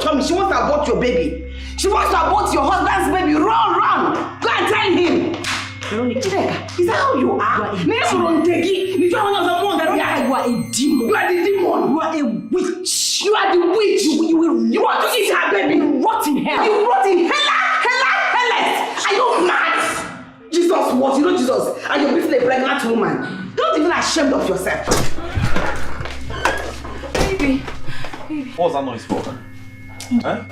tummy. She wants to abort your baby. She wants to abort your husband's baby. Run! Go and tell him. Veronica, is that how you are? You are a demon. You are the demon. You are a witch. You are the witch. You want to eat her baby. You rot in hell. You rot in hell. Are you mad? Jesus what? You know Jesus? And you're beating a pregnant woman. You're not even ashamed of yourself. Baby. What was that noise for? Huh?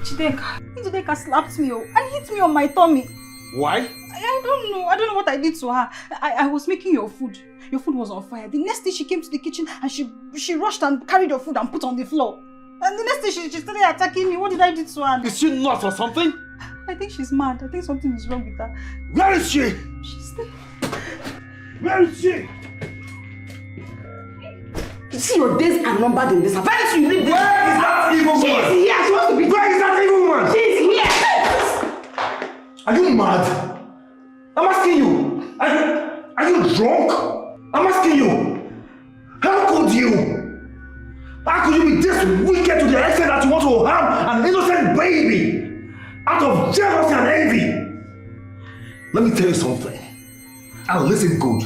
Jideka slapped me and hit me on my tummy. Why? I don't know. I don't know what I did to her. I was making your food. Your food was on fire. The next day she came to the kitchen and she rushed and carried your food and put on the floor. And the next day she started attacking me. What did I do to her? Is she nuts or something? I think she's mad. I think something is wrong with her. Where is she? She's there. Where is she? You see, your days are numbered in this house. Where is she? Where is that evil woman? She's here. She wants to be. Where is that evil woman? She's here. Are you mad? I'm asking you. Are you drunk? I'm asking you. How could you? How could you be this wicked to the extent that you want to harm an innocent baby out of jealousy and envy? Let me tell you something. And listen good.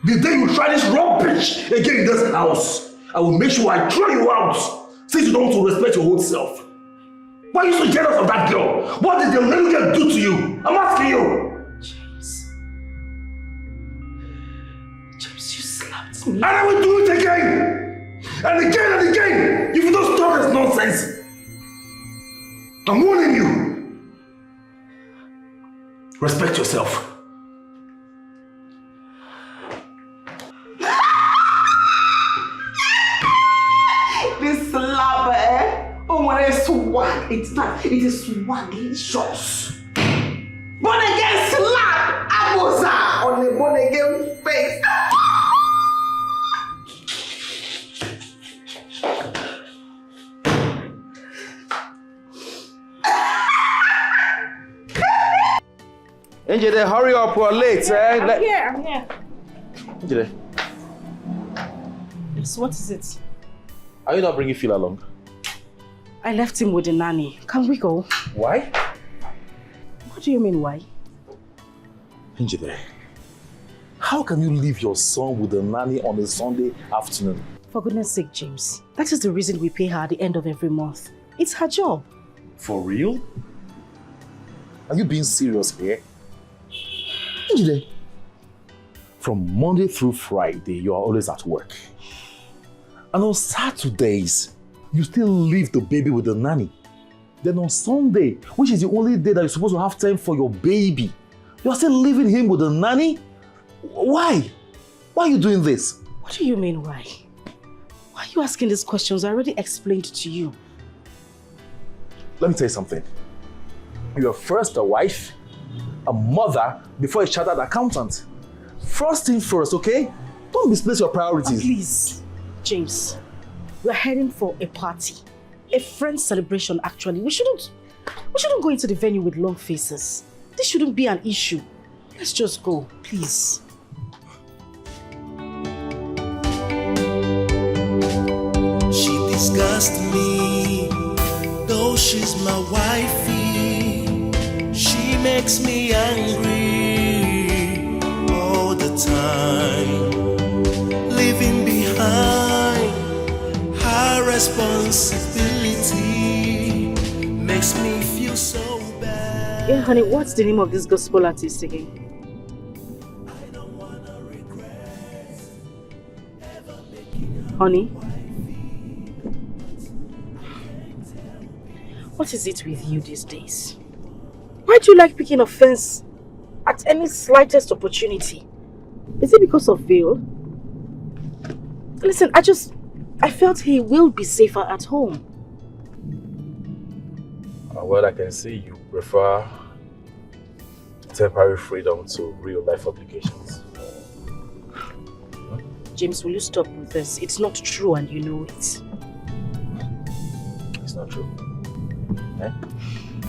The day you try this rubbish again in this house, I will make sure I throw you out since you don't want to respect your own self. Why are you so jealous of that girl? What did the little girl do to you? I'm asking you. James, you slapped me. And I will do it again. And again if you don't stop this nonsense. I'm warning you. Respect yourself. This slapper, oh my swag. It's not, it is swaglicious. Born again slap, Abosa on the born again face. Angel, hurry up, we're late. I'm here. Angel, Yes, what is it? are you not bringing Phil along? I left him with the nanny. Can we go? Why? What do you mean, why? Angel, how can you leave your son with the nanny on a Sunday afternoon? For goodness sake, James. That is the reason we pay her at the end of every month. It's her job. For real? Are you being serious here? Angel, from Monday through Friday, you are always at work. And on Saturdays, you still leave the baby with the nanny. Then on Sunday, which is the only day that you're supposed to have time for your baby, you're still leaving him with the nanny? Why? Why are you doing this? What do you mean, why? Why are you asking these questions? I already explained to you. Let me tell you something. You're first a wife, a mother, before a chartered accountant. First thing first, okay? Don't misplace your priorities. Please, James. We're heading for a party. A friend's celebration, actually. We shouldn't go into the venue with long faces. This shouldn't be an issue. Let's just go, please. She disgusts me, though she's my wifey. She makes me angry all the time, leaving behind her responsibility makes me feel so bad. Yeah, honey, what's the name of this gospel artist again? Honey? What is it with you these days? Why do you like picking offense at any slightest opportunity? Is it because of Phil? Listen, I felt he will be safer at home. Well, I can see you prefer temporary freedom to real-life obligations. James, will you stop with this? It's not true and you know it. It's not true. Eh?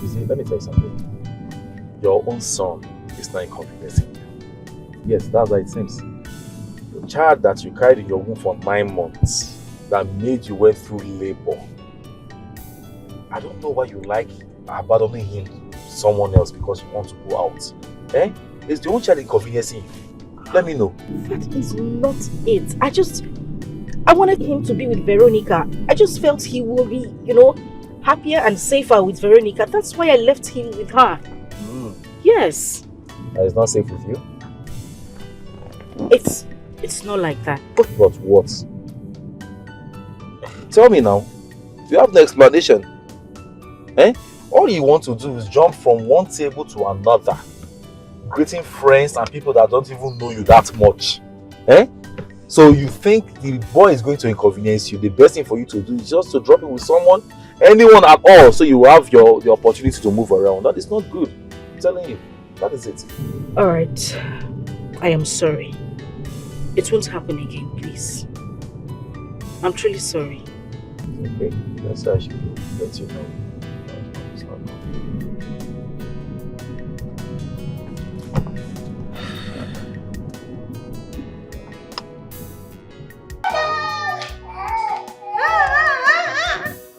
You see, let me tell you something. Your own son is not inconveniencing you. Yes, that's how it seems. The child that you carried in your womb for 9 months that made you went through labor I don't know why you like abandoning him to someone else because you want to go out. Eh? Is the only child inconveniencing you? Let me know. That is not it. I wanted him to be with Veronica. I just felt he will be, happier and safer with Veronica. That's why I left him with her. Yes. That is not safe with you? It's not like that. But what? Tell me now. You have no explanation. Eh? All you want to do is jump from one table to another, greeting friends and people that don't even know you that much. Eh? So you think the boy is going to inconvenience you. The best thing for you to do is just to drop him with someone, anyone at all, so you have the opportunity to move around. That is not good. I'm telling you. That is it. Alright. I am sorry. It won't happen again, please. I'm truly sorry. Okay, that's how I should let you know.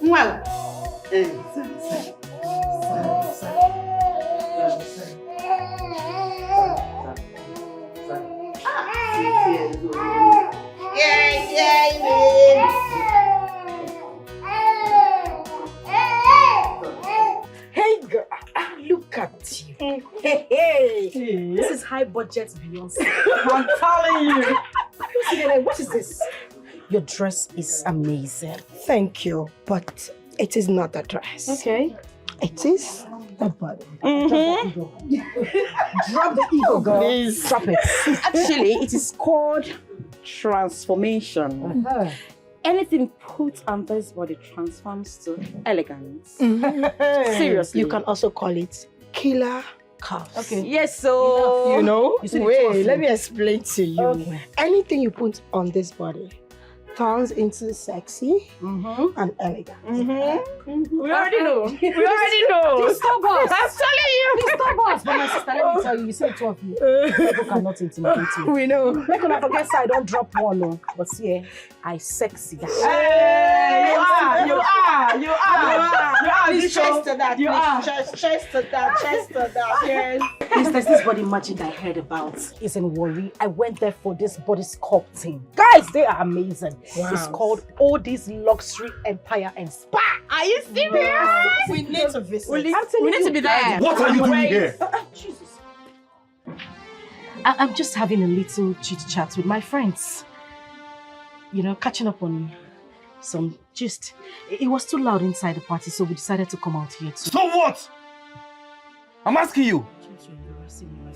Well, Hey girl, look at you. Hey. This is high budget Beyonce. I'm telling you. What is this? Your dress is amazing. Thank you, but it is not a dress. Okay. It is the body. Drop the ego, girl. Please. Drop it. Actually, it is called transformation. Anything put on this body transforms to elegance. Seriously. You can also call it killer cuffs. Okay. Yes, so... You know? You see the two Wait, of let them. me explain to you. Okay. Anything you put on this body turns into sexy and elegant. We already know. We already know. Stop us. I'm telling you. Stop us. But my sister, let me tell you, you said two of you. People cannot intimidate you. We know. Make una forget I don't drop one, no. But see, I sexy. Hey, you are. You are. Please chest to that. You are. Chest to that. Yes. There's this body magic I heard about. It's in Warri. I went there for this body sculpting. Guys, they are amazing. Wow. It's called Odie's Luxury Empire and Spa. Are you serious? We need to visit. We need to be there. What are you doing here? Jesus. I'm just having a little chit-chat with my friends. Catching up on some gist. It was too loud inside the party, so we decided to come out here too. So what? I'm asking you.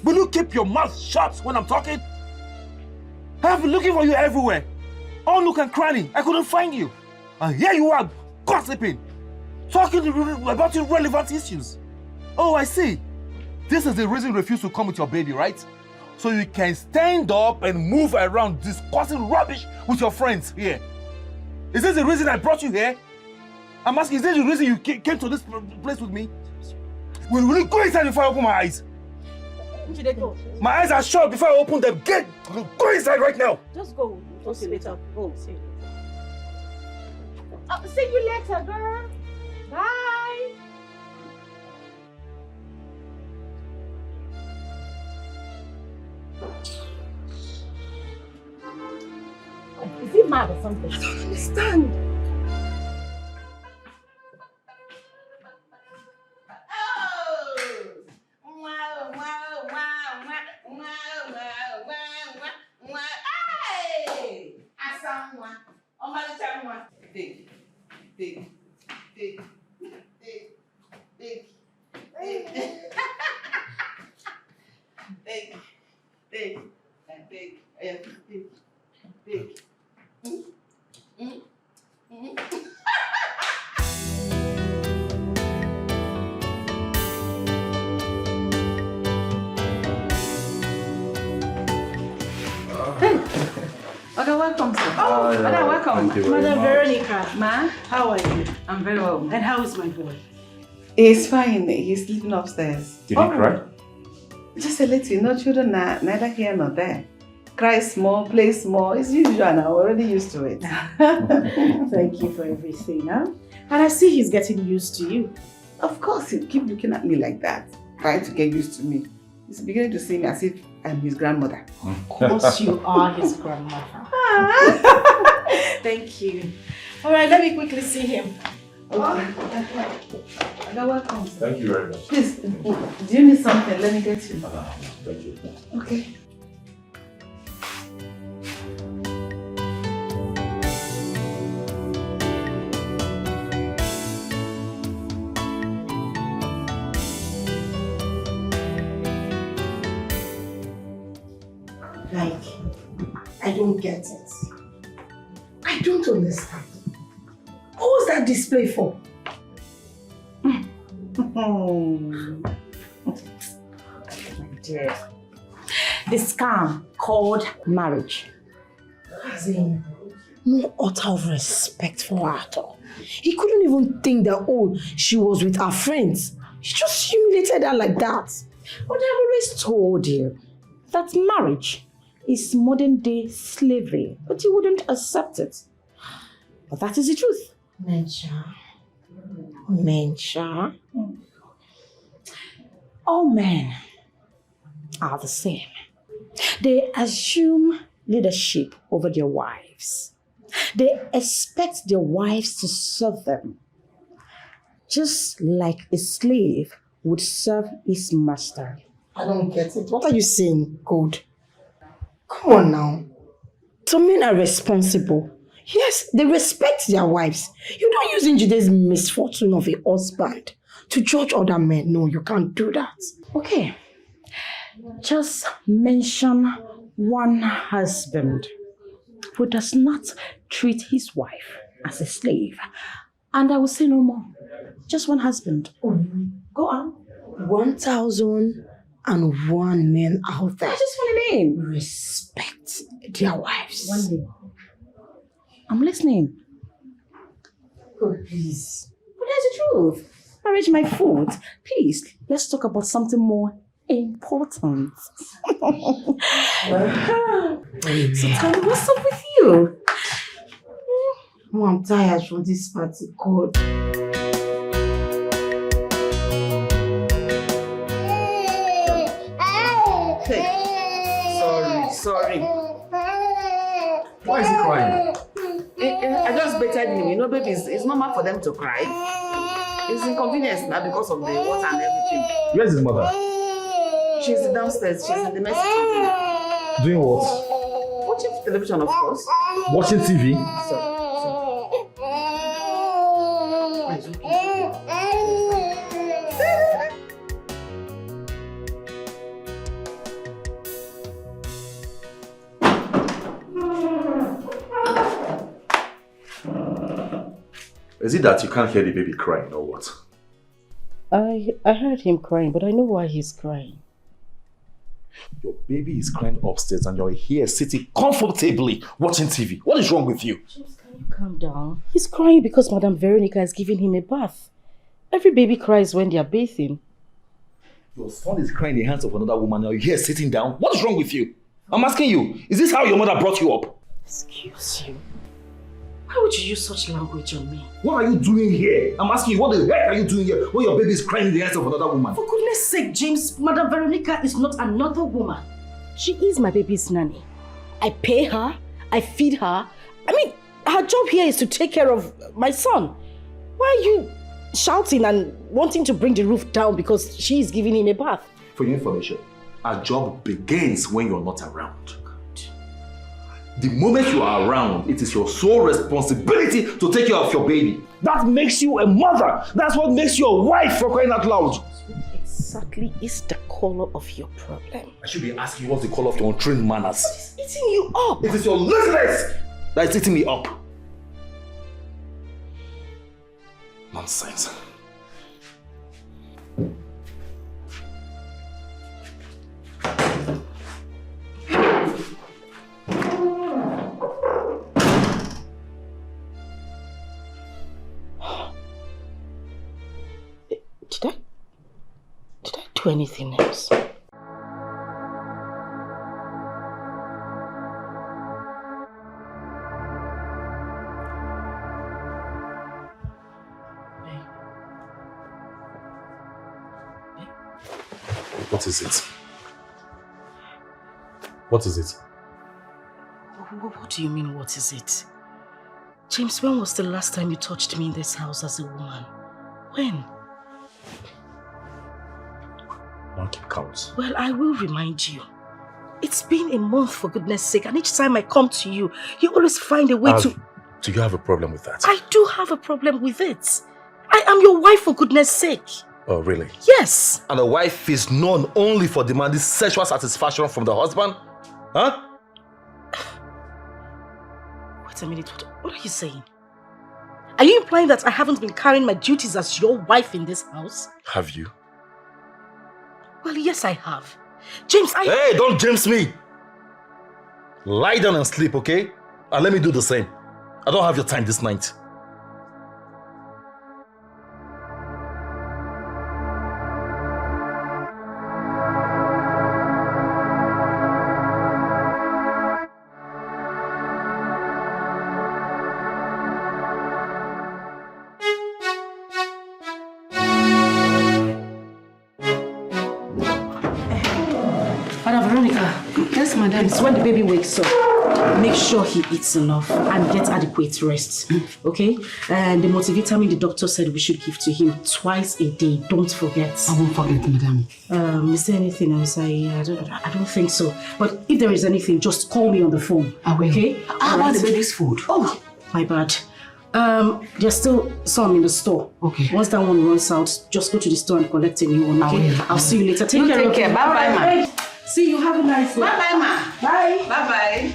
Will you keep your mouth shut when I'm talking? I have been looking for you everywhere. All nook and cranny. I couldn't find you. And here you are, gossiping. Talking about irrelevant issues. Oh, I see. This is the reason you refuse to come with your baby, right? So you can stand up and move around discussing rubbish with your friends here. Is this the reason I brought you here? I'm asking, is this the reason you came to this place with me? Will you go inside before I open my eyes? My eyes are shut before I open them. Go inside right now. Just go. Go see you later. Go. See you later. See you later, girl. Bye. Is he mad or something? I don't understand. Okay, welcome, sir. Madam, welcome. Madam Veronica, Ma, how are you? I'm very well. And how is my boy? He's fine. He's sleeping upstairs. Did he cry? Just a little. No children are neither here nor there. cry small, play small. It's usual now. I'm already used to it. Thank you for everything, huh? And I see he's getting used to you. Of course, he'll keep looking at me like that, trying to get used to me. He's beginning to see me as if I'm his grandmother. Of course you are his grandmother. Thank you. All right, let me quickly see him. Okay. You're welcome. Thank you very much. Please, do you need something? Let me get you. Thank you. Okay. Like, I don't get it. I don't understand. What was that display for? My dear. The scam called marriage. As in, no utter of respect for her at all. He couldn't even think that, oh, she was with her friends. He just humiliated her like that. But I've always told you that marriage is modern day slavery, but you wouldn't accept it. But that is the truth. Mencha. All men are the same. They assume leadership over their wives. They expect their wives to serve them, just like a slave would serve his master. I don't get it. What are you saying, God? Come on now. Some men are responsible. Yes, they respect their wives. You don't use Njide's misfortune of a husband to judge other men. No, you can't do that. Okay, just mention one husband who does not treat his wife as a slave, and I will say no more. Just one husband. Go on. 1,001 men out there I just want a name. respect their wives. One name. I'm listening. Oh, please. But that's the truth. Marriage, my food. Please, let's talk about something more important. So tell me, what's up with you? Oh, I'm tired from this party. God. Sorry. Why is he crying? I just baited him. You know, baby, it's normal for them to cry. It's inconvenience now because of the water and everything. Where's his mother? She's downstairs. She's in the message room. Doing what? Watching television, of course. Watching TV? Sorry. Is it that you can't hear the baby crying or what? I heard him crying, but I know why he's crying. Your baby is crying upstairs and you're here sitting comfortably watching TV. What is wrong with you? James, can you calm down? He's crying because Madam Veronica is giving him a bath. Every baby cries when they are bathing. Your son is crying in the hands of another woman and you're here sitting down. What is wrong with you? I'm asking you, is this how your mother brought you up? Excuse you. Why would you use such language on me? What are you doing here? I'm asking you, what the heck are you doing here when your baby is crying in the hands of another woman? For goodness sake, James, Madam Veronica is not another woman. She is my baby's nanny. I pay her, I feed her. I mean, her job here is to take care of my son. Why are you shouting and wanting to bring the roof down because she is giving him a bath? For your information, our job begins when you're not around. The moment you are around, it is your sole responsibility to take care of your baby. That makes you a mother. That's what makes you a wife, for crying out loud. What exactly is the color of your problem? I should be asking you what's the color of your untrained manners. What is eating you up? It is your laziness that is eating me up. Nonsense. Did I do anything else? What is it? What is it? What do you mean, what is it? James, when was the last time you touched me in this house as a woman? When? Don't keep count. Well, I will remind you. It's been a month, for goodness sake, and each time I come to you, you always find a way to... Do you have a problem with that? I do have a problem with it. I am your wife, for goodness sake. Oh, really? Yes. And a wife is known only for demanding sexual satisfaction from the husband? Huh? Wait a minute, what are you saying? Are you implying that I haven't been carrying my duties as your wife in this house? Have you? Well, yes, I have. James, Hey, don't James me! Lie down and sleep, okay? And let me do the same. I don't have your time this night. It's when the baby wakes up, make sure he eats enough and gets adequate rest, okay? And the multivitamin the doctor said we should give to him twice a day. Don't forget. I won't forget, madam. Is there anything else? I don't think so. But if there is anything, just call me on the phone. I will. Okay? How about the baby's food? Oh, my bad. There's still some in the store. Okay. Once that one runs out, just go to the store and collect a new one. Okay? I'll see you later. Take care. Bye-bye, ma. See you. Have a nice day. Bye-bye, ma. Bye. Bye-bye.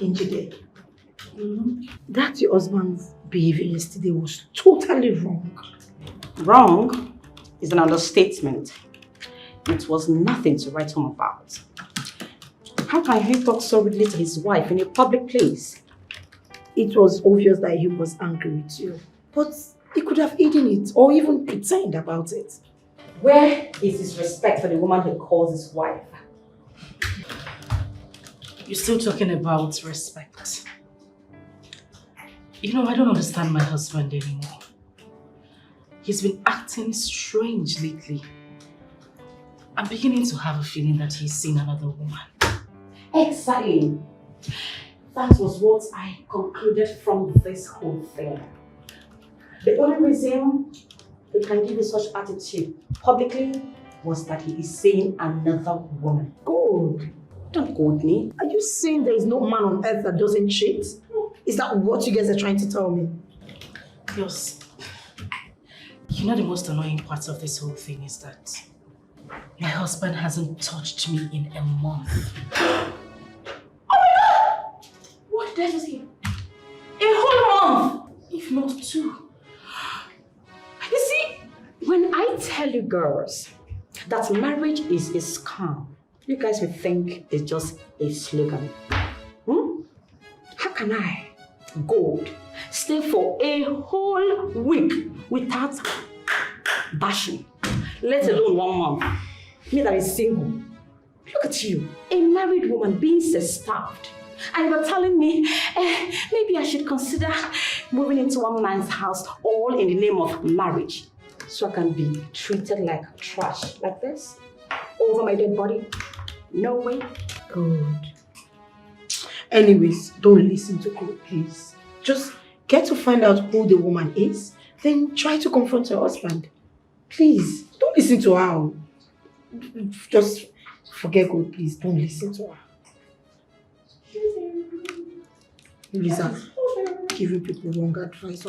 Njide, that your husband's behavior yesterday was totally wrong. Wrong is an understatement. It was nothing to write home about. How can he talk so rudely to his wife in a public place? It was obvious that he was angry with you, but he could have hidden it or even pretend about it. Where is his respect for the woman he calls his wife? You're still talking about respect. You know, I don't understand my husband anymore. He's been acting strange lately. I'm beginning to have a feeling that he's seen another woman. Exactly. That was what I concluded from this whole thing. The only reason he can give you such attitude publicly was that he is seeing another woman. Good. Don't quote me. Are you saying there is no man on earth that doesn't cheat? Is that what you guys are trying to tell me? Yes. You know the most annoying part of this whole thing is that my husband hasn't touched me in a month. Oh my God! What the hell is he? A whole month! If not two. You see, when I tell you girls that marriage is a scam, you guys will think it's just a slogan. How can I, Gold, stay for a whole week without bashing, let alone 1 month? Me that is single. Look at you, a married woman being starved. And you're telling me, maybe I should consider moving into one man's house all in the name of marriage. So I can be treated like trash like this? Over my dead body? No way. Good. Anyways, don't listen to Gold, please. Just get to find out who the woman is, then try to confront your husband. Please, don't listen to her. Just forget Gold, please. Don't listen to her. Lisa, giving people wrong advice.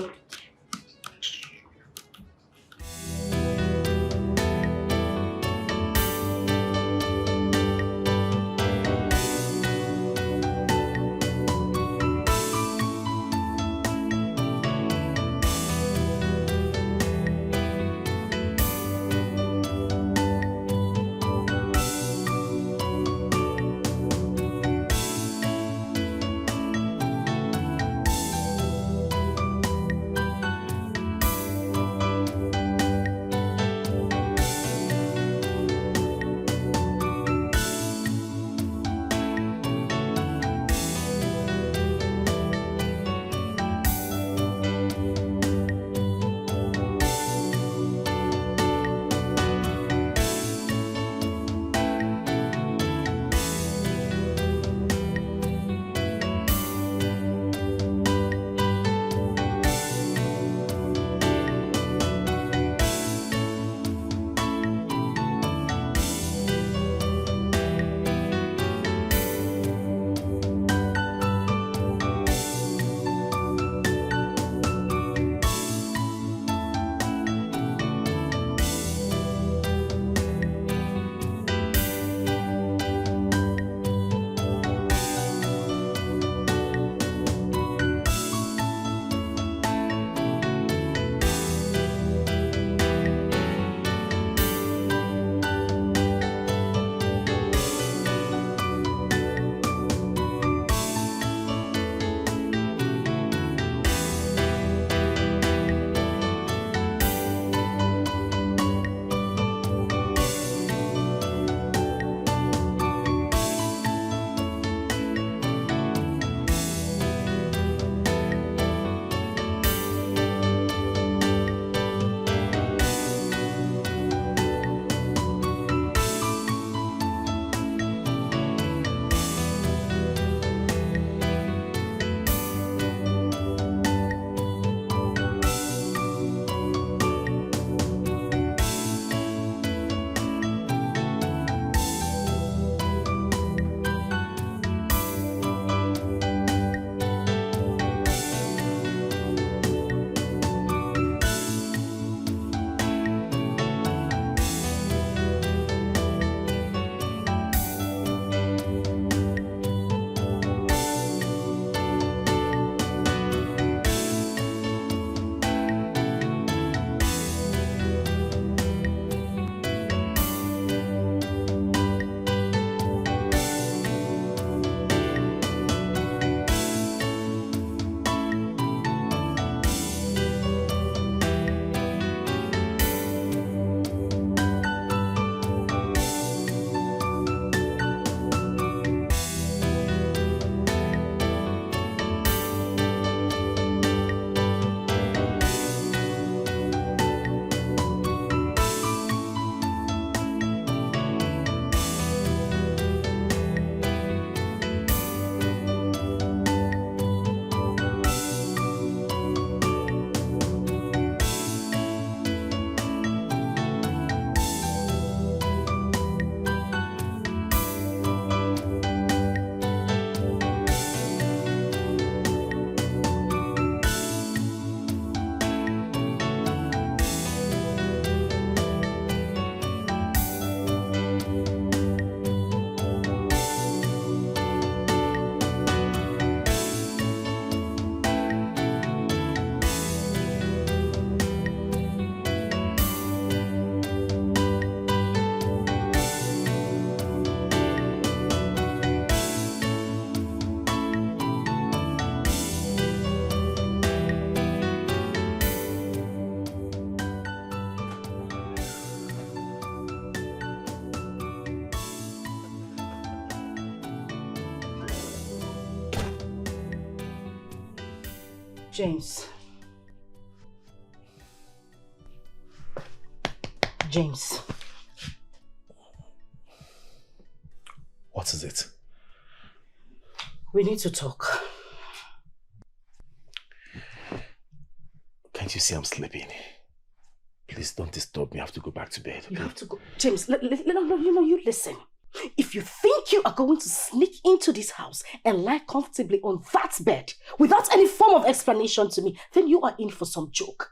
James. James. What is it? We need to talk. Can't you see I'm sleeping? Please don't disturb me. I have to go back to bed. Okay? You have to go. James, you listen. If you think you are going to sneak into this house and lie comfortably on that bed without any form of explanation to me, then you are in for some joke.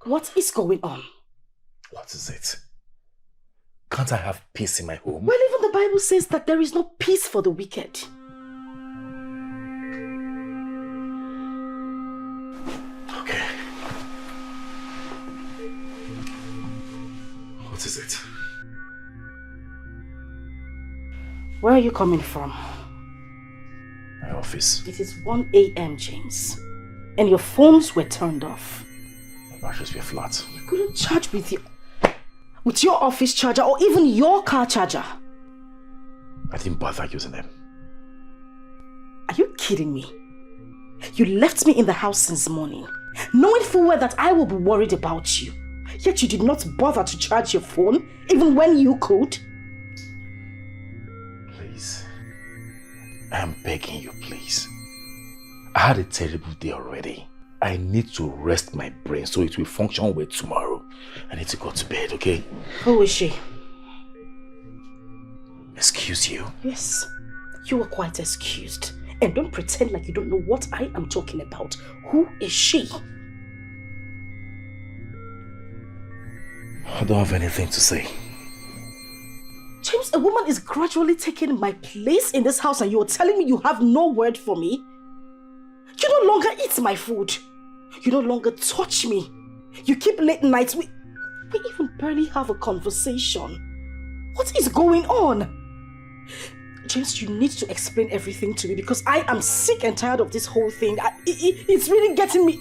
What is going on? What is it? Can't I have peace in my home? Well, even the Bible says that there is no peace for the wicked. Okay. What is it? Where are you coming from? My office. It is 1 a.m., James. And your phones were turned off. My batteries were flat. You couldn't charge with your office charger or even your car charger. I didn't bother using them. Are you kidding me? You left me in the house since morning, knowing full well that I will be worried about you. Yet you did not bother to charge your phone, even when you could. Please. I am begging you, please. I had a terrible day already. I need to rest my brain so it will function well tomorrow. I need to go to bed, okay? Who is she? Excuse you? Yes, you are quite excused. And don't pretend like you don't know what I am talking about. Who is she? I don't have anything to say. James, a woman is gradually taking my place in this house and you are telling me you have no word for me? You no longer eat my food. You no longer touch me. You keep late nights. We even barely have a conversation. What is going on? James, you need to explain everything to me because I am sick and tired of this whole thing. It's really getting me.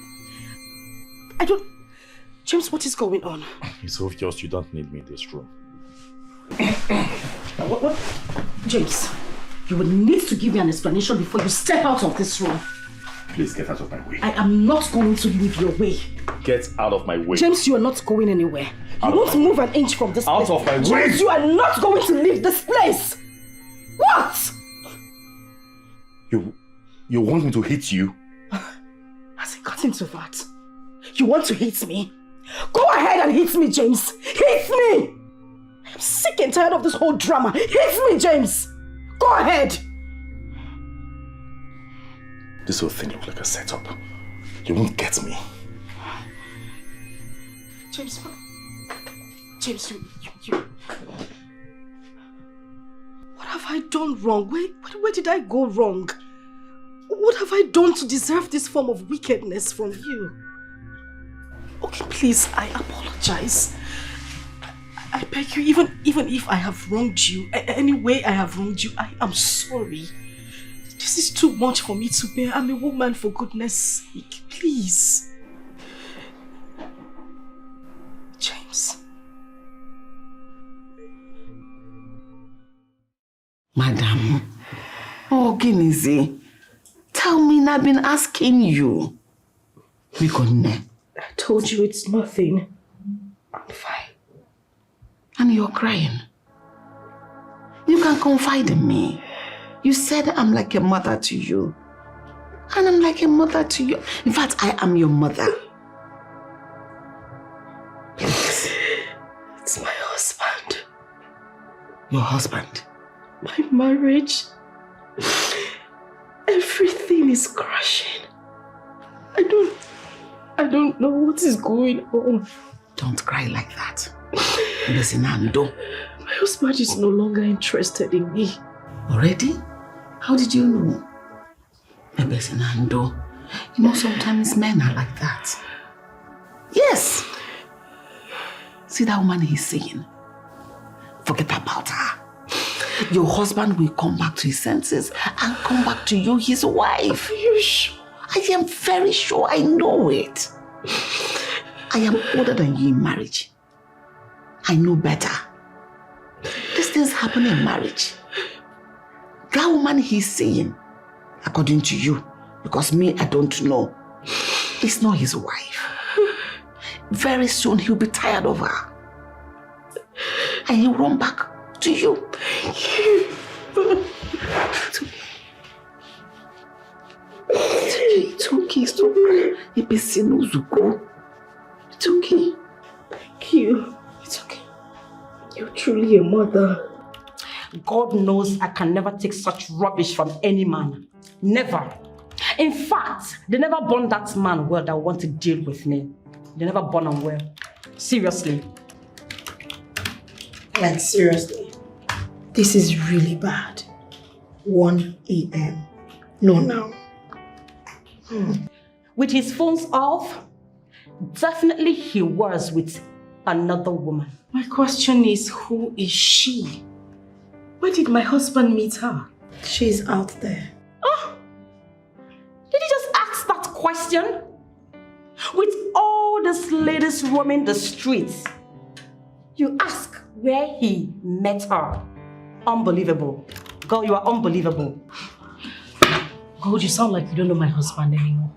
James, what is going on? It's obvious you don't need me in this room. What? James, you will need to give me an explanation before you step out of this room. Please get out of my way. I am not going to leave your way. Get out of my way. James, you are not going anywhere. You won't move an inch from this place. Out of my way. James, you are not going to leave this place. What? You want me to hit you? Has it gotten to that? You want to hit me? Go ahead and hit me, James. Hit me! I'm sick and tired of this whole drama. Hit me, James! Go ahead! This whole thing looks like a setup. You won't get me. James, James, you... What have I done wrong? Where did I go wrong? What have I done to deserve this form of wickedness from you? Okay, please, I apologize. I beg you, even if I have wronged you, any way I have wronged you, I am sorry. This is too much for me to bear. I'm a woman, for goodness sake. Please. James. Madam, Ginizi, tell me, I've been asking you. I told you it's nothing. I'm fine. And you're crying. You can confide in me. You said I'm like a mother to you. And I'm like a mother to you. In fact, I am your mother. Please. It's my husband. Your husband? My marriage. Everything is crashing. I don't know what is going on. Don't cry like that. Listen, Ando. My husband is no longer interested in me. Already? How did you know? Listen, Ando. You know, sometimes men are like that. Yes. See that woman he's seeing? Forget about her. Your husband will come back to his senses and come back to you, his wife. Are you sure? I am very sure. I know it. I am older than you in marriage. I know better. These things happen in marriage. That woman he's seeing, according to you, because me, I don't know. is not his wife. Very soon he'll be tired of her. And he'll run back to you. It's okay, it's okay. It's okay. Thank you. It's okay. You're truly a mother. God knows I can never take such rubbish from any man. Never. In fact, they never born that man well that want to deal with me. They never born him well. Seriously. Like, seriously. This is really bad. 1 a.m. No, now. With his phones off, definitely he was with another woman. My question is, who is she? Where did my husband meet her? She's out there. Oh! Did you just ask that question? With all these ladies roaming the streets, you ask where he met her. Unbelievable. Girl, you are unbelievable. God, you sound like you don't know my husband anymore.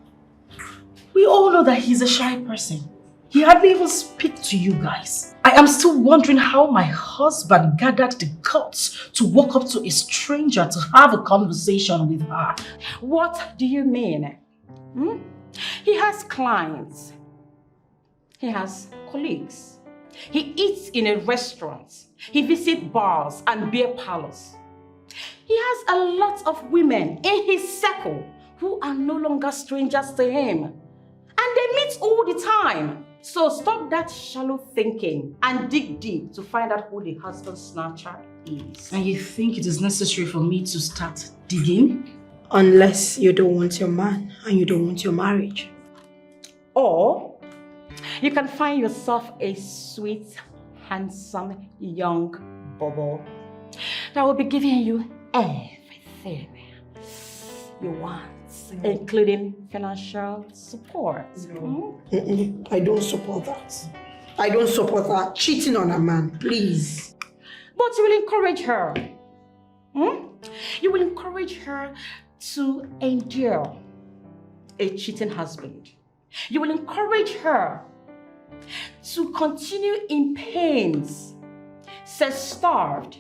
We all know that he's a shy person. He hardly even speaks to you guys. I am still wondering how my husband gathered the guts to walk up to a stranger to have a conversation with her. What do you mean? He has clients. He has colleagues. He eats in a restaurant. He visits bars and beer parlors. He has a lot of women in his circle who are no longer strangers to him. And they meet all the time. So stop that shallow thinking and dig deep to find out who the husband snatcher is. And you think it is necessary for me to start digging? Unless you don't want your man and you don't want your marriage. Or you can find yourself a sweet, handsome, young bubble that will be giving you everything you want, including financial support. No. I don't support that. I don't support that. Cheating on a man, please. But you will encourage her. You will encourage her to endure a cheating husband. You will encourage her to continue in pains, self-starved,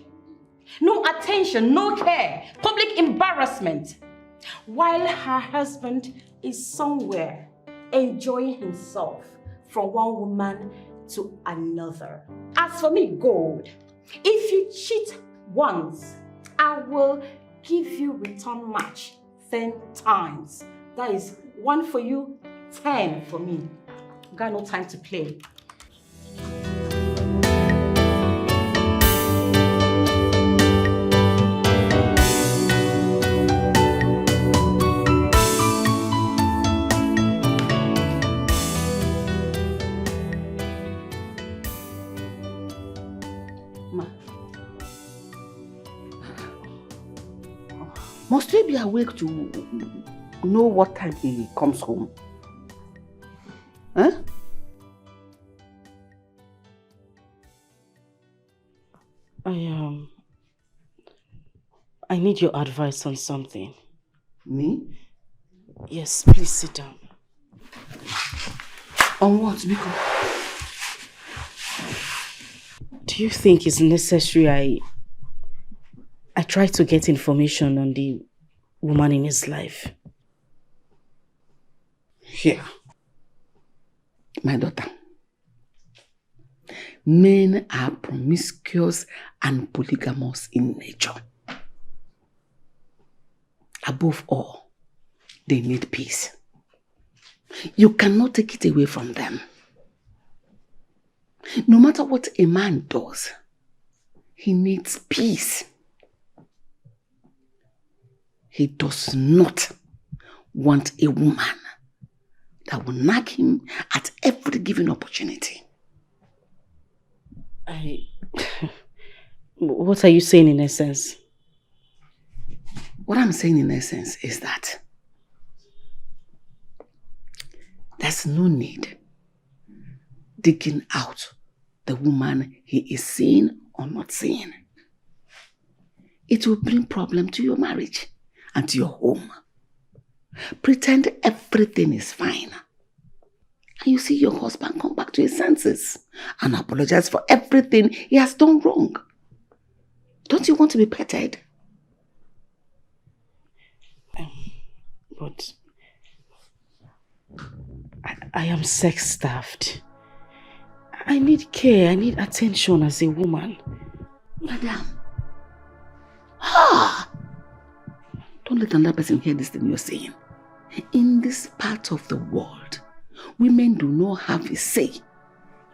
no attention, no care, public embarrassment, while her husband is somewhere enjoying himself from one woman to another. As for me, Gold, if you cheat once, I will give you return match 10 times. That is 1 for you, 10 for me. Got no time to play. Must we be awake to know what time he comes home? Huh? I need your advice on something. Me? Yes, please sit down. On what, Biko? Do you think it's necessary I try to get information on the woman in his life? Here. My daughter. Men are promiscuous and polygamous in nature. Above all, they need peace. You cannot take it away from them. No matter what a man does, he needs peace. He does not want a woman that will nag him at every given opportunity. What are you saying in essence? What I'm saying in essence is that there's no need digging out the woman he is seeing or not seeing. It will bring problem to your marriage and to your home. Pretend everything is fine and you see your husband come back to his senses and apologize for everything he has done wrong. Don't you want to be petted? But I am sex-starved. I need care, I need attention as a woman. Madam. Don't let another person hear this thing you're saying. In this part of the world, women do not have a say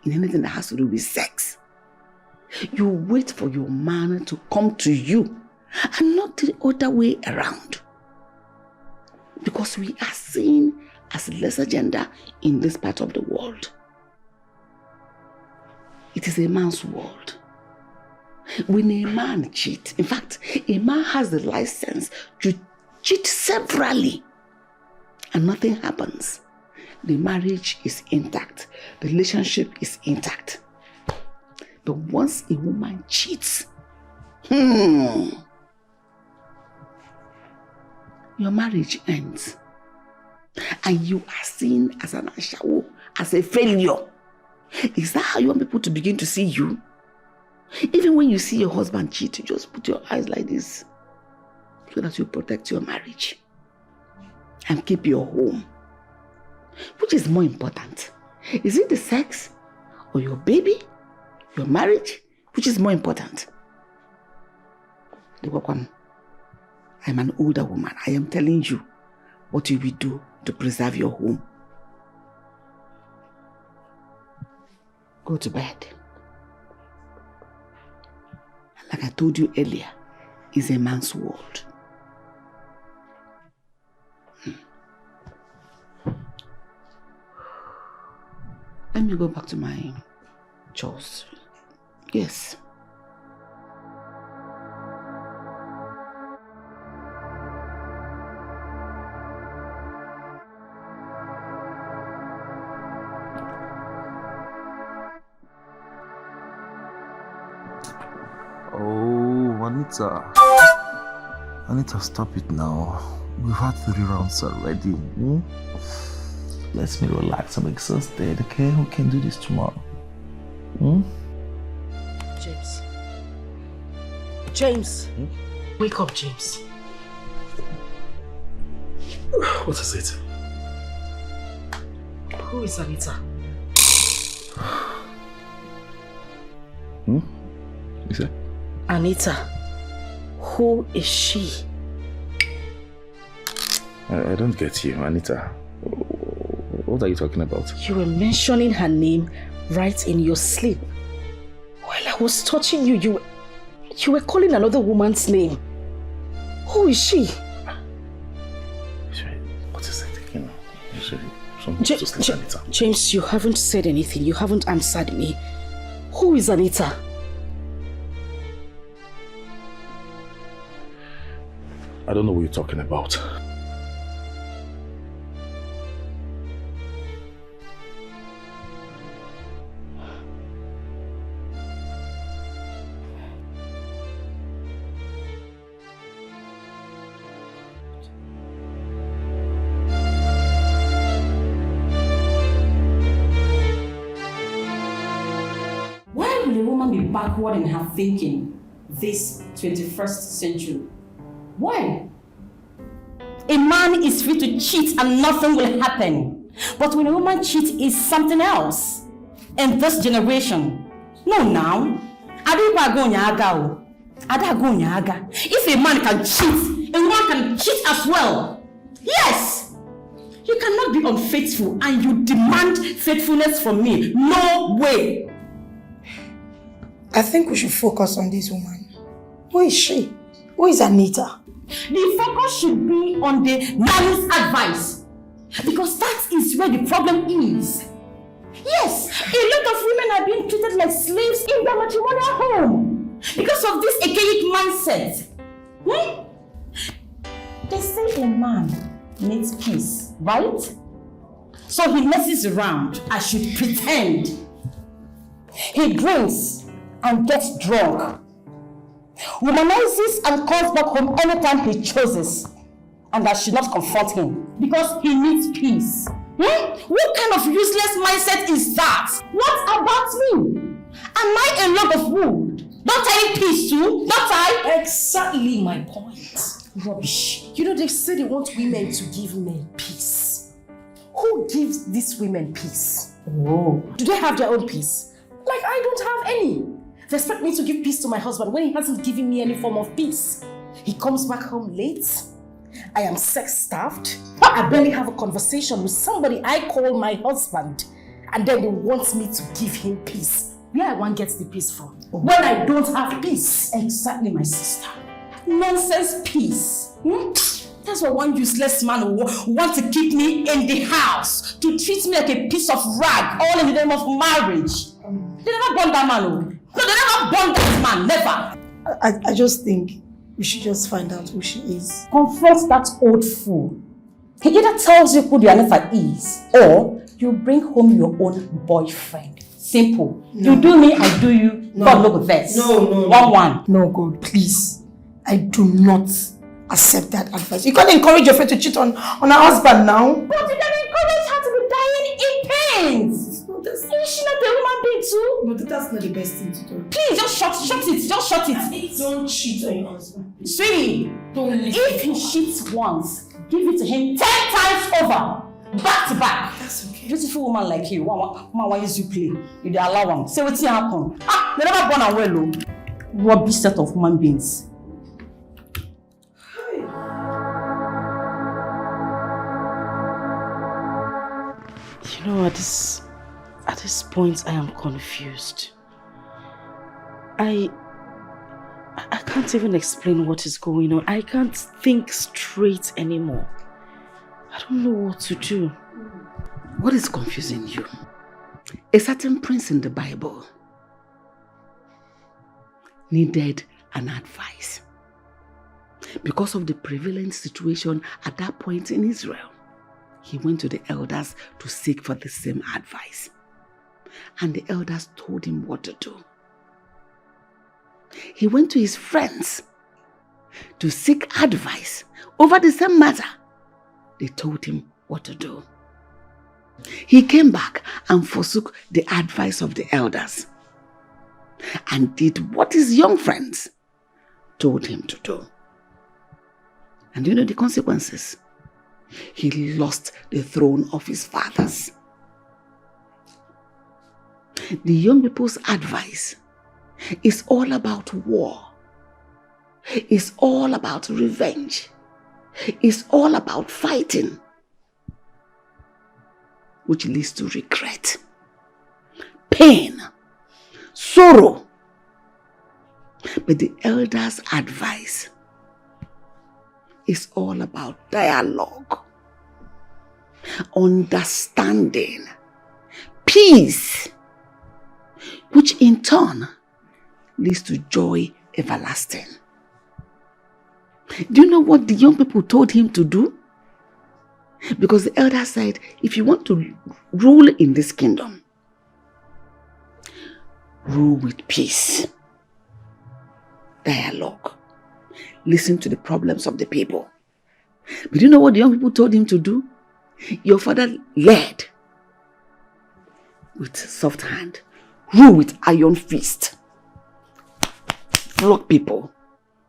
in anything that has to do with sex. You wait for your man to come to you and not the other way around. Because we are seen as lesser gender in this part of the world. It is a man's world. When a man cheats, in fact, a man has the license to cheat severally and nothing happens. The marriage is intact. The relationship is intact. But once a woman cheats, your marriage ends. And you are seen as an ashawo, as a failure. Is that how you want people to begin to see you? Even when you see your husband cheat, you just put your eyes like this so that you protect your marriage and keep your home. Which is more important? Is it the sex or your baby, your marriage? Which is more important? I'm an older woman. I am telling you what you will do to preserve your home. Go to bed. Like I told you earlier, it's a man's world. Let me go back to my chores. Yes. Anita, stop it now. We've had 3 rounds already. Let me relax. I'm exhausted, okay? We can do this tomorrow. James. James. Wake up, James. What is it? Who is Anita? Is it? Anita. Who is she? I don't get you, Anita. What are you talking about? You were mentioning her name right in your sleep. While I was touching you, you were calling another woman's name. Who is she? What is it? Anita. James, you haven't said anything. You haven't answered me. Who is Anita? I don't know what you're talking about. Why will a woman be backward in her thinking this 21st century? Why? A man is free to cheat and nothing will happen. But when a woman cheats, it's something else. In this generation, no now. If a man can cheat, a woman can cheat as well. Yes! You cannot be unfaithful and you demand faithfulness from me. No way! I think we should focus on this woman. Who is she? Who is Anita? The focus should be on the nanny's advice. Because that is where the problem is. Yes, a lot of women are being treated like slaves in their matrimonial home. Because of this archaic mindset. They say a man needs peace, right? So he messes around. I should pretend. He drinks and gets drunk. Womanizes and comes back home anytime he chooses. And I should not confront him because he needs peace. What kind of useless mindset is that? What about me? Am I a log of wood? Don't I need peace too? Don't I? Exactly my point. Rubbish. You know, they say they want women to give men peace. Who gives these women peace? Oh. Do they have their own peace? Like, I don't have any. They expect me to give peace to my husband when he hasn't given me any form of peace. He comes back home late. I am sex-starved. I barely have a conversation with somebody I call my husband. And then they want me to give him peace. Where I want gets the peace from? When I don't have peace. Exactly, my sister. Nonsense peace. That's what one useless man want to keep me in the house. To treat me like a piece of rag. All in the name of marriage. They never born that man. No, they never born that man. Never. I just think we should just find out who she is. Confront that old fool. He either tells you who the Alefa is, or you bring home your own boyfriend. Simple. No. You do me, I do you. No. God look this. No. 1-1. No, God, please. I do not accept that advice. You can't encourage your friend to cheat on her husband now. But you can encourage her to be dying in pains. Is she not a human being too? But that's not the best thing to do. Please, just shut it. Just shut it. Don't cheat on your husband. Sweetie, if he cheats once, give it to him 10 times over. Back to back. That's okay. Beautiful woman like you, why use you play? You dey allow him. Say what's happen. They never born and well, oh. Rubbish set of human beings. You know, at this point, I am confused. I can't even explain what is going on. I can't think straight anymore. I don't know what to do. What is confusing you? A certain prince in the Bible needed an advice because of the prevalent situation at that point in Israel. He went to the elders to seek for the same advice. And the elders told him what to do. He went to his friends to seek advice over the same matter. They told him what to do. He came back and forsook the advice of the elders and did what his young friends told him to do. And you know the consequences? He lost the throne of his fathers. The young people's advice is all about war. It's all about revenge. It's all about fighting, which leads to regret, pain, sorrow. But the elders' advice is all about dialogue, understanding, peace, which in turn leads to joy everlasting. Do you know what the young people told him to do? Because the elder said, if you want to rule in this kingdom, rule with peace, dialogue, listen to the problems of the people. But you know what the young people told him to do? Your father led with soft hand, rule with iron fist, flog people,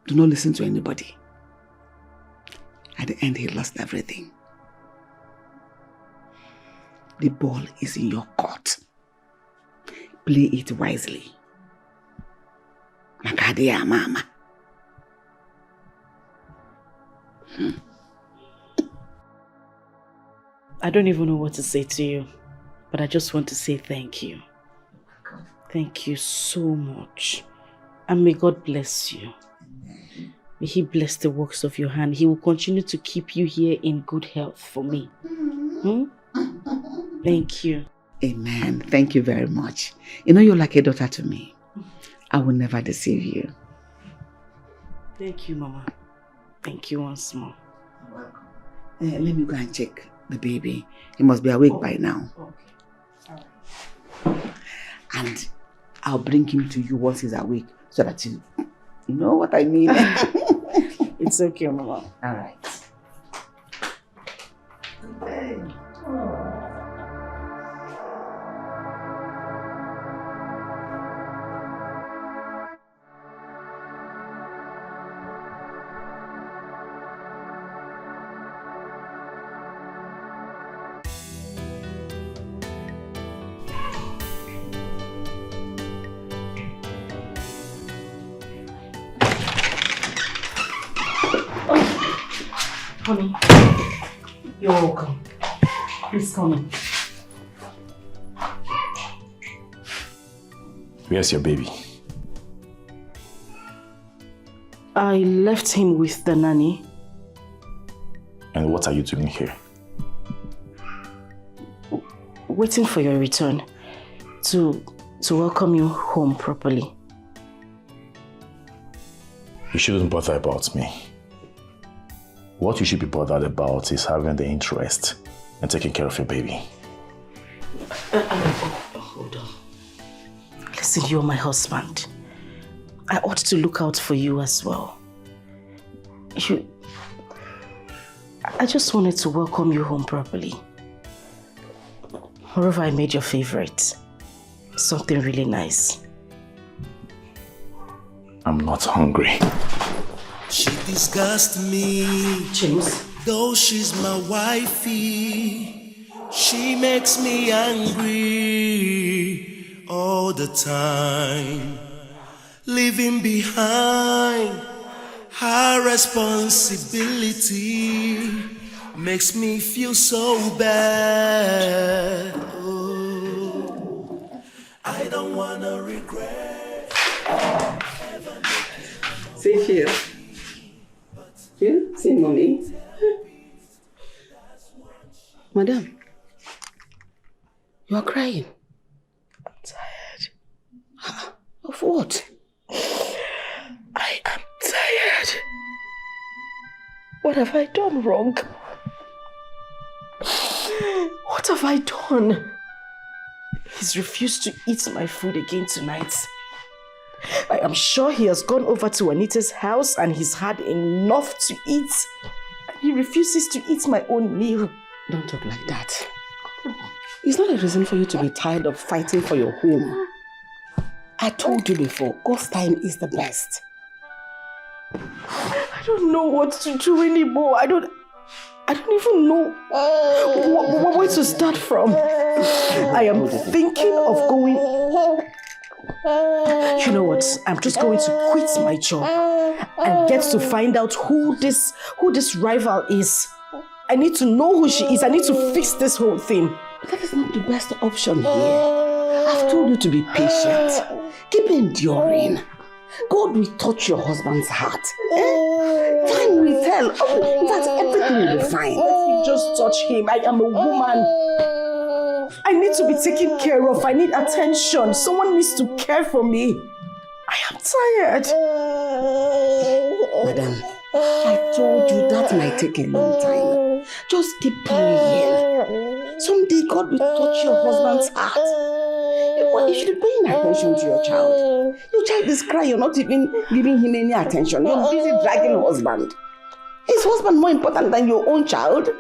do not listen to anybody. At the end, he lost everything. The ball is in your court. Play it wisely. Makadia mama. I don't even know what to say to you, but I just want to say thank you. Thank you so much. And may God bless you. May He bless the works of your hand. He will continue to keep you here in good health for me. Thank you. Amen. Thank you very much. You know, you're like a daughter to me. I will never deceive you. Thank you, Mama. Thank you once more. Let me go and check the baby. He must be awake by now. Okay. All right. And I'll bring him to you once he's awake so that you know what I mean. It's okay, Mama. All right. Hey. Honey, you're welcome. Please come in. Where's your baby? I left him with the nanny. And what are you doing here? Waiting for your return to welcome you home properly. You shouldn't bother about me. What you should be bothered about is having the interest and taking care of your baby. Hold on. Listen, you're my husband. I ought to look out for you as well. I just wanted to welcome you home properly. Moreover, I made your favorite. Something really nice. I'm not hungry. She disgusts me. James. Though she's my wifey, she makes me angry all the time. Leaving behind her responsibility makes me feel so bad. Oh, I don't wanna regret. See, Phil. Phil, see, mommy. Madam, you are crying. I'm tired. Of what? I am tired. What have I done wrong? What have I done? He's refused to eat my food again tonight. I am sure he has gone over to Anita's house and he's had enough to eat. And he refuses to eat my own meal. Don't talk like that. It's not a reason for you to be tired of fighting for your home. I told you before, God's time is the best. I don't know what to do anymore. I don't even know where to start from. I am thinking of going. You know what? I'm just going to quit my job and get to find out who this rival is. I need to know who she is. I need to fix this whole thing. But that is not the best option here. I've told you to be patient. Keep enduring. God will touch your husband's heart. Time will tell. In fact, everything will be fine. Let me just touch him. I am a woman. I need to be taken care of. I need attention. Someone needs to care for me. I am tired. Madam, I told you that might take a long time. Just keep praying. Someday God will touch your husband's heart. You should be paying attention to your child. Your child is crying. You're not even giving him any attention. You're busy dragging your husband. Is husband more important than your own child?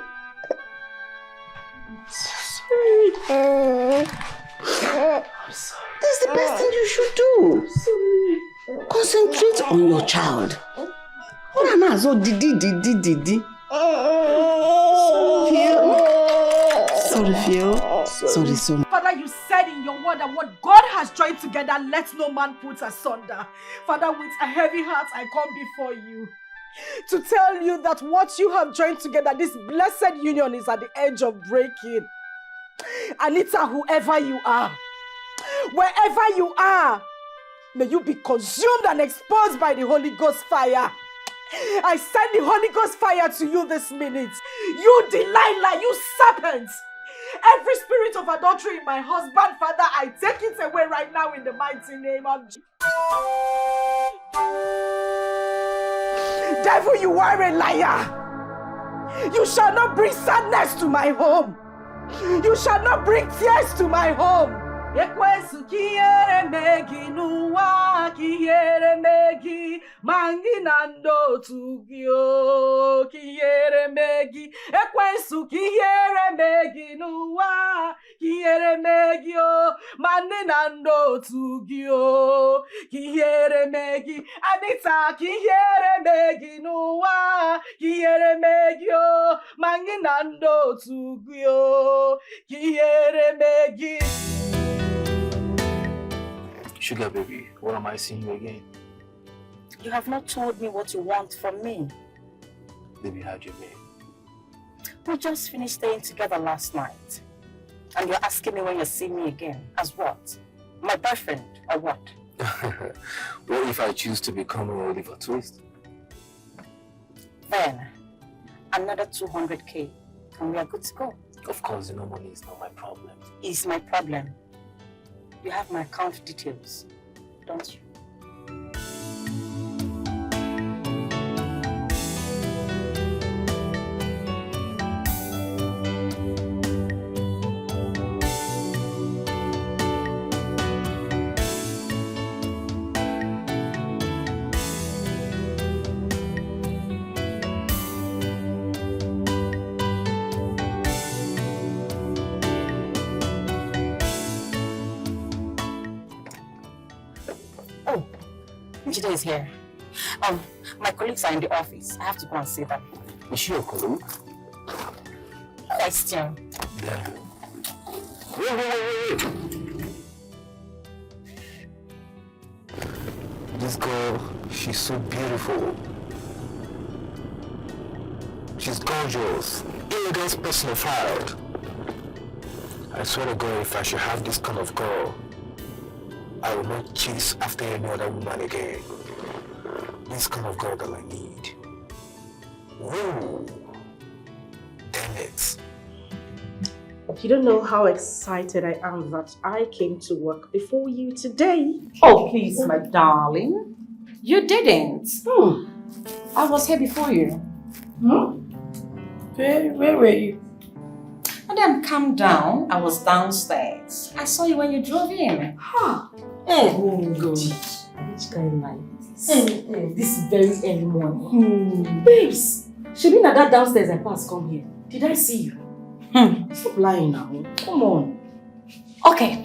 Sorry. I'm sorry. That's the best thing you should do. Sorry. Concentrate on your child. Sorry, Phil. Sorry. Father, you said in your word that what God has joined together, let no man put asunder. Father, with a heavy heart, I come before you to tell you that what you have joined together, this blessed union is at the edge of breaking. Anita, whoever you are, wherever you are, may you be consumed and exposed by the Holy Ghost fire. I send the Holy Ghost fire to you this minute. You Delilah, you serpent. Every spirit of adultery in my husband, Father, I take it away right now in the mighty name of Jesus. Devil, you are a liar. You shall not bring sadness to my home. You shall not bring tears to my home. Ekwesu kiere megi nuwa kiere megi manginando tugio kiere megi Ekwesu kiere megi nuwa kiere megi o manginando tugio kiere megi Anita kiere megi nuwa kiere megi o manginando tugio kiere megi. Sugar baby, what am I seeing you again? You have not told me what you want from me. Baby, how do you mean? We just finished staying together last night. And you're asking me when you're seeing me again. As what? My boyfriend, or what? What if I choose to become a Oliver Twist? Then, another 200k, and we are good to go. Of course, money is not my problem. It's my problem. You have my account details, don't you? Jide is here. My colleagues are in the office. I have to go and see them. Is she your colleague? Question. Yeah. Wait. This girl, she's so beautiful. She's gorgeous. Elegant personified. I swear to God, if I should have this kind of girl, I will not chase after any other woman again. This kind of girl that I need. Whoa! Damn it. You don't know how excited I am that I came to work before you today. Oh, please, my darling. You didn't. I was here before you. Where were you? Madam, calm down. I was downstairs. I saw you when you drove in. Oh, God. Which kind of night? This is very early morning. Babes, she been at that downstairs and pass come here. Did I see you? Stop lying now. Come on. Okay.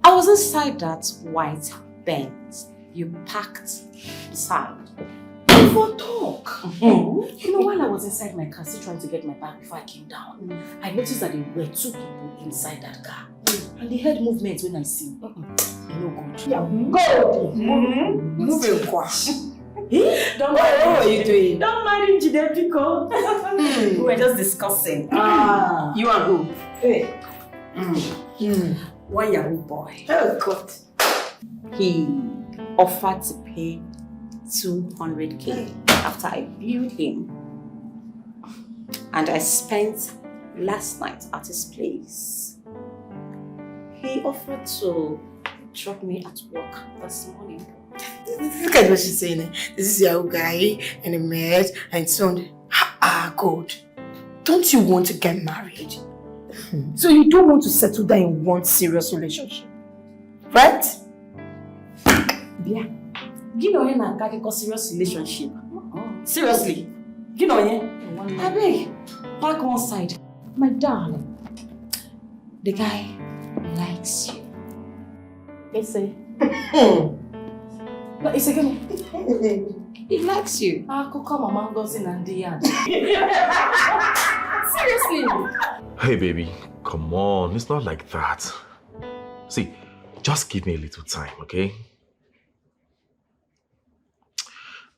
I was inside that white Benz you parked beside. For talk. You know, while I was inside my car still trying to get my bag before I came down, I noticed that there were two people inside that car. And they heard movements when I see. No good. Yeah, go. Move your Don't mind what are you doing? Don't mind Jide Pico. We were just discussing. You are who? Hey. One Yahoo boy. Oh, God. He offered to pay 200k after I viewed him. And I spent last night at his place. He offered to drop me at work this morning. Look at what she's saying. This is your guy and a met and so on. God. Don't you want to get married? So you don't want to settle down in one serious relationship, right? Yeah. You know you're not a serious relationship. Seriously. You know I beg. Back one side. My darling. The guy likes you. Ese. No, it's again. He likes you. Seriously. Hey baby, come on, it's not like that. See, just give me a little time, okay?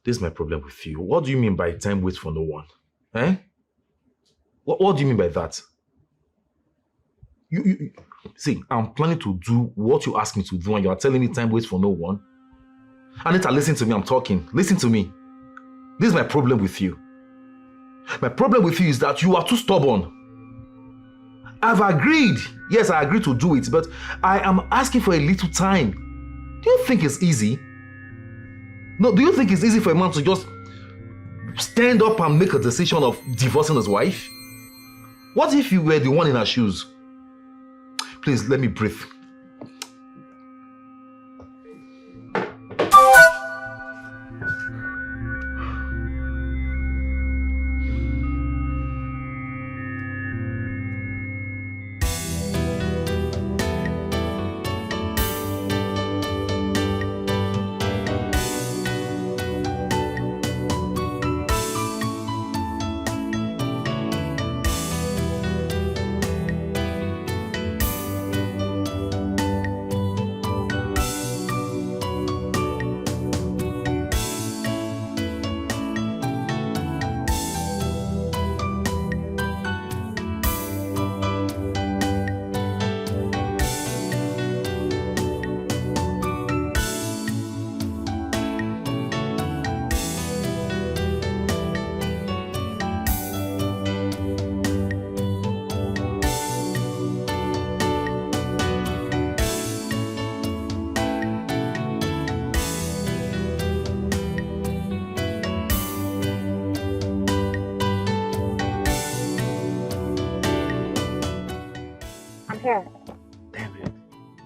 This is my problem with you. What do you mean by time waits for no one? Eh? What do you mean by that? You see, I'm planning to do what you ask me to do and you are telling me time waits for no one. Anita, listen to me, I'm talking. Listen to me. This is my problem with you. My problem with you is that you are too stubborn. I've agreed. Yes, I agreed to do it, but I am asking for a little time. Do you think it's easy? No, do you think it's easy for a man to just stand up and make a decision of divorcing his wife? What if you were the one in her shoes? Please, let me breathe.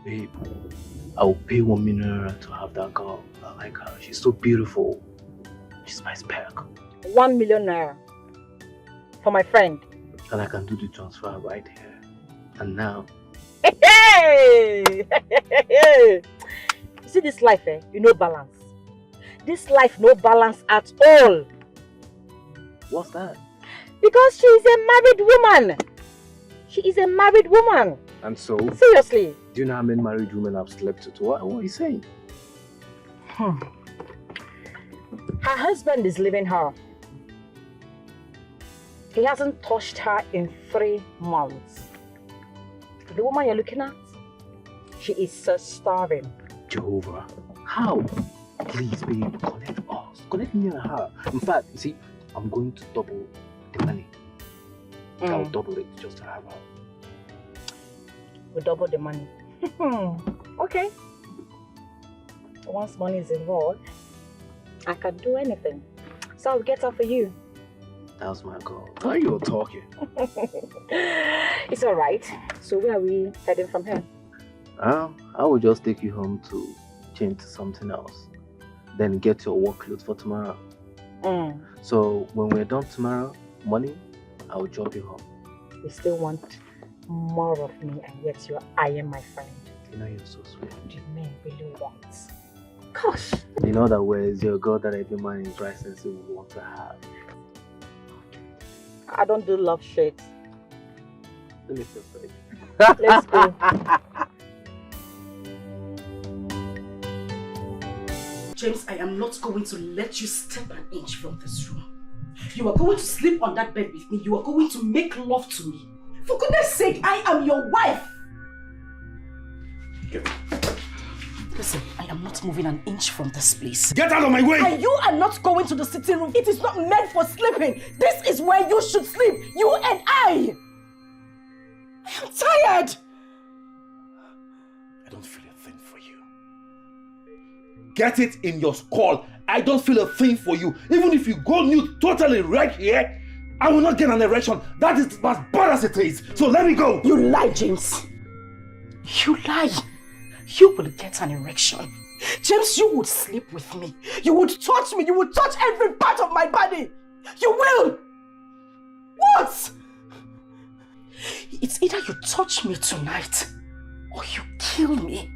Babe, I will pay 1 million naira to have that girl. I like her. She's so beautiful. She's my spec. 1 million naira for my friend. And I can do the transfer right here. And now. Hey! You see this life, you know balance. This life no balance at all. What's that? Because she is a married woman. She is a married woman. And so? Seriously. Do you know how many married women I've slept with? What are you saying? Her husband is leaving her. He hasn't touched her in 3 months. The woman you're looking at, she is so starving. Jehovah, how? Please, babe, connect us. Connect me and her. In fact, you see, I'm going to double the money. I'll double it just to have her. We double the money. Okay. Once money is involved, I can do anything. So I'll get her for you. That's my goal. Why are you talking? It's alright. So where are we heading from here? I will just take you home to change to something else. Then get your work clothes for tomorrow. So when we're done tomorrow morning, I will drop you home. You still want more of me, and yet you're eyeing my friend. You know you're so sweet. Do you mean really want? Gosh. In other words, you're a girl that every man in right sense would want to have. I don't do love shit. Let me feel sorry. Let's go. James, I am not going to let you step an inch from this room. You are going to sleep on that bed with me. You are going to make love to me. For goodness sake, I am your wife. Listen, I am not moving an inch from this place. Get out of my way! And you are not going to the sitting room. It is not meant for sleeping. This is where you should sleep. You and I. I am tired. I don't feel a thing for you. Get it in your skull. I don't feel a thing for you. Even if you go nude totally right here, I will not get an erection. That is as bad as it is. So let me go. You lie, James. You lie. You will get an erection. James, you would sleep with me. You would touch me. You would touch every part of my body. You will. What? It's either you touch me tonight or you kill me.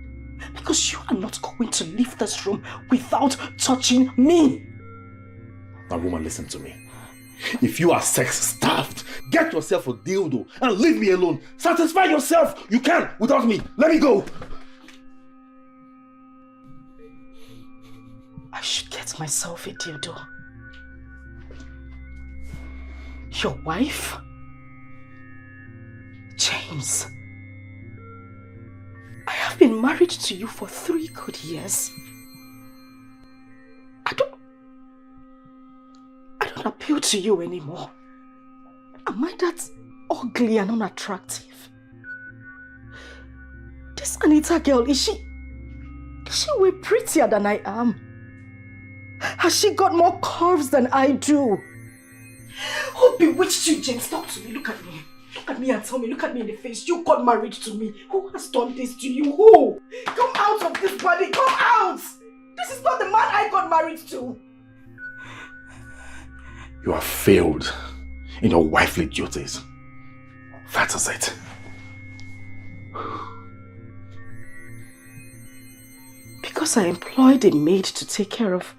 Because you are not going to leave this room without touching me. Now, woman, listen to me. If you are sex-starved, get yourself a dildo and leave me alone. Satisfy yourself. You can without me. Let me go. I should get myself a dildo. Your wife? James. I have been married to you for 3 good years. I don't appeal to you anymore. Am I that ugly and unattractive? This Anita girl, is she way prettier than I am? Has she got more curves than I do? Who bewitched you, James? Talk to me, look at me. Look at me and tell me, look at me in the face. You got married to me. Who has done this to you? Who? Come out of this body, come out! This is not the man I got married to. You have failed in your wifely duties. That is it. Because I employed a maid to take care of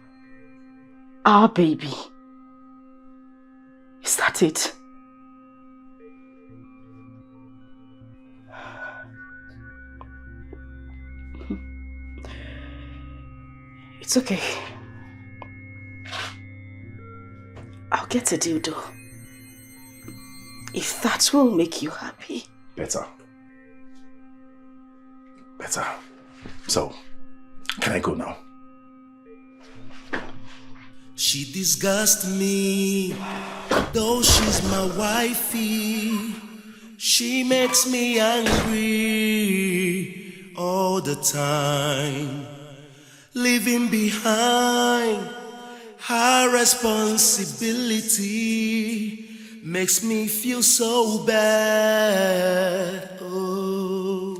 our baby. Is that it? It's okay. I'll get a dildo. If that will make you happy. Better. So, can I go now? She disgusts me, though she's my wifey. She makes me angry all the time. Leaving behind her responsibility makes me feel so bad. Oh,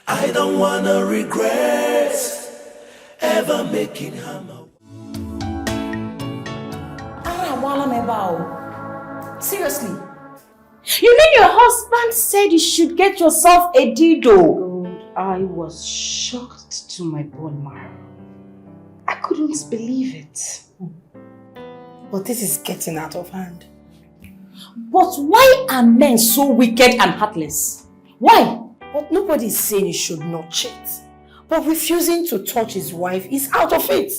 I don't wanna regret ever making her. Seriously. You mean your husband said you should get yourself a dildo? God, I was shocked to my bone marrow. I couldn't believe it. But this is getting out of hand. But why are men so wicked and heartless? Why? But nobody is saying he should not cheat. But refusing to touch his wife is out of it.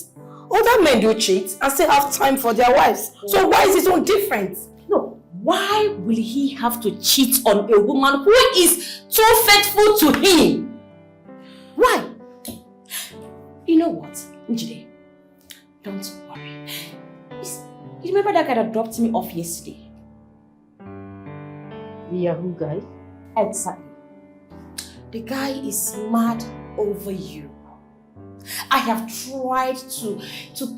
Other men do cheat and still have time for their wives. So why is it so different? No, why will he have to cheat on a woman who is too faithful to him? Why? You know what, Njide? Don't worry. You remember that guy that dropped me off yesterday? The Yahoo guy? Exactly. The guy is mad over you. I have tried to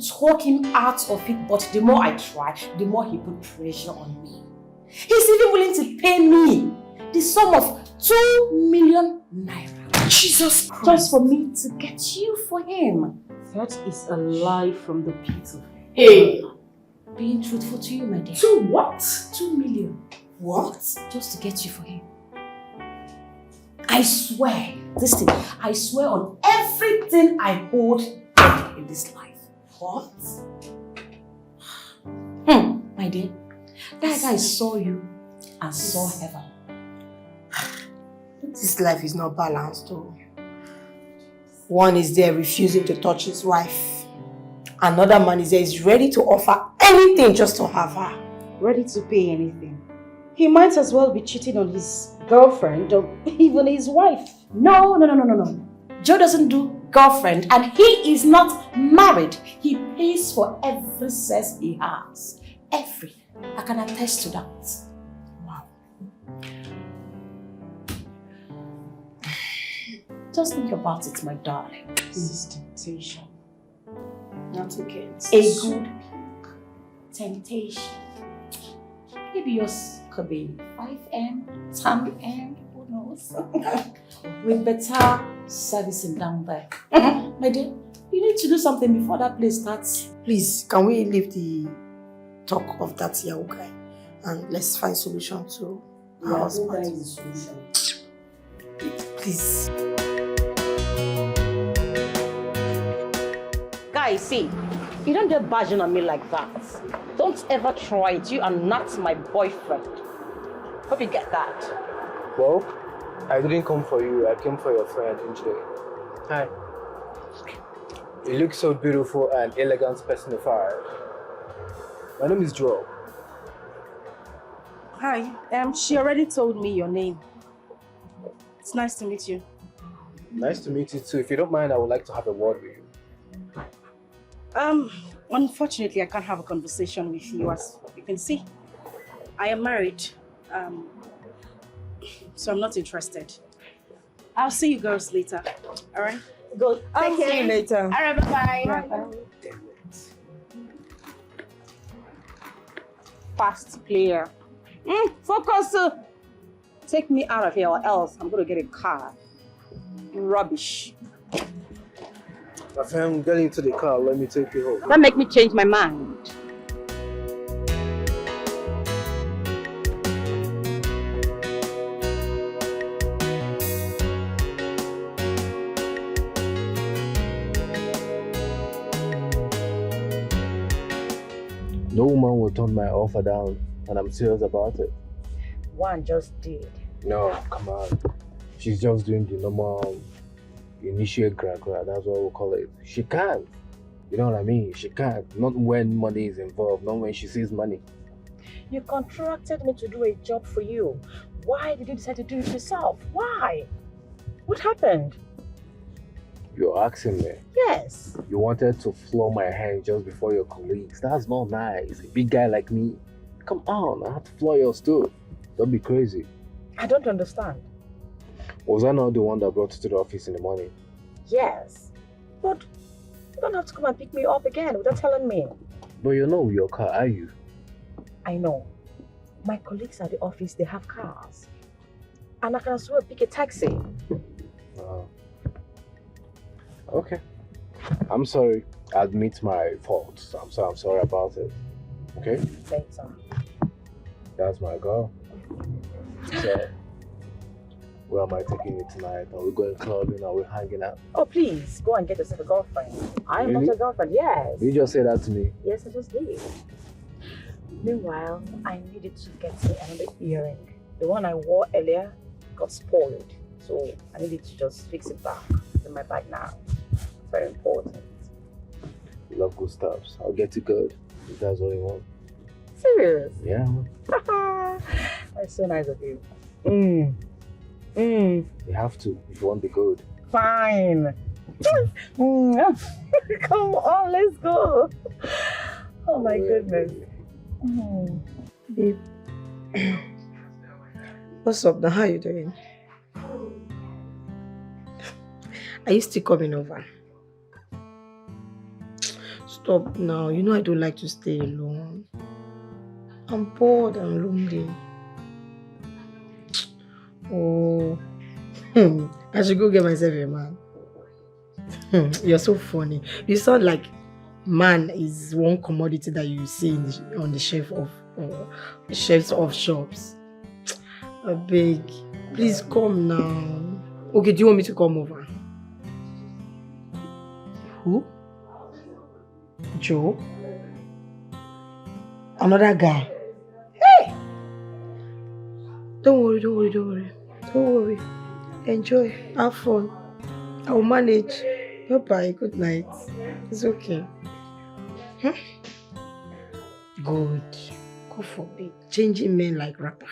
talk him out of it, but the more I try, the more he put pressure on me. He's even willing to pay me the sum of 2 million naira. Jesus Christ. Just for me to get you for him. That is a lie from the pit of hell. Hey! Being truthful to you, my dear. 2 what? 2 million. What? Just to get you for him. I swear, listen, I swear on everything I hold in this life. What? My dear, that guy saw you and saw heaven. This life is not balanced though. One is there refusing to touch his wife. Another man is there is ready to offer anything just to have her. Ready to pay anything. He might as well be cheating on his girlfriend or even his wife. No. Joe doesn't do girlfriend and he is not married. He pays for every sex he has. Every. I can attest to that. Wow. Just think about it, my darling. This is temptation. Not okay. A good temptation. Maybe yours could be 5M, 10M, who knows? With better servicing down there. My dear, you need to do something before that place starts. Please, can we leave the talk of that Yahoo guy and let's find solution to our husband? Please. Guys, see, you don't get barging on me like that. Don't ever try it. You are not my boyfriend. Hope you get that. Well, I didn't come for you. I came for your friend, Njide. Hi. You look so beautiful and elegant personified. My name is Joel. Hi, she already told me your name. It's nice to meet you. Nice to meet you too. If you don't mind, I would like to have a word with you. Unfortunately, I can't have a conversation with you. As you can see, I am married, so I'm not interested. I'll see you girls later. All right? Good. I'll see you later. All right, bye-bye. Fast player. Focus. Take me out of here or else I'm going to get a car. Rubbish. My friend, get into the car. Let me take you home. Don't make me change my mind. No woman will turn my offer down, and I'm serious about it. One just did. No, come on. She's just doing the normal initiate gra-gra, that's what we call it. She can't. You know what I mean? She can't. Not when money is involved, not when she sees money. You contracted me to do a job for you. Why did you decide to do it yourself? Why? What happened? You're asking me. Yes. You wanted to floor my hand just before your colleagues. That's not nice. A big guy like me. Come on, I have to floor yours too. Don't be crazy. I don't understand. Was I not the one that brought you to the office in the morning? Yes. But you don't have to come and pick me up again without telling me. But you're not with your car, are you? I know. My colleagues at the office, they have cars. And I can as well pick a taxi. Okay. I'm sorry. I admit my faults. I'm sorry about it. Okay? Thanks, That's my girl. So, where am I taking you tonight? Are we going clubbing? Are we hanging out? Oh, please, go and get yourself a girlfriend. I am Really? not your girlfriend, yes. You just say that to me. Yes, I just did. Meanwhile, I needed to get me another earring. The one I wore earlier got spoiled. So I needed to just fix it back. It's in my bag now. It's very important. You love good stuff. I'll get you good. If that's what you want. Serious? Yeah. That's so nice of you. You have to if you want the good. Fine. Come on, let's go. Oh my goodness. Babe. What's up now? How you doing? Are you still coming over? Stop now. You know I don't like to stay alone. I'm bored and lonely. Oh, I should go get myself a man. You're so funny. You sound like man is one commodity that you see on the shelves of shops. I beg, please come now. Okay, do you want me to come over? Who? Joe? Another guy? Hey! Don't worry. Enjoy. Have fun. I'll manage. Bye-bye. Good night. It's okay. Good. God forbid. Changing men like rapper.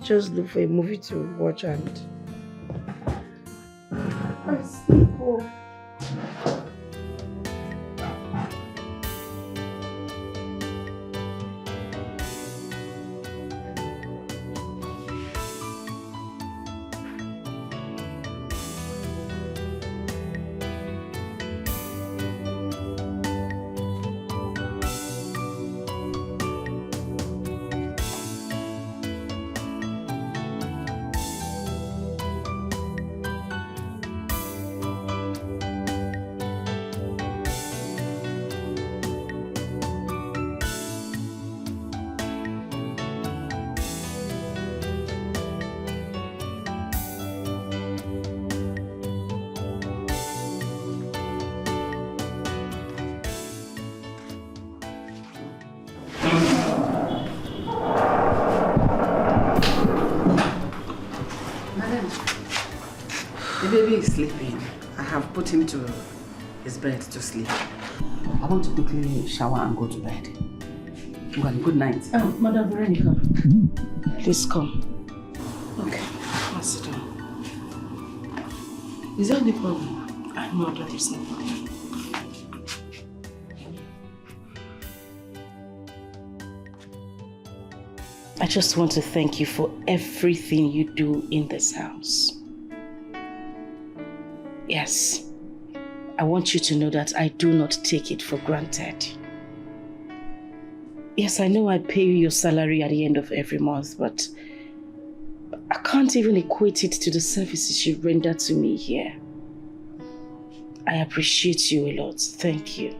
Just look for a movie to watch and... Let's go. The baby is sleeping. I have put him to his bed to sleep. I want to quickly shower and go to bed. Good night. Oh, Madam Veronica, please come. Okay, I'll sit down. Is there any problem? No, there is no problem. I just want to thank you for everything you do in this house. Yes, I want you to know that I do not take it for granted. Yes, I know I pay you your salary at the end of every month, but I can't even equate it to the services you render to me here. I appreciate you a lot. Thank you.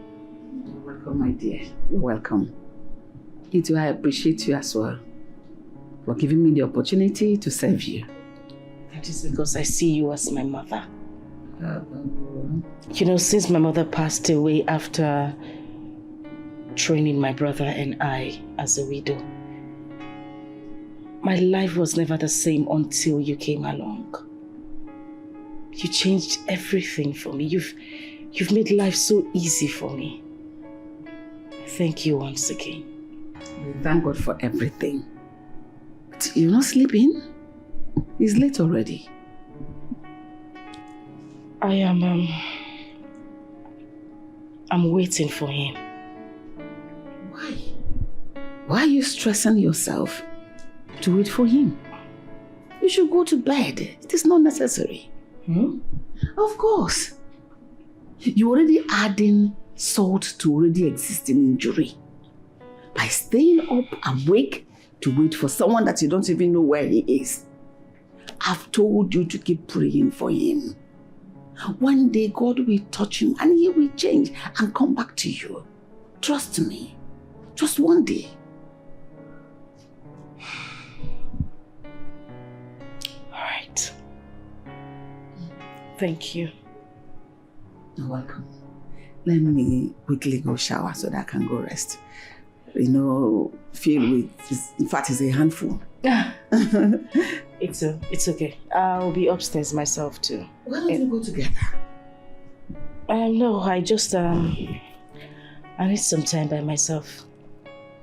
You're welcome, my dear. You're welcome. Me too, I appreciate you as well for giving me the opportunity to serve you. That is because I see you as my mother. You know, since my mother passed away after training my brother and I as a widow, my life was never the same until you came along. You changed everything for me. You've made life so easy for me. Thank you once again. We thank God for everything. But you're not sleeping? It's late already. I'm waiting for him. Why? Why are you stressing yourself to wait for him? You should go to bed. It is not necessary. Of course. You're already adding salt to already existing injury. By staying up awake to wait for someone that you don't even know where he is. I've told you to keep praying for him. One day God will touch him and he will change and come back to you. Trust me. Just one day. All right. Thank you. You're welcome. Let me quickly go shower so that I can go rest. You know, filled with, in fact, it's a handful. It's okay. I'll be upstairs myself too. Why don't we go together? No, I just, I need some time by myself.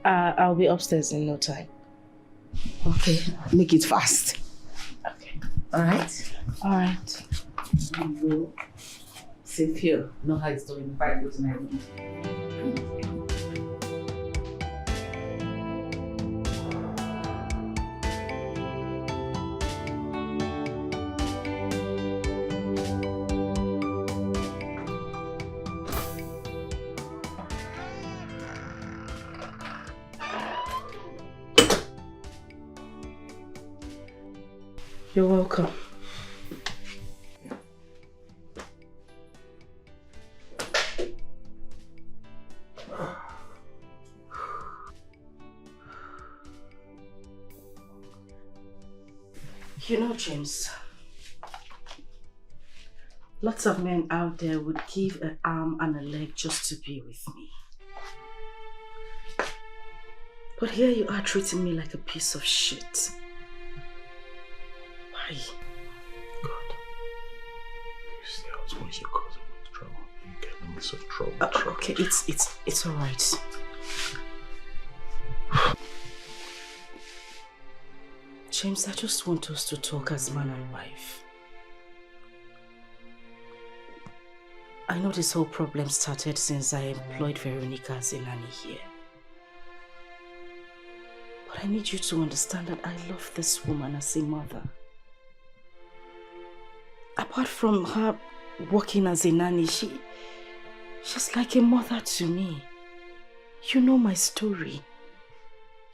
I'll be upstairs in no time. Okay, make it fast. Okay. All right? All right. You will save here. Know how it's doing if I go to my room. You're welcome. You know, James, lots of men out there would give an arm and a leg just to be with me. But here you are treating me like a piece of shit. Why? God. You see, I was always your cousin with trouble. You get in such trouble. Okay, it's all right. James, I just want us to talk as man and wife. I know this whole problem started since I employed Veronica as a nanny here. But I need you to understand that I love this woman as a mother. Apart from her working as a nanny, she's like a mother to me. You know my story.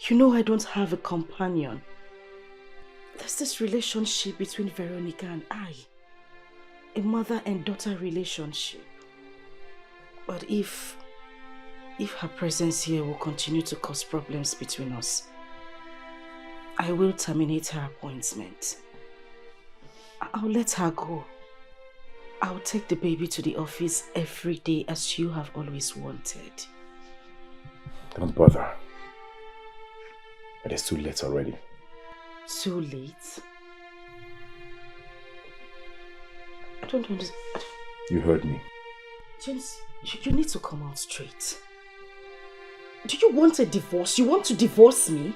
You know I don't have a companion. There's this relationship between Veronica and I. A mother and daughter relationship. But if her presence here will continue to cause problems between us, I will terminate her appointment. I'll let her go. I'll take the baby to the office every day as you have always wanted. Don't bother. It is too late already. Too late? I don't understand. You heard me. James, you need to come out straight. Do you want a divorce? You want to divorce me?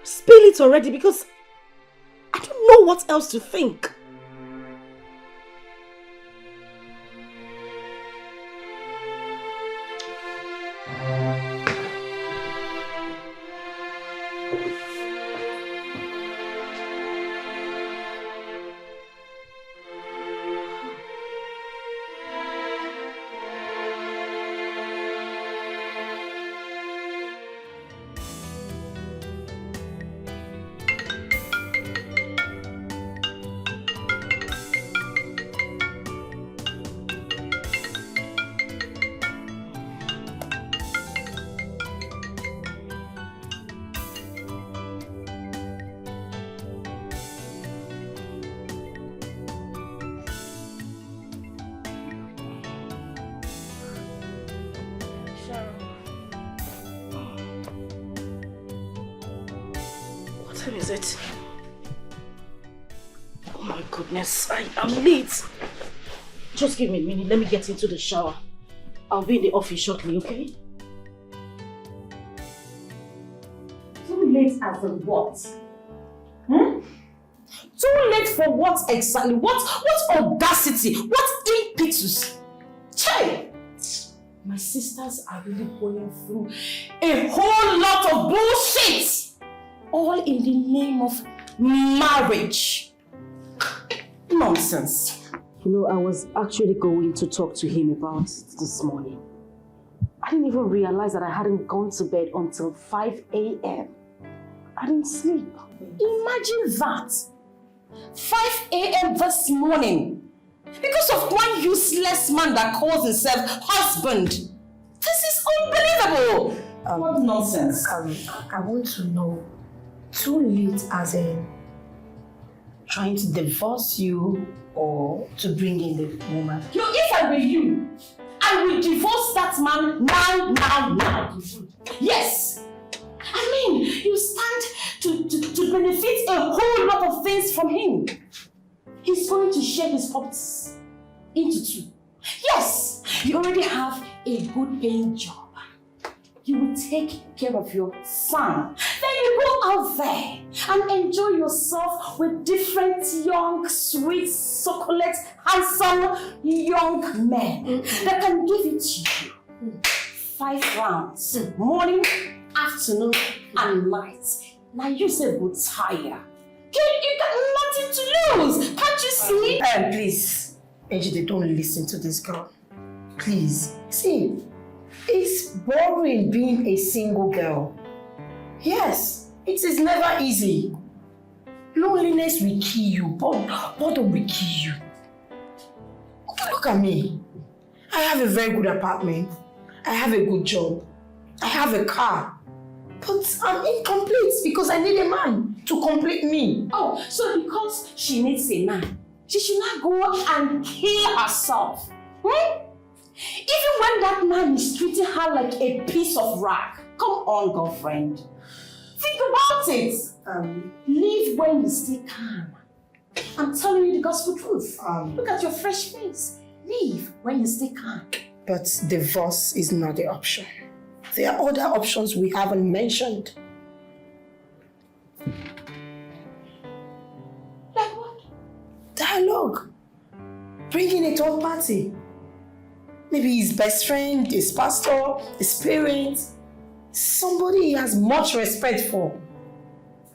Spill it already because I don't know what else to think. What time is it? Oh my goodness, I am late. Just give me a minute, let me get into the shower. I'll be in the office shortly, okay? Too late as in what? Too late for what exactly? What audacity? What impetus? Che! My sisters are really going through a whole lot of bullshit! All in the name of marriage. Nonsense. You know, I was actually going to talk to him about it this morning. I didn't even realize that I hadn't gone to bed until 5 a.m. I didn't sleep. Imagine that. 5 a.m. this morning. Because of one useless man that calls himself husband. This is unbelievable. What nonsense. I want to know, too late as in trying to divorce you or to bring in the woman? If I were you, I will divorce that man now. Yes. I mean, you stand to benefit a whole lot of things from him. He's going to share his properties into 2. Yes, you already have a good paying job. You will take care of your son. Then you go out there and enjoy yourself with different young, sweet, succulent, handsome young men that can give it to you. 5 rounds, morning, afternoon, and night. Now you say good tire. You got nothing to lose. Can't you see? Please, Ejide, don't listen to this girl. Please. See, it's boring being a single girl. Yes, it is never easy. Loneliness will kill you, boredom will kill you. Okay, look at me. I have a very good apartment. I have a good job. I have a car. But I'm incomplete because I need a man to complete me. Oh, so because she needs a man, she should not go and kill herself. Even when that man is treating her like a piece of rock. Come on, girlfriend. Think about it. Live when you stay calm. I'm telling you the gospel truth. Look at your fresh face. Live when you stay calm. But divorce is not the option. There are other options we haven't mentioned. Like what? Dialogue. Bring in a third party. Maybe his best friend, his pastor, his parents. Somebody he has much respect for.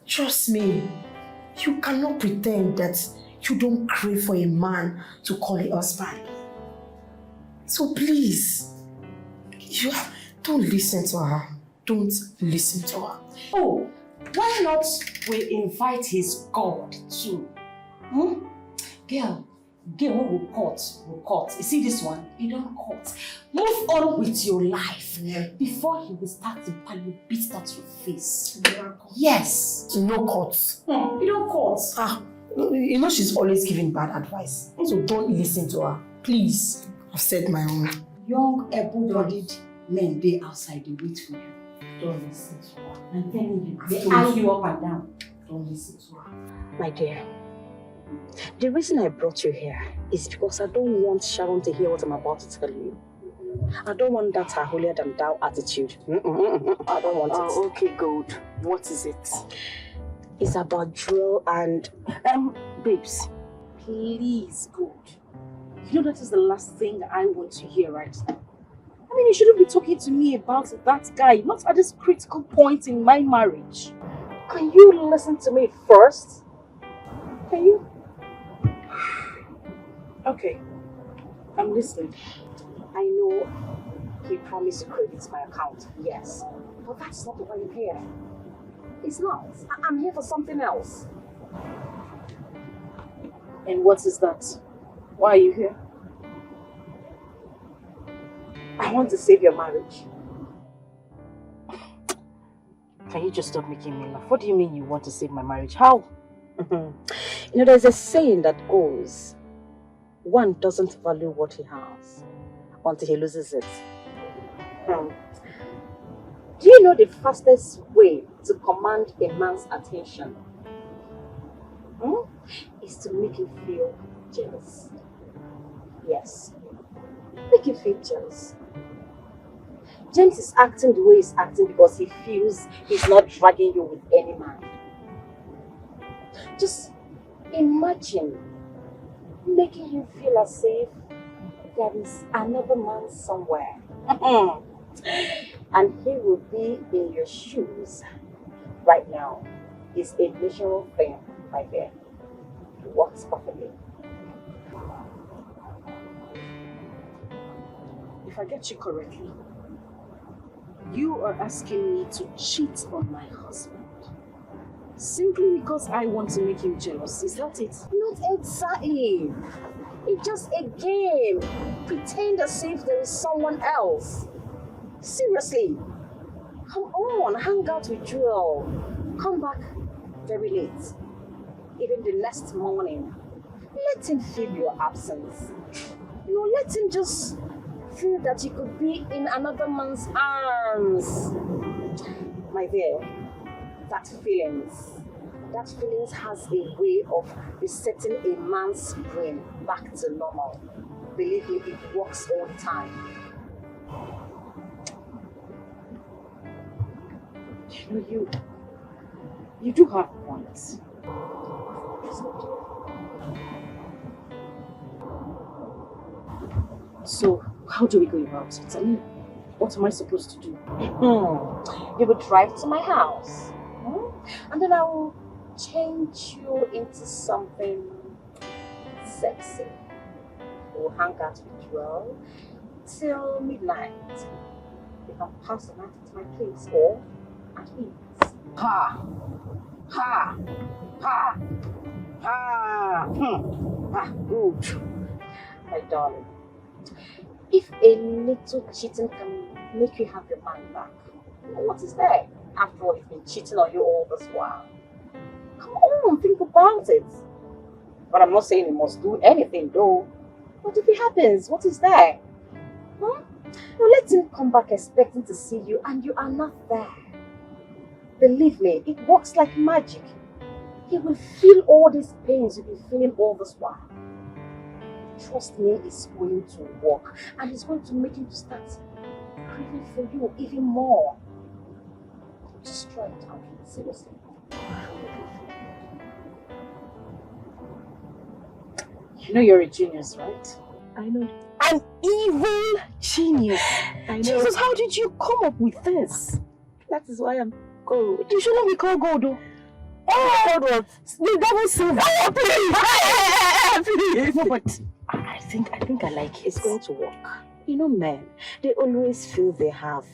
Trust me, you cannot pretend that you don't crave for a man to call a husband. So please, don't listen to her. Don't listen to her. Oh, why not we invite his God too? Girl, will cut. You see this one? You don't cut. Move on with your life before he will start to beat that your face. Yes. No cuts. You don't cut. You know she's always giving bad advice. So don't listen to her. Please. I've said my own. Young, able-bodied men, they outside, they wait for you. Don't listen to her. I'm telling you, they eye you up and down. Don't listen to her. My dear, the reason I brought you here is because I don't want Sharon to hear what I'm about to tell you. I don't want that holier than thou attitude. I don't want it. Okay, good. What is it? It's about Joel and... babes, please, good. You know that is the last thing I want to hear right now. I mean, you shouldn't be talking to me about that guy, not at this critical point in my marriage. Can you listen to me first? Can you? Okay, I'm listening. I know he promised to credit my account, yes. But that's not why I'm here. It's not. I'm here for something else. And what is that? Why are you here? I want to save your marriage. Can you just stop making me laugh? What do you mean you want to save my marriage? How? You know, there's a saying that goes, one doesn't value what he has until he loses it. Do you know the fastest way to command a man's attention? Is to make him feel jealous. Yes, make him feel jealous. James is acting the way he's acting because he feels he's not dragging you with any man. Just imagine making him feel as if there is another man somewhere. And he will be in your shoes right now. It's a natural thing right there. It works perfectly. If I get you correctly, you are asking me to cheat on my husband. Simply because I want to make you jealous. Is that it? Not exactly. It's just a game. Pretend as if there is someone else. Seriously. Come on, hang out with Joel. Come back very late. Even the next morning. Let him feel your absence. Let him just feel that you could be in another man's arms. My dear, that feelings has a way of resetting a man's brain back to normal. Believe me, it works all the time. You do have points. So, how do we go about it? I mean, what am I supposed to do? You will drive to my house. And then I will change you into something sexy. We'll hang out with Joel till midnight. You can pass the night at my place or at his. Ha! Ha! Ha! Ha! Good. My darling, if a little cheating can make you have your mind back, what is there? After all, he's been cheating on you all this while. Come on, think about it. But I'm not saying you must do anything though. What if it happens? What is there? Now let him come back expecting to see you and you are not there. Believe me, it works like magic. He will feel all these pains you've been feeling all this while. Trust me, it's going to work. And it's going to make him start craving for you even more. Just try it out, seriously. You know you're a genius, right? I know. An evil genius. I know. Jesus, how did you come up with this? That is why I'm gold. You shouldn't be called gold, though. Oh, what? The devil silver. Oh, please! No, but I think I like it. It's going to work. You know, men, they always feel they have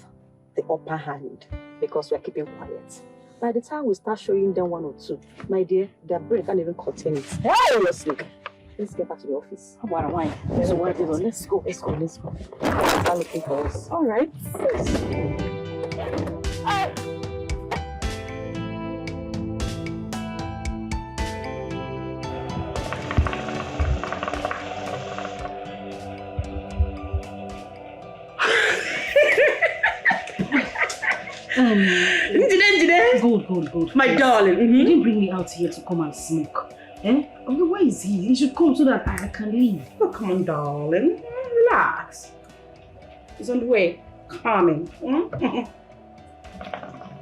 the upper hand because we're keeping quiet. By the time we start showing them one or two, my dear, their brain can't even contain it. Seriously. Let's get back to the office. How about a wine? There's a wine. Let's go. Start looking for us. All right. Good. My darling. You didn't bring me out here to come and smoke. Okay, where is he? He should come so that I can leave. Oh, come on, darling. Relax. He's on the way. Coming. Are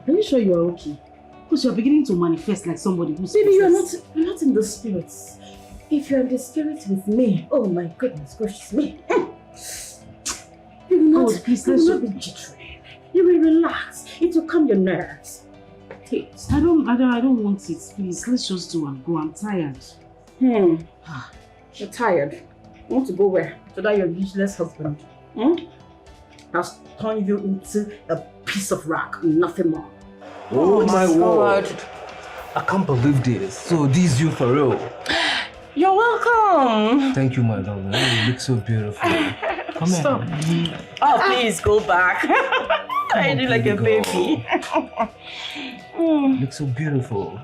you sure you're okay? Because you're beginning to manifest like somebody who's Baby, you're not in the spirits. If you're in the spirit with me, oh my goodness gracious me. You will not, please, you will not be jittery. You will relax. It will calm your nerves. I don't want it, please. Let's just do and go. I'm tired. You're tired. You want to go where? To that your useless husband. Has turned you into a piece of rock, nothing more. Oh my word. I can't believe this. So this is you for real? You're welcome. Thank you, my darling. You look so beautiful. Come Stop. here. Oh, please go back. I do like a baby. You look so beautiful.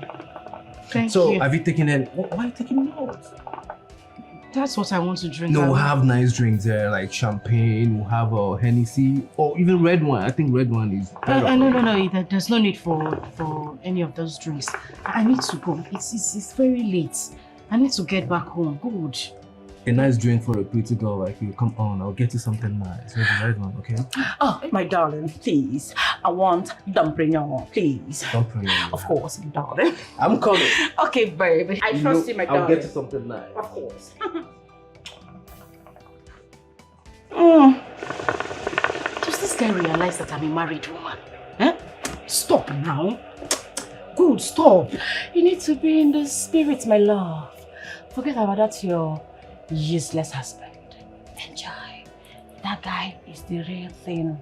Thank you. So, have you taken it? Why are you taking notes? That's what I want to drink. No, we'll have nice drinks there, like champagne, we'll have a Hennessy, or even red wine. I think red wine is better. No. There's no need for any of those drinks. I need to go. It's very late. I need to get back home. Good. A nice drink for a pretty girl like you. Come on, I'll get you something nice. Maybe red one, okay? Oh, my darling, please. I want dumpling, please. Dumpling. Of course, darling. I'm coming. Okay, baby. I trust you, my darling. I'll get you something nice. Of course. Does this guy realize that I'm a married woman? Eh? Stop now. Good, stop. You need to be in the spirit, my love. Forget about that, your useless husband. Enjoy. That guy is the real thing.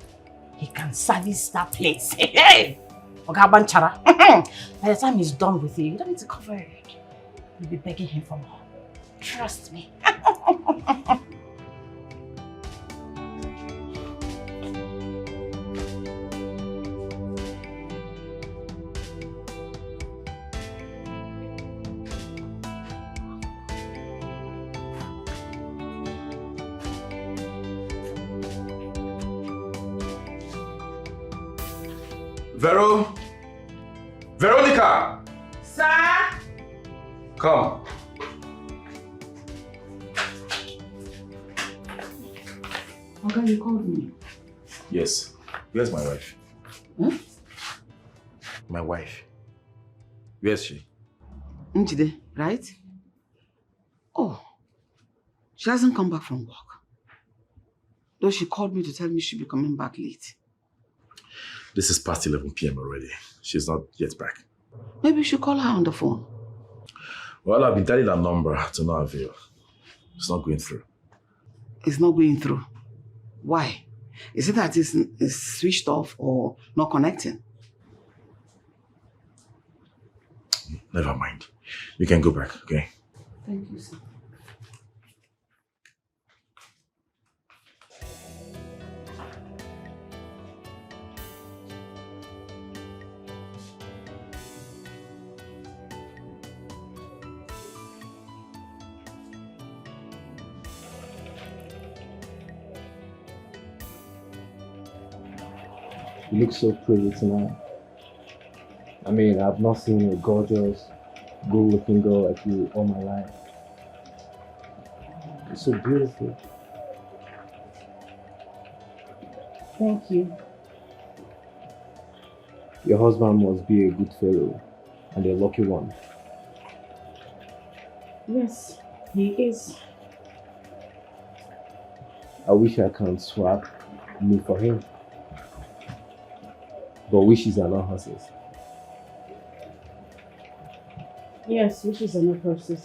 He can service that place. Hey! Ogabanchara. By the time he's done with you don't need to cover it. You'll be begging him for more. Trust me. Veronica! Sir? Come. Okay, you called me. Yes. Where's my wife? Huh? My wife. Where's she? Njide, right? Oh, she hasn't come back from work. Though she called me to tell me she'll be coming back late. This is past 11 p.m. already. She's not yet back. Maybe you should call her on the phone. Well, I've been dialing her number to no avail. It's not going through. It's not going through. Why? Is it that it's switched off or not connecting? Never mind. You can go back, okay? Thank you, sir. You look so pretty tonight. I mean, I've not seen a gorgeous, good-looking girl like you all my life. You're so beautiful. Thank you. Your husband must be a good fellow and a lucky one. Yes, he is. I wish I can swap me for him. But wishes are not horses. Yes, wishes are not horses.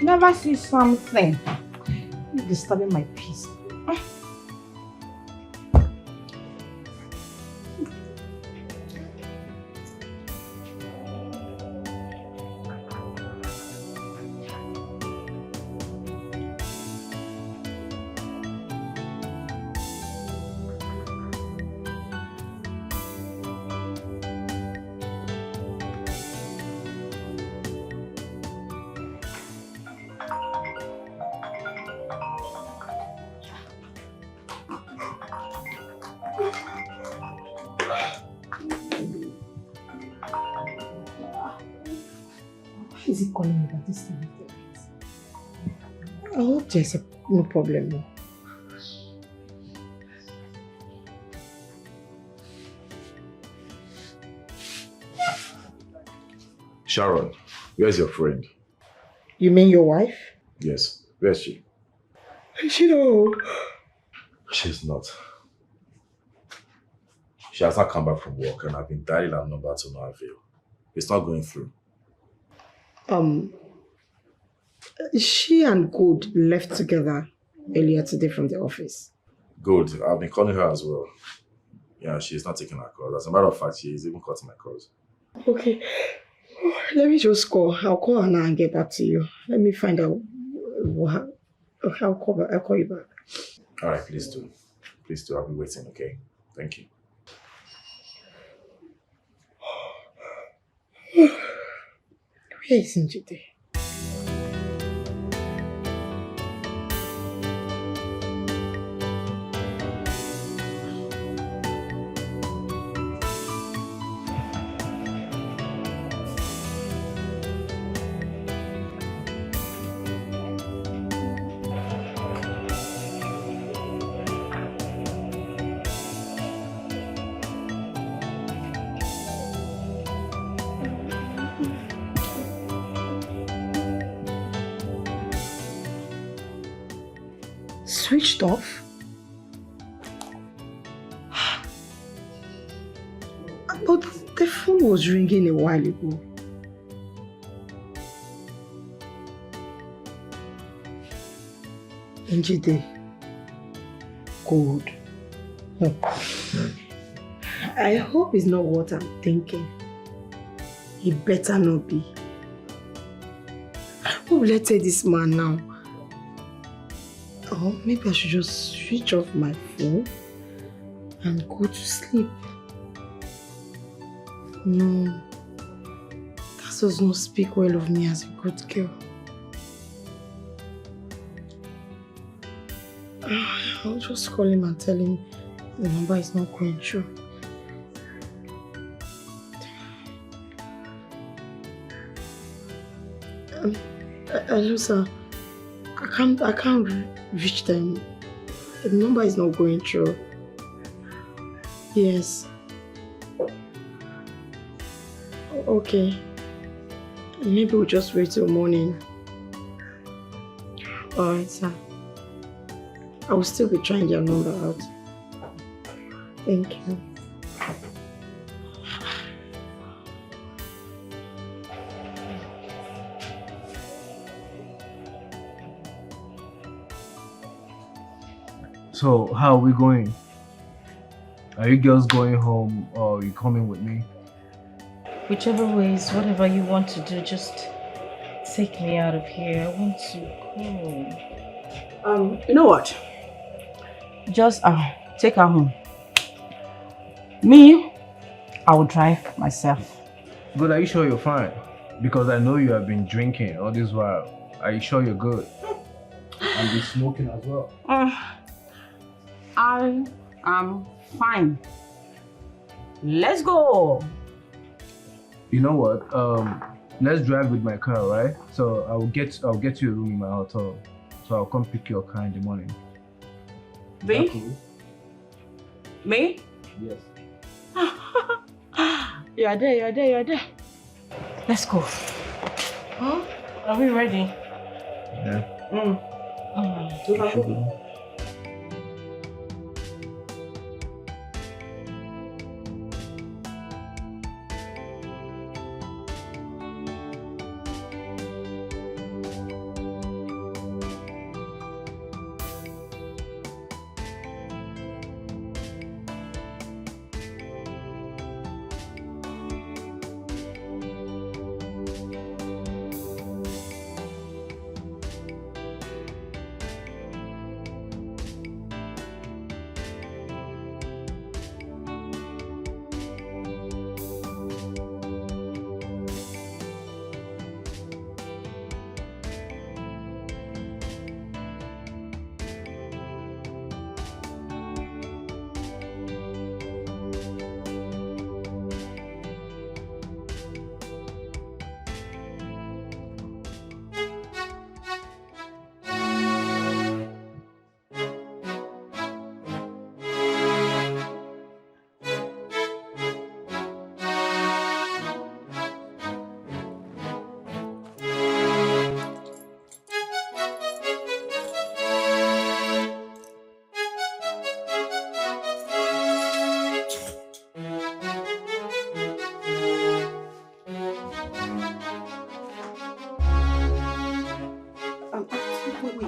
Never see something. You're disturbing my peace. Is he calling me at this time of the night? I hope there's no problem. Sharon, where's your friend? You mean your wife? Yes. Where's she? She know. She's not. She has not come back from work and I've been dialing her number to no avail. It's not going through. She and Good left together earlier today from the office. Good. I've been calling her as well. Yeah, she's not taking her calls. As a matter of fact, she's even cutting my calls. Okay. Let me just call. I'll call her now and get back to you. Let me find out what. Okay, I'll call you back. Alright, please do. Please do. I'll be waiting, okay? Thank you. Where is Njide? Switched off? But the phone was ringing a while ago. Njide. Good. I hope it's not what I'm thinking. It better not be. Who will I tell this man now? Or maybe I should just switch off my phone and go to sleep. No, that does not speak well of me as a good girl. I'll just call him and tell him the number is not going through. Hello, sir. I can't reach them. The number is not going through. Yes. Okay. Maybe we'll just wait till morning. Alright, sir. I will still be trying your number out. Thank you. So, how are we going? Are you girls going home or are you coming with me? Whichever ways, whatever you want to do, just take me out of here. I want to go. You know what? Just take her home. Me, I will drive myself. Good, are you sure you're fine? Because I know you have been drinking all this while. Are you sure you're good? And be smoking as well. I am fine. Let's go. You know what? Let's drive with my car, right? So I'll get you a room in my hotel. So I'll come pick your car in the morning. Me? Cool? Me? Yes. You are there. Let's go. Huh? Are we ready? Yeah.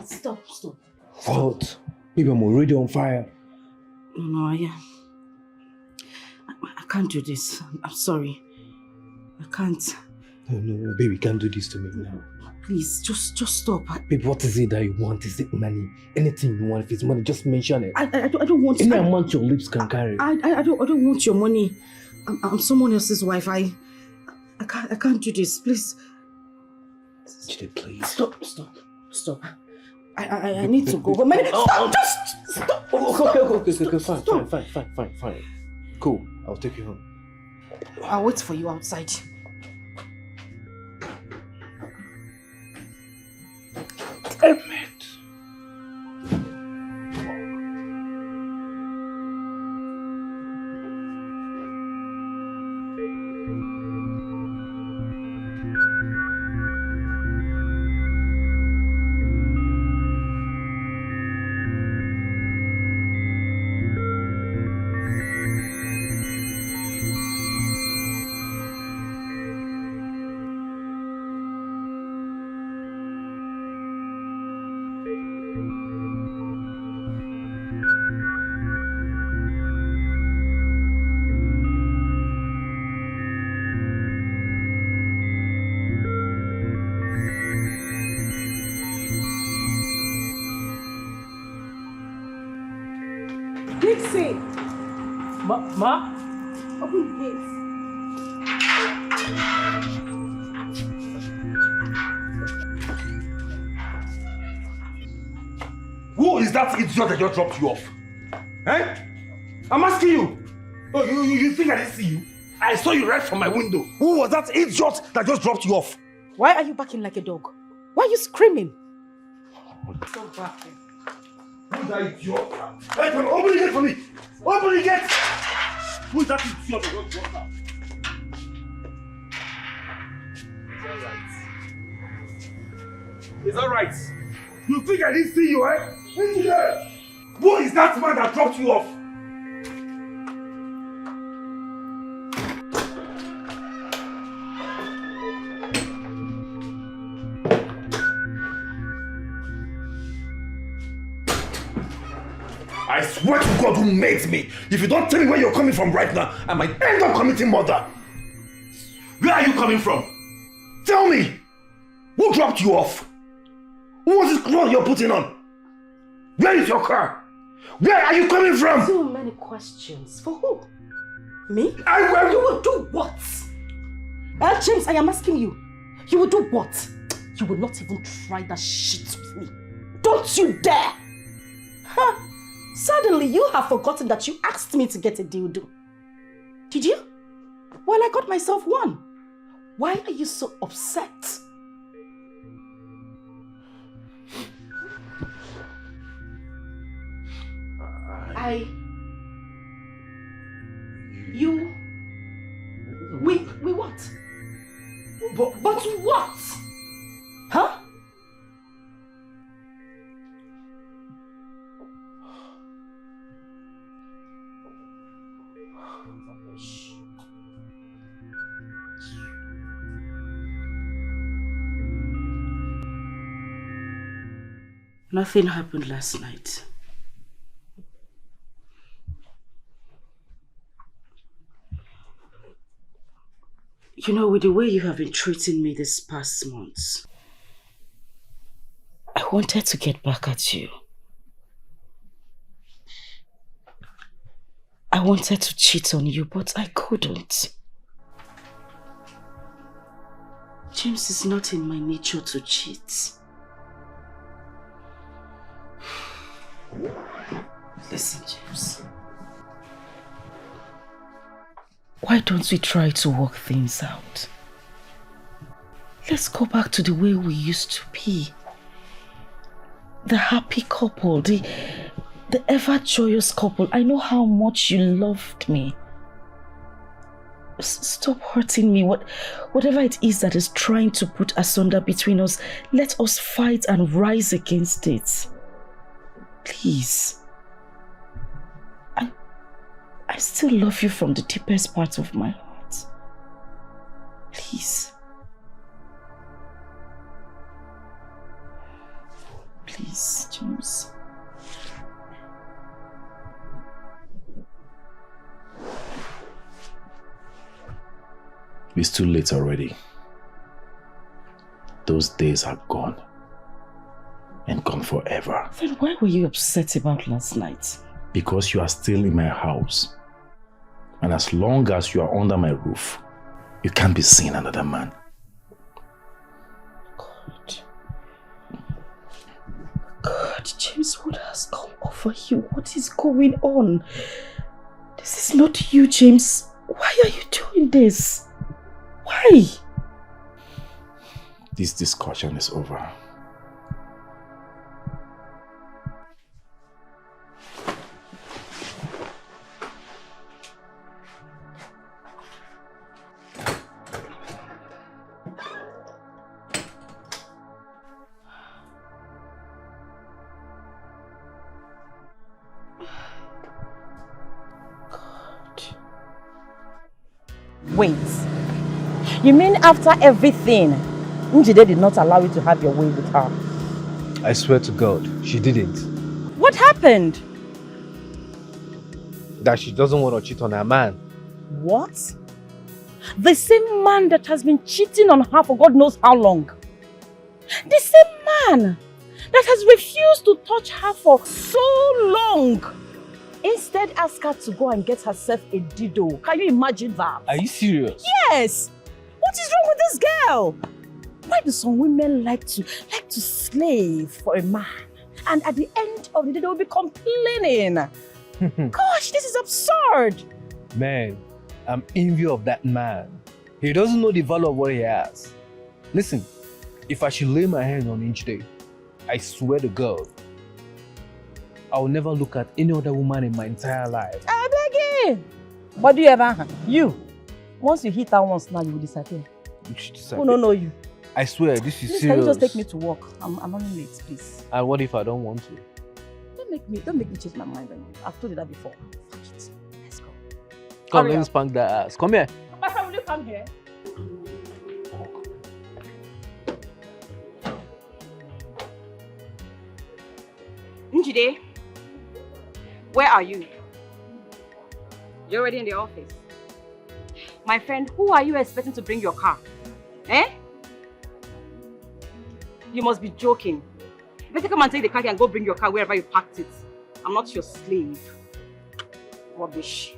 Stop. What? Maybe I'm already on fire. No, I can't do this. I'm sorry. I can't. No, baby, you can't do this to me now. Please, just stop. Babe, what is it that you want? Is it money? Anything you want, if it's money, just mention it. I don't want... Any amount your lips can carry. I don't want your money. I'm someone else's wife. I can't do this. Please. Jide, please. Stop. I need to go. But stop! Just stop! Okay, fine. Cool, I'll take you home. I'll wait for you outside. Damn it. Ma? Open the gate. Who is that idiot that just dropped you off? Eh? I'm asking you. Oh, you think I didn't see you? I saw you right from my window. Who was that idiot that just dropped you off? Why are you barking like a dog? Why are you screaming? Stop barking. Who's that idiot? Hey, open the gate for me! Open the gate! Who is that idiot that just dropped out? It's alright. You think I didn't see you, eh? Into there! Who is that man that dropped you off? I swear to God who made me, if you don't tell me where you're coming from right now, I might end up committing murder. Where are you coming from? Tell me! Who dropped you off? Who was this clothes you're putting on? Where is your car? Where are you coming from? So many questions. For who? Me? You will do what? James, I am asking you. You will do what? You will not even try that shit with me. Don't you dare! Huh? Suddenly, you have forgotten that you asked me to get a dildo. Did you? Well, I got myself one. Why are you so upset? We what? But what? Huh? Nothing happened last night. You know, with the way you have been treating me this past months, I wanted to get back at you. I wanted to cheat on you, but I couldn't. James, it's not in my nature to cheat. Listen, James. Why don't we try to work things out? Let's go back to the way we used to be. The happy couple, the ever joyous couple. I know how much you loved me. Stop hurting me. Whatever it is that is trying to put asunder between us, let us fight and rise against it. Please. I still love you from the deepest part of my heart. Please. Please, James. It's too late already. Those those days are gone. And gone forever. Then why were you upset about last night? Because you are still in my house. And as long as you are under my roof, you can't be seeing another man. God, James, what has come over you? What is going on? This is not you, James. Why are you doing this? Why? This discussion is over. Wait. You mean after everything, Njide did not allow you to have your way with her? I swear to God, she didn't. What happened? That she doesn't want to cheat on her man. What? The same man that has been cheating on her for God knows how long. The same man that has refused to touch her for so long. Instead, ask her to go and get herself a dido. Can you imagine that? Are you serious? Yes! What is wrong with this girl? Why do some women like to slave for a man? And at the end of the day, they will be complaining. Gosh, this is absurd. Man, I'm envy of that man. He doesn't know the value of what he has. Listen, if I should lay my hands on each day, I swear to God, I will never look at any other woman in my entire life. I beg you. But do you ever? You. Once you hit her once now, you will disappear. You should disappear. Who don't know you? I swear, this is Please, serious. can you just take me to work? I'm running late, please. And what if I don't want to? Don't make me change my mind on you. I've told you that before. Fuck it. Let's go. Come, Hurry let me up. spank that ass. Come here. My friend, will you come here? Njide, where are you? You're already in the office. My friend, who are you expecting to bring your car? Eh? You must be joking. Better come and take the car and go bring your car wherever you parked it. I'm not your slave. Rubbish.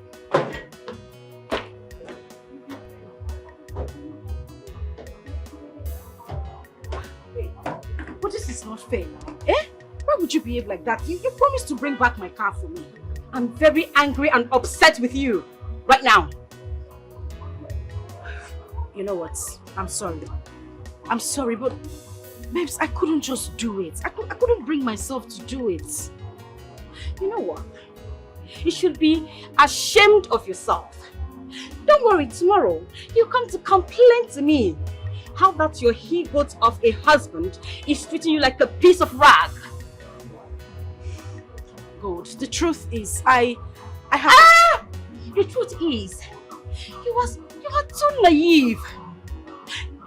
But this is not fair now. Eh? Why would you behave like that? You promised to bring back my car for me. I'm very angry and upset with you. Right now. You know what? I'm sorry. I'm sorry, but babes, I couldn't just do it. I couldn't bring myself to do it. You know what? You should be ashamed of yourself. Don't worry, tomorrow you come to complain to me how that your he-goat of a husband is treating you like a piece of rag. Good. The truth is, I have... The truth is, you are too naive.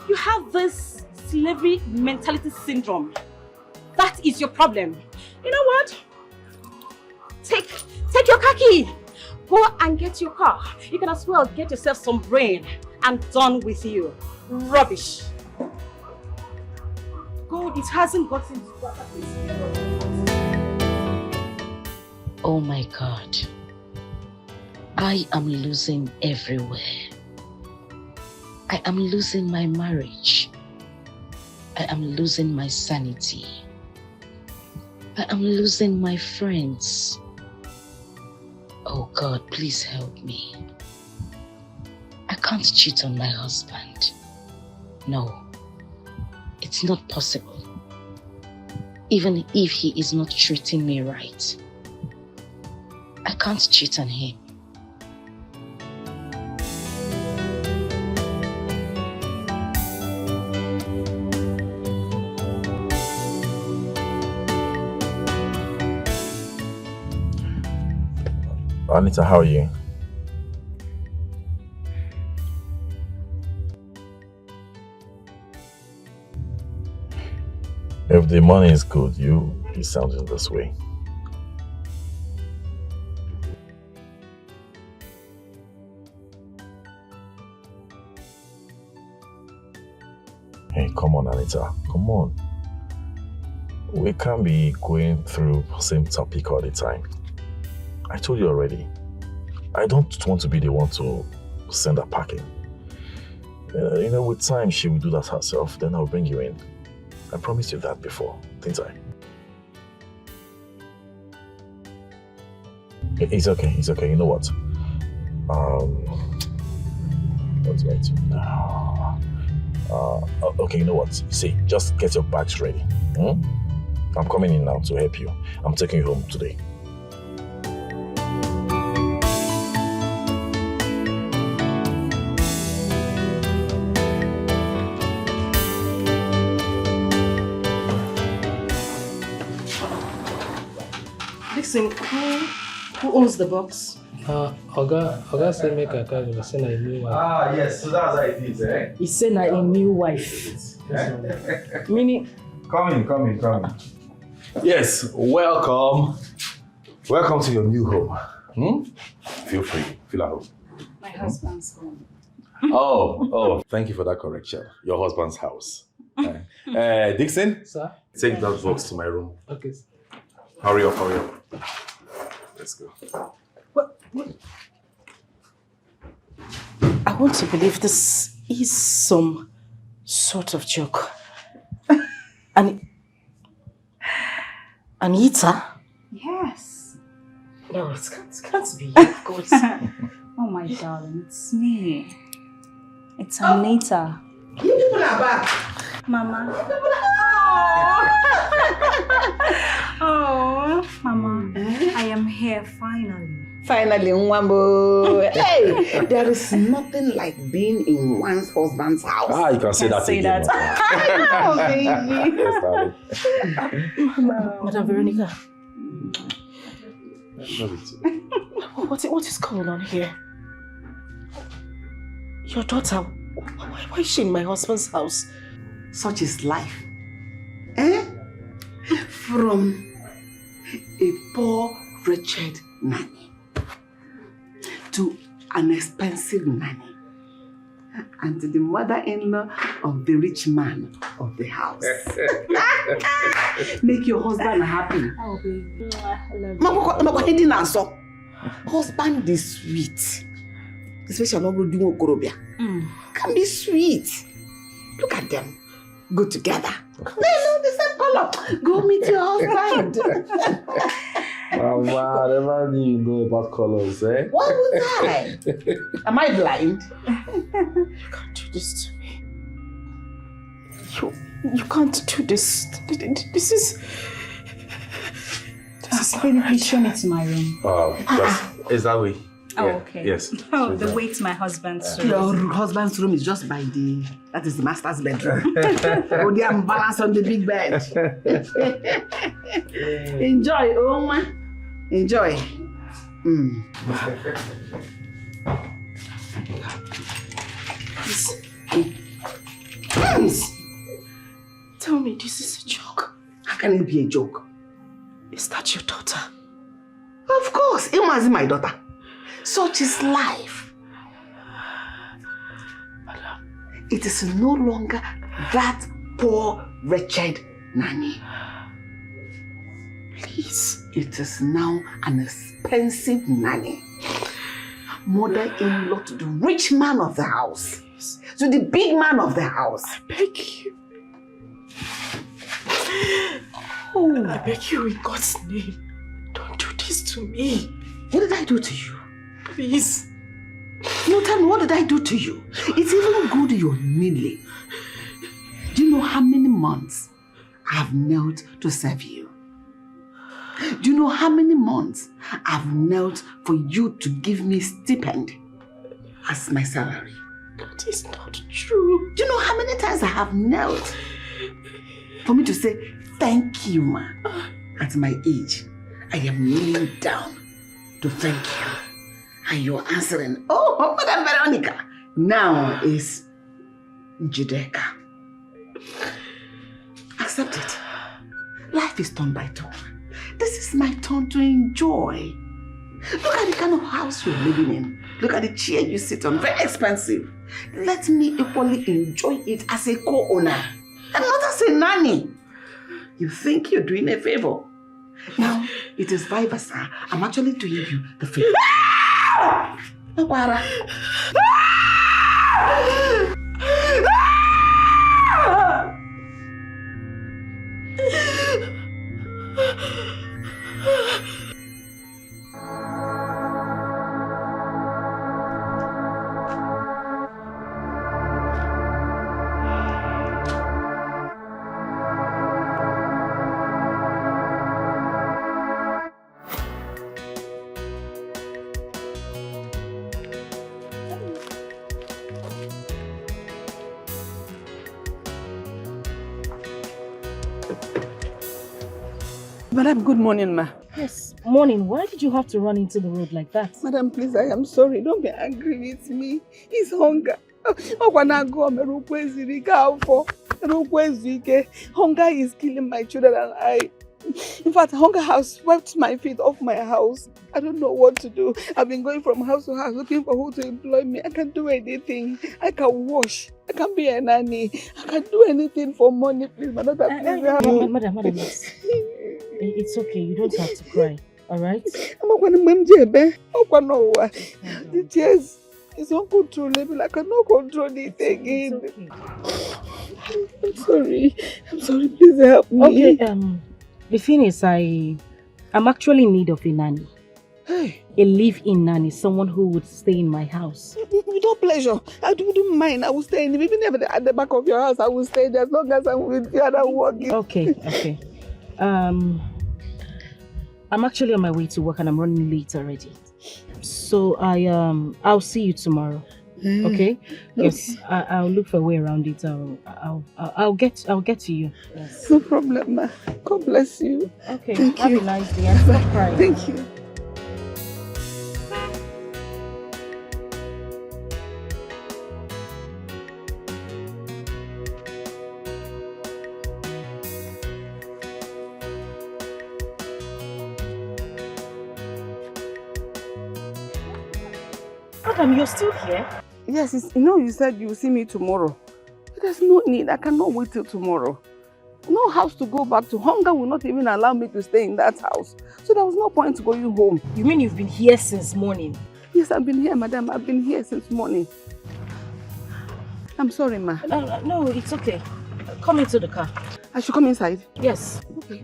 You have this slavery mentality syndrome. That is your problem. You know what? Take your car key. Go and get your car. You can as well get yourself some brain. I'm done with you. Rubbish. God, it hasn't gotten to that. Oh my God. I am losing everywhere. I am losing my marriage. I am losing my sanity. I am losing my friends. Oh God, please help me. I can't cheat on my husband. No, it's not possible. Even if he is not treating me right, I can't cheat on him. Anita, how are you? If the money is good, you sounding this way. Hey, come on, Anita. Come on. We can't be going through the same topic all the time. I told you already. I don't want to be the one to send her packing. With time, she will do that herself. Then I'll bring you in. I promised you that before, didn't I? It's okay. It's okay. You know what? What's right now? Okay, you know what? See, just get your bags ready. I'm coming in now to help you. I'm taking you home today. Listen, who owns the box? Oga said make a call to send a new wife. Yes, so that's how it is, eh? He said a new wife. Meaning? Come in. Yes, welcome. Welcome to your new home. Feel free, feel at home. My husband's home. Oh, thank you for that correction. Your husband's house. Dixon? Sir? Take that box to my room. Okay. Hurry up. Let's go. What? I want to believe this is some sort of joke. Anita? Yes. No, it can't be, of course. Oh my darling, it's me. It's Anita. You people are back. Mama. Oh, Mama, I am here finally. Finally, Nwambo. Hey, there is nothing like being in one's husband's house. You can say that again. Oh, baby. Madam Veronica. What is going on here? Your daughter, why is she in my husband's house? Such is life. From a poor, wretched nanny to an expensive nanny and to the mother-in-law of the rich man of the house. Make your husband happy. Oh, baby. I love you. Husband is sweet. Especially not doing okorobia. Can be sweet. Look at them. Go together. They know the same color. Go meet your husband. Wow, never knew you know about colors, eh? Why would I? Am I blind? You can't do this to me. You can't do this. This is... Baby, show me to my room. Is that way? Oh, okay. Yes. Oh, the way to my husband's room. Your husband's room is just by that is the master's bedroom. Go there and balance on the big bed. Enjoy, Oma. Enjoy. Please. Tell me this is a joke. How can it be a joke? Is that your daughter? Of course, Emma is my daughter. Such is life. Madam. It is no longer that poor, wretched nanny. Please. It is now an expensive nanny. Mother-in-law to the rich man of the house. Please. To the big man of the house. I beg you. Oh, I beg you in God's name. Don't do this to me. What did I do to you? Please. No, tell me, what did I do to you? It's even good you're kneeling. Do you know how many months I've knelt to serve you? Do you know how many months I've knelt for you to give me stipend as my salary? That is not true. Do you know how many times I have knelt for me to say thank you, ma? At my age, I am kneeling down to thank you. And you're answering, oh, Madam Veronica. Now is Judeka. Accept it. Life is turn by turn. This is my turn to enjoy. Look at the kind of house you're living in. Look at the chair you sit on, very expensive. Let me equally enjoy it as a co-owner and not as a nanny. You think you're doing a favor. Now, it is vice versa. I'm actually doing you the favor. APARA. Madam, good morning, ma. Yes, morning. Why did you have to run into the road like that? Madam, please, I am sorry. Don't be angry with me. It's hunger. Hunger is killing my children and I. In fact, hunger has swept my feet off my house. I don't know what to do. I've been going from house to house looking for who to employ me. I can't do anything. I can wash. I can be a nanny. I can do anything for money, please. Madam, please. Madam, it's okay. You don't have to cry. All right? The tears is uncontrollable. I cannot control it again. Okay. I'm sorry. I'm sorry. Please help me. Okay. The thing is, I'm actually in need of a nanny. Hey. A live-in nanny, someone who would stay in my house. With all pleasure. I wouldn't mind. I will stay in. Even if at the back of your house, I will stay there as long as I'm with you and I'm working. Okay. I'm actually on my way to work and I'm running late already. So I'll see you tomorrow. Okay? Yes, I'll look for a way around it. I'll get to you. Yes. No problem, ma. God bless you. Okay. Thank Have you. a nice day and stop crying. Thank you. Madam, you're still here? Yes, you said you'll see me tomorrow. There's no need. I cannot wait till tomorrow. No house to go back to. Hunger will not even allow me to stay in that house. So there was no point going home. You mean you've been here since morning? Yes, I've been here, madam. I've been here since morning. I'm sorry, ma. No, it's okay. Come into the car. I should come inside? Yes. Okay.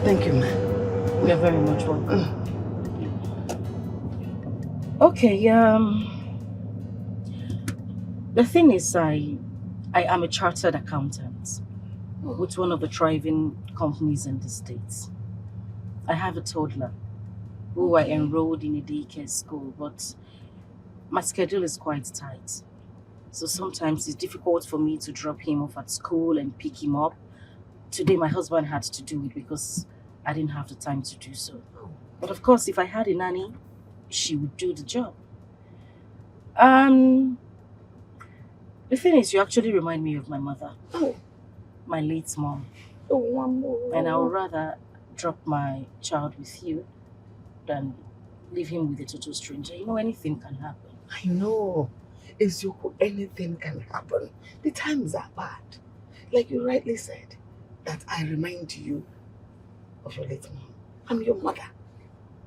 Thank you, ma. You're very much welcome. Okay, the thing is, I am a chartered accountant with one of the thriving companies in the States. I have a toddler who I enrolled in a daycare school, but my schedule is quite tight. So sometimes it's difficult for me to drop him off at school and pick him up. Today my husband had to do it because I didn't have the time to do so. But of course, if I had a nanny, she would do the job. The thing is, you actually remind me of my mother. My late mom. And I would rather drop my child with you than leave him with a total stranger. You know, anything can happen. I know. Anything can happen. The times are bad. Like you rightly said, that I remind you of your late mom. I'm your mother.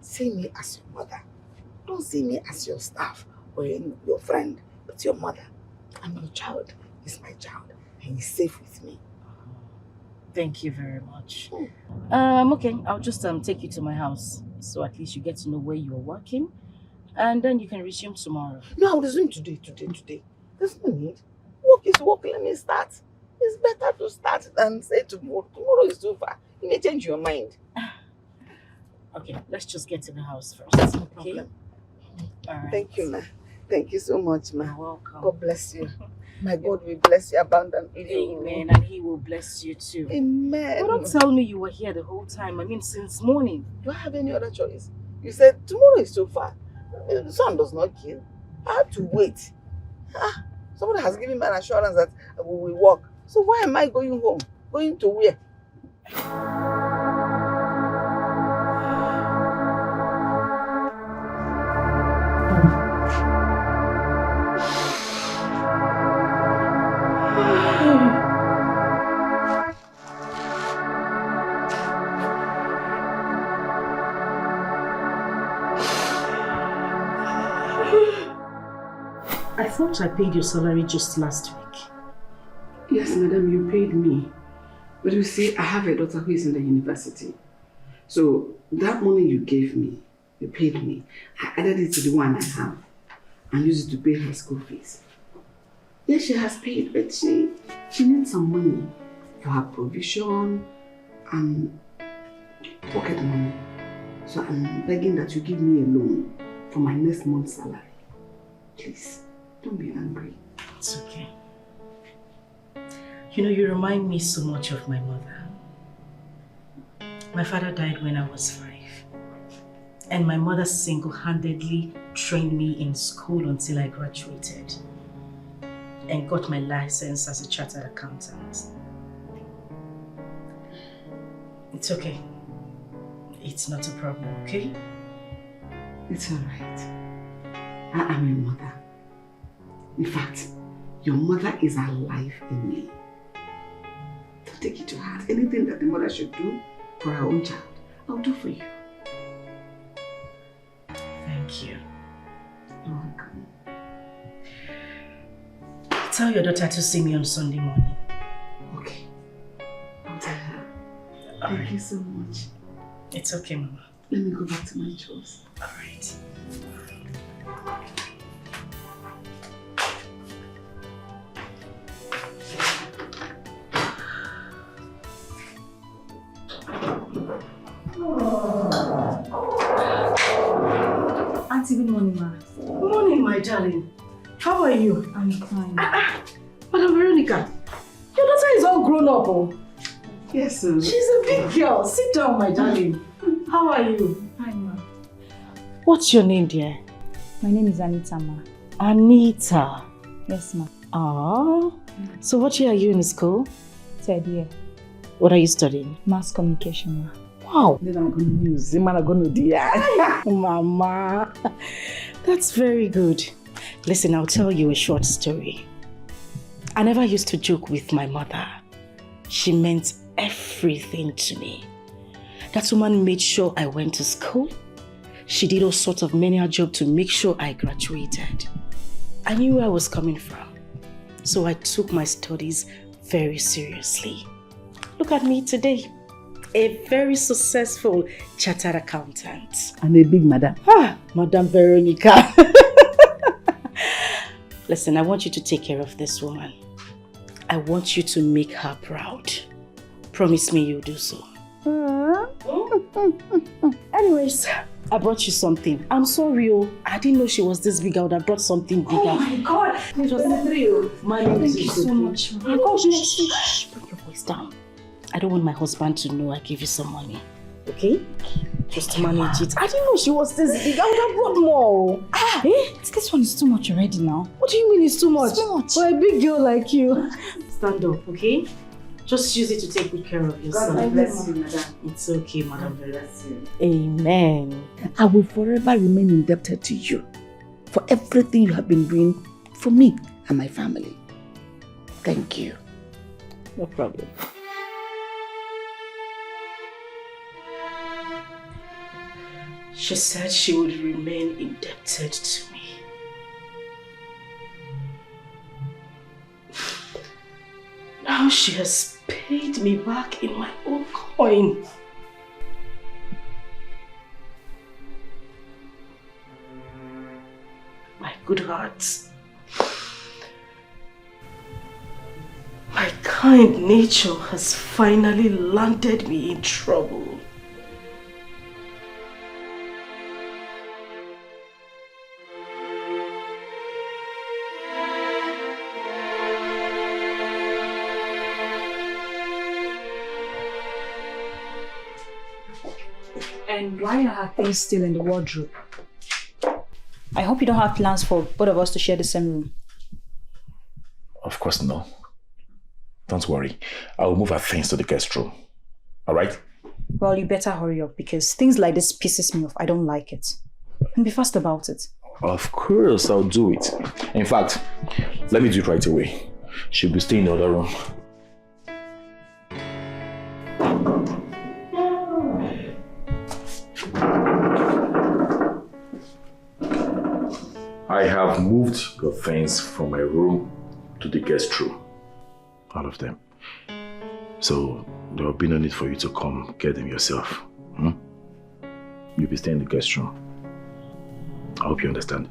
See me as your mother. Don't see me as your staff or your friend, but your mother. I'm your child. He's my child. And he's safe with me. Thank you very much. Okay, I'll just take you to my house. So at least you get to know where you're working. And then you can resume tomorrow. No, I'll resume today. There's no need. Work is work. Let me start. It's better to start than say tomorrow. Tomorrow is too far. You may change your mind. Okay, let's just get to the house first. No problem. All right. Thank you, ma. Thank you so much, ma. You're welcome. God bless you. My God will bless you abundantly. Amen. And He will bless you too. Amen. But don't tell me you were here the whole time. I mean, since morning. Do I have any other choice? You said tomorrow is too far. The sun does not kill. I have to wait. Somebody has given me an assurance that we will walk. So why am I going home? Going to where? I thought I paid your salary just last week. Yes, madam, you paid me. But you see, I have a daughter who is in the university. So that money you gave me, you paid me. I added it to the one I have and used it to pay her school fees. Yes, she has paid, but she needs some money for her provision and pocket money. So I'm begging that you give me a loan for my next month's salary. Please, don't be angry. It's okay. You know, you remind me so much of my mother. My father died when I was 5. And my mother single-handedly trained me in school until I graduated and got my license as a chartered accountant. It's okay. It's not a problem, okay? It's alright. I am your mother. In fact, your mother is alive in me. Don't take it to heart. Anything that the mother should do for her own child, I'll do for you. Thank you. You're welcome. Tell your daughter to see me on Sunday morning. Okay. I'll tell her. Thank you so much. It's okay, Mama. Let me go back to my chores. Alright. Auntie, good morning, ma. Good morning, my darling. How are you? I'm fine. Madam Veronica, your daughter is all grown up, oh. Yes, sir. She's a big girl. Sit down, my darling. How are you? Hi, ma. What's your name, dear? My name is Anita, ma. Anita. Yes, ma. Ah. So what year are you in school? 3rd year. What are you studying? Mass communication, ma. Wow. Then I'm going to use him and I'm going to do Mama. That's very good. Listen, I'll tell you a short story. I never used to joke with my mother. She meant everything to me. That woman made sure I went to school. She did all sorts of menial job to make sure I graduated. I knew where I was coming from. So I took my studies very seriously. Look at me today. A very successful chartered accountant. I'm a big madam. Madam Veronica. Listen, I want you to take care of this woman. I want you to make her proud. Promise me you'll do so. Anyways, I brought you something. I'm sorry, I didn't know she was this big. I would have brought something bigger. Oh my God! It was a trio. Thank you so much. Oh my gosh, shh. Put your voice down. I don't want my husband to know I gave you some money. Okay? Just manage it. I didn't know she was this big. I would have brought more. This one is too much already now. What do you mean it's too much? It's too much. For a big girl like you. Stand up, okay? Just use it to take good care of yourself. God bless you, madam. It's okay, madam. God bless you. Amen. I will forever remain indebted to you for everything you have been doing for me and my family. Thank you. No problem. She said she would remain indebted to me. Now she has paid me back in my own coin. My good heart. My kind nature has finally landed me in trouble. And why are her things still in the wardrobe? I hope you don't have plans for both of us to share the same room. Of course, no. Don't worry. I'll move our things to the guest room. Alright? Well, you better hurry up because things like this pisses me off. I don't like it. And be fast about it. Of course, I'll do it. In fact, let me do it right away. She'll be staying in the other room. I have moved your things from my room to the guest room. All of them. So there will be no need for you to come get them yourself. You'll be staying in the guest room. I hope you understand.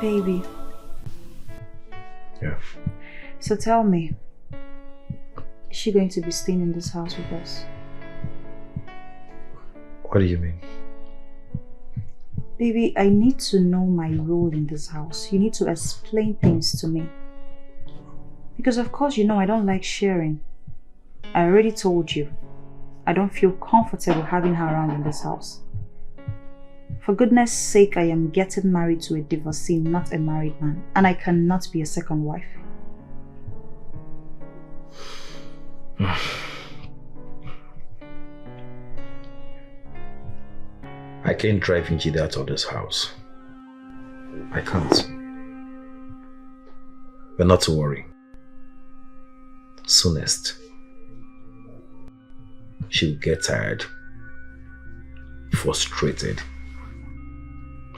Baby. Yeah. So tell me, is she going to be staying in this house with us? What do you mean? Baby, I need to know my role in this house. You need to explain things to me. Because of course you know I don't like sharing. I already told you. I don't feel comfortable having her around in this house. For goodness sake, I am getting married to a divorcee, not a married man. And I cannot be a second wife. I can't drive Njide out of this house. I can't. But not to worry. Soonest, she'll get tired, frustrated,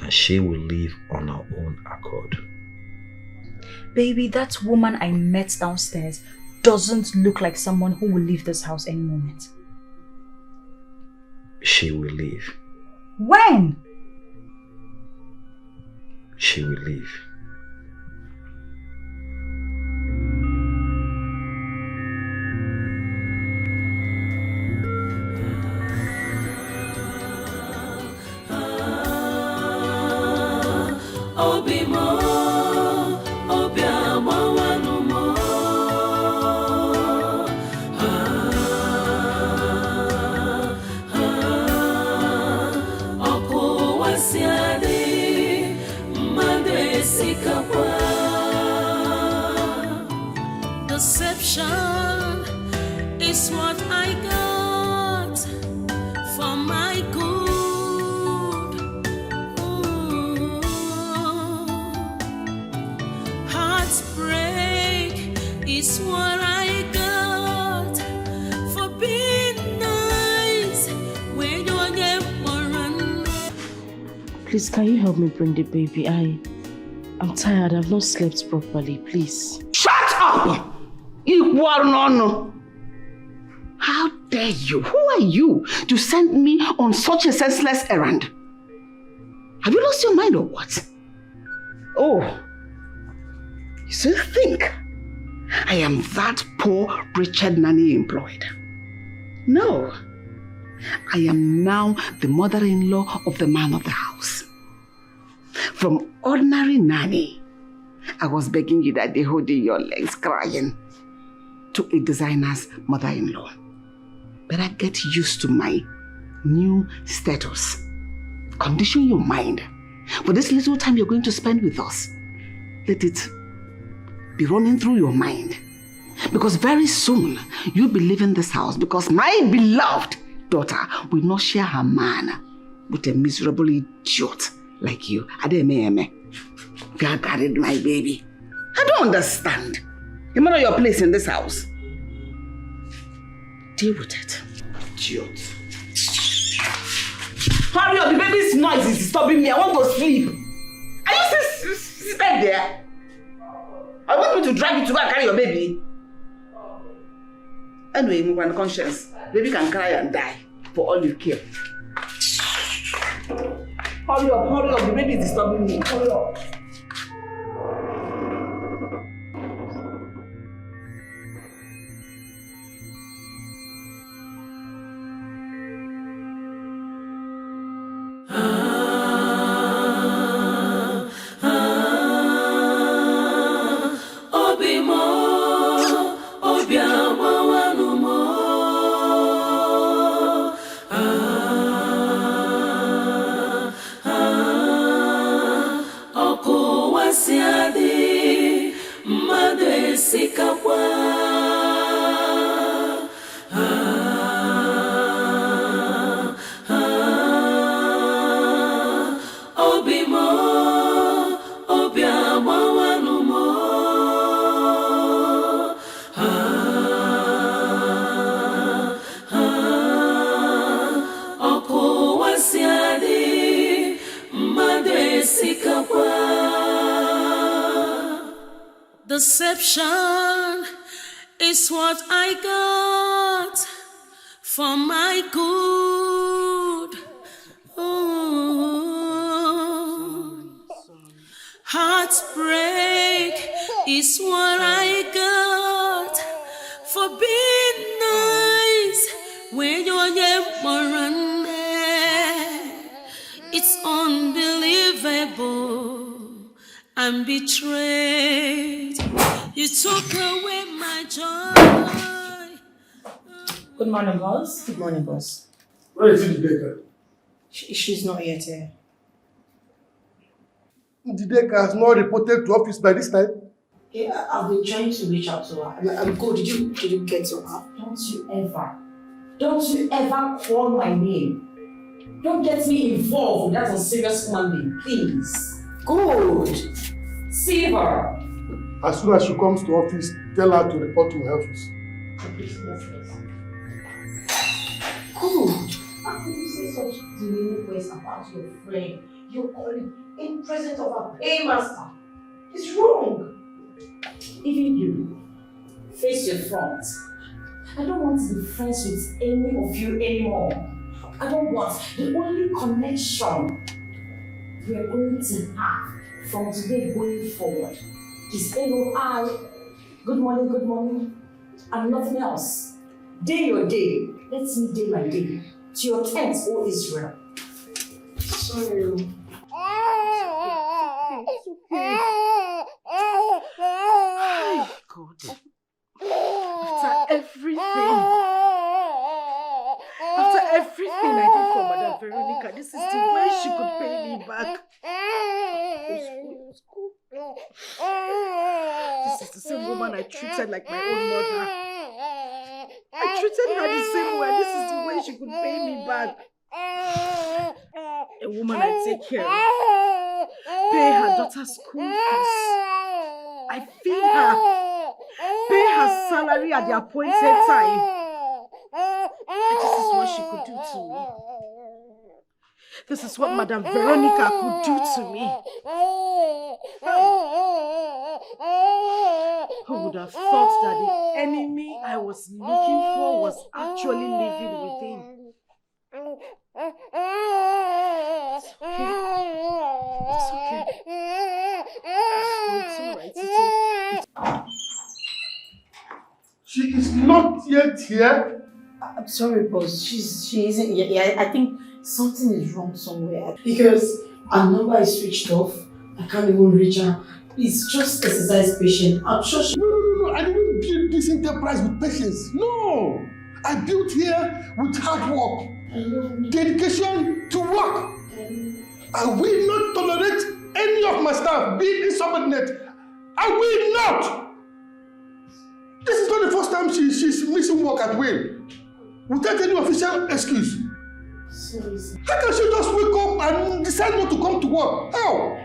and she will leave on her own accord. Baby, that woman I met downstairs doesn't look like someone who will leave this house any moment. She will leave. When? She will leave. Deception is what I got for my good. Ooh. Heartbreak is what I got for being nice when you get more. Please, can you help me bring the baby? I'm tired. I've not slept properly. Please. Shut up! How dare you? Who are you to send me on such a senseless errand? Have you lost your mind or what? Oh, you still think I am that poor Richard nanny employed? No, I am now the mother-in-law of the man of the house. From ordinary nanny, I was begging you that they hold your legs crying, to a designer's mother-in-law. Better get used to my new status. Condition your mind. For this little time you're going to spend with us, let it be running through your mind. Because very soon, you'll be leaving this house because my beloved daughter will not share her man with a miserable idiot like you. Adememe, God carried my baby. I don't understand. You know your place in this house. Deal with it. Idiot. Hurry up, the baby's noise is disturbing me. I want to sleep. Are you still seated there? I want me to drag you to go and carry your baby. Anyway, move on conscience. Baby can cry and die for all you care. Hurry up, the baby is disturbing me. Hurry up. Deception is what I got for my good. Oh. Heartbreak is what I got for being nice when you're around. It's unbelievable. I'm betrayed. You took away my joy. Good morning, boss. Good morning, boss. Where is ADIKA? She's not yet here. ADIKA has not reported to office by this time. Yeah, I've been trying to reach out to her. I'm good. Did you get to her? Don't you ever call my name. Don't get me involved with that unserious human being, please. Good. Silver. As soon as she comes to office, tell her to report to my office. Yes. Good. How can you say such demeaning words about your friend, your colleague, in presence of a paymaster? It's wrong. Even you, face your front. I don't want to be friends with any of you anymore. I don't want. The only connection we are going to have from today going forward is NOI, good morning, and nothing else. Day your day, let me day my day. To your tent, O Israel. Sorry. It's okay. Ay, God. After everything I did for Madam Veronica, this is the way she could pay me back. This is the same woman I treated like my own mother. I treated her the same way. This is the way she could pay me back. A woman I take care of. Pay her daughter's school fees. I feed her. Pay her salary at the appointed time. And this is what she could do to me. This is what Madam Veronica could do to me. Who would have thought that the enemy I was looking for was actually living within? It's okay. It's alright. She is not yet here. I'm sorry, boss. She isn't yet. Yeah, I think something is wrong somewhere. Because her number is switched off. I can't even reach her. Please, just exercise patience. I'm sure she... No. I didn't build this enterprise with patience. No. I built here with hard work. Dedication to work. I will not tolerate any of my staff being insubordinate. I will not. This is not the first time she's missing work at will. Without any official excuse. Sorry, sir. How can she just wake up and decide not to come to work? How?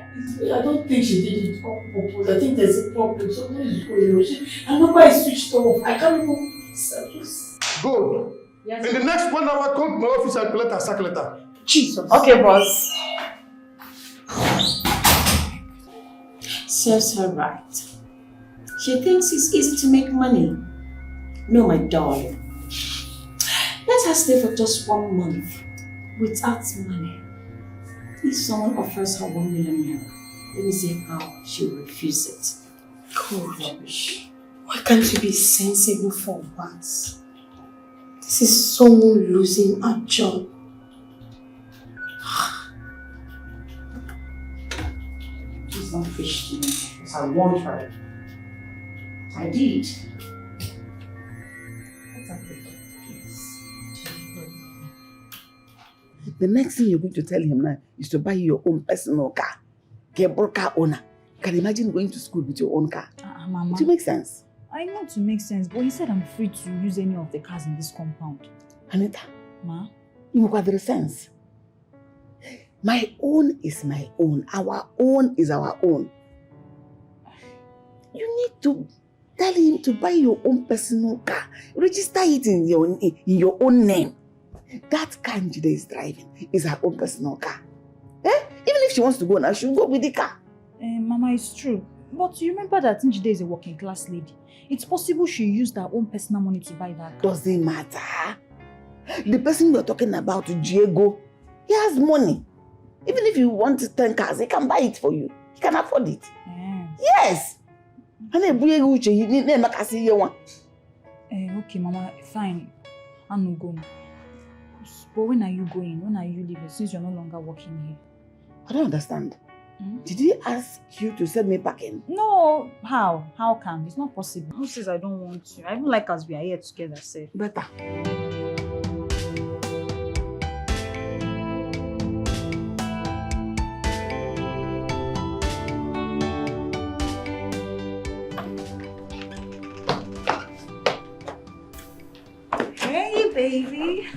I don't think she did it on purpose. I think there's a problem. Something is going on. Her number is switched off. I can't even... Good. Yes. In the next 1 hour, come to my office and collect her sack letter. Jesus. Okay, boss. Serves her right. She thinks it's easy to make money. No, my darling. Let her stay for just 1 month without money. If someone offers her 1 million naira, let me see how she will refuse it. God. Rubbish. Why can't you be sensible for once? This is someone losing a job. Please don't fish to me, because I warned her. I did. The next thing you're going to tell him now is to buy your own personal car. Get a car owner. You can imagine going to school with your own car. Mama. Does it make sense? I know to make sense, but he said I'm free to use any of the cars in this compound. Anita, Ma? you make the sense. My own is my own. Our own is our own. You need to tell him to buy your own personal car. Register it in your own name. That car Njide is driving is her own personal car. Even if she wants to go now, she'll go with the car. Mama, it's true. But you remember that Njide is a working class lady. It's possible she used her own personal money to buy that car. Doesn't matter. The person you're talking about, Diego, he has money. Even if you want 10 cars, he can buy it for you. He can afford it. Yes. Okay, Mama, fine. I'm not going. But when are you going? When are you leaving? Since you're no longer working here. I don't understand. Did he ask you to send me packing? No. How? How can? It's not possible. Who says I don't want to? I even like us we are here together, sir. Better. Hey, baby.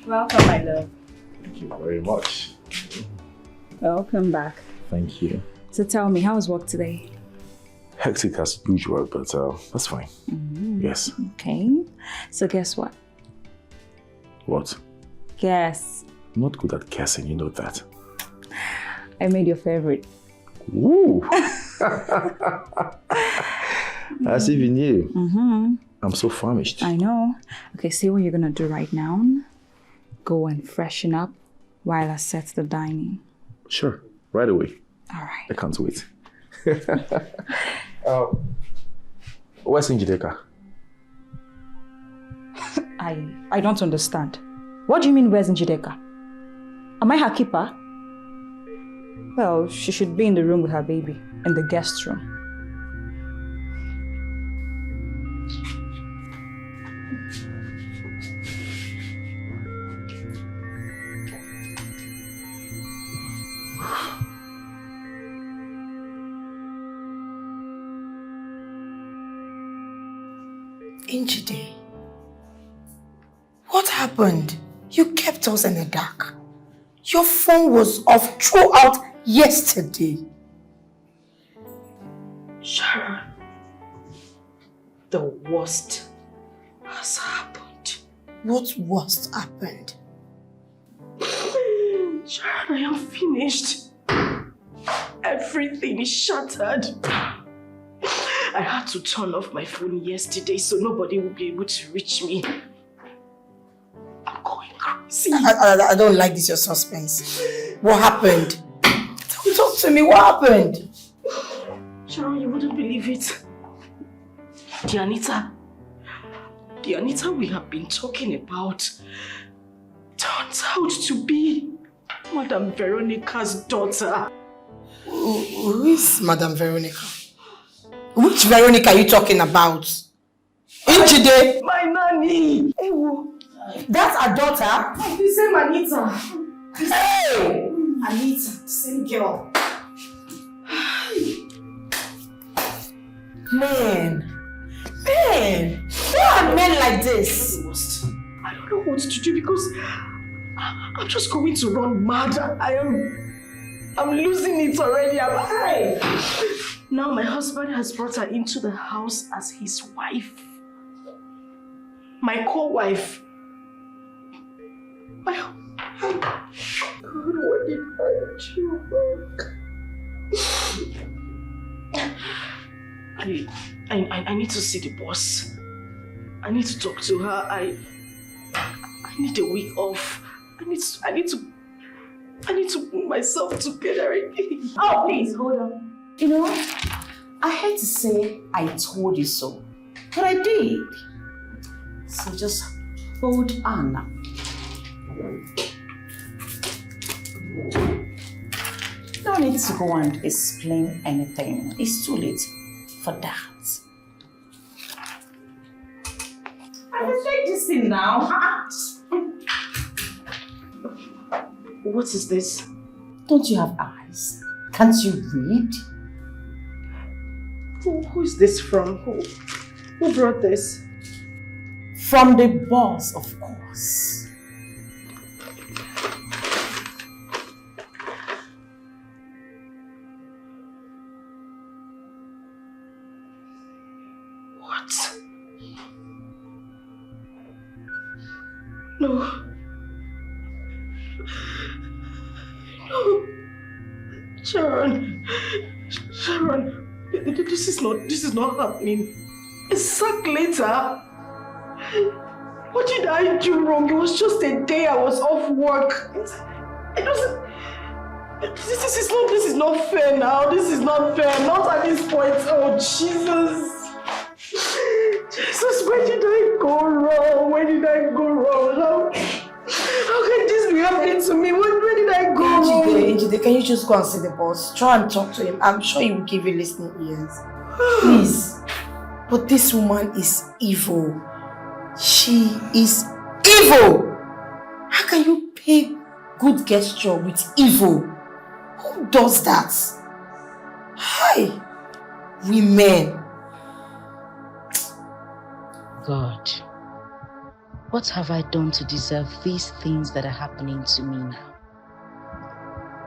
Welcome, my love. Thank you very much. Welcome back. Thank you. So tell me, how was work today? Hectic as usual, but that's fine. Yes. Okay. So guess what? What? Guess. I'm not good at guessing, you know that. I made your favorite. Woo! As if you knew. I'm so famished. I know. Okay, see what you're gonna do right now. Go and freshen up while I set the dining. Sure, right away. All right. I can't wait. Where's Njideka? I don't understand. What do you mean, where's Njideka? Am I her keeper? Well, she should be in the room with her baby, in the guest room. Njide, what happened? You kept us in the dark. Your phone was off throughout yesterday. Sharon, the worst has happened. What worst happened? Sharon, I am finished. Everything is shattered. I had to turn off my phone yesterday so nobody will be able to reach me. I'm going crazy. I don't like this, your suspense. What happened? Talk to me, what happened? Sharon, you wouldn't believe it. The Anita we have been talking about turns out to be Madam Veronica's daughter. Who is Madam Veronica? Which Veronica are you talking about? Njide? My nanny! That's our daughter? The same Anita. Hey! Anita, same girl. Man! Why are men like this? I don't know what to do because I'm just going to run mad. I'm losing it already. Now my husband has brought her into the house as his wife. My co-wife. God, what did I do? I need to see the boss. I need to talk to her. I need a week off. I need going to put myself together again. Oh, please, hold on. You know, I hate to say I told you so, but I did. So just hold on now. No need to go and explain anything. It's too late for that. I will take this thing now. What is this? Don't you have eyes? Can't you read? Who is this from? Who brought this? From the boss, of course. What? No. No. Sharon, this is not happening. A sack later. What did I do wrong? It was just a day I was off work. This is not fair now. This is not fair. Not at this point. Oh Jesus. Jesus, where did I go wrong? Where did I go wrong? How can this be happening to me? Where did I go wrong? Njide, can you just go and see the boss? Try and talk to him. I'm sure he will give you listening ears. Please. But this woman is evil. She is evil. How can you pay good gesture with evil? Who does that? Hi, women. God, what have I done to deserve these things that are happening to me now?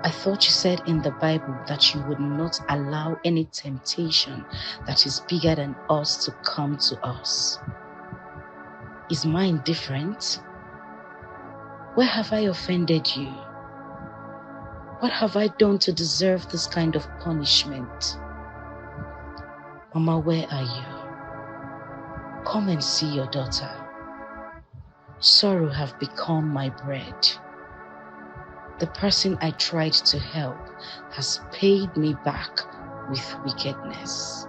I thought you said in the Bible that you would not allow any temptation that is bigger than us to come to us. Is mine different? Where have I offended you? What have I done to deserve this kind of punishment? Mama, where are you? Come and see your daughter. Sorrow have become my bread. The person I tried to help has paid me back with wickedness.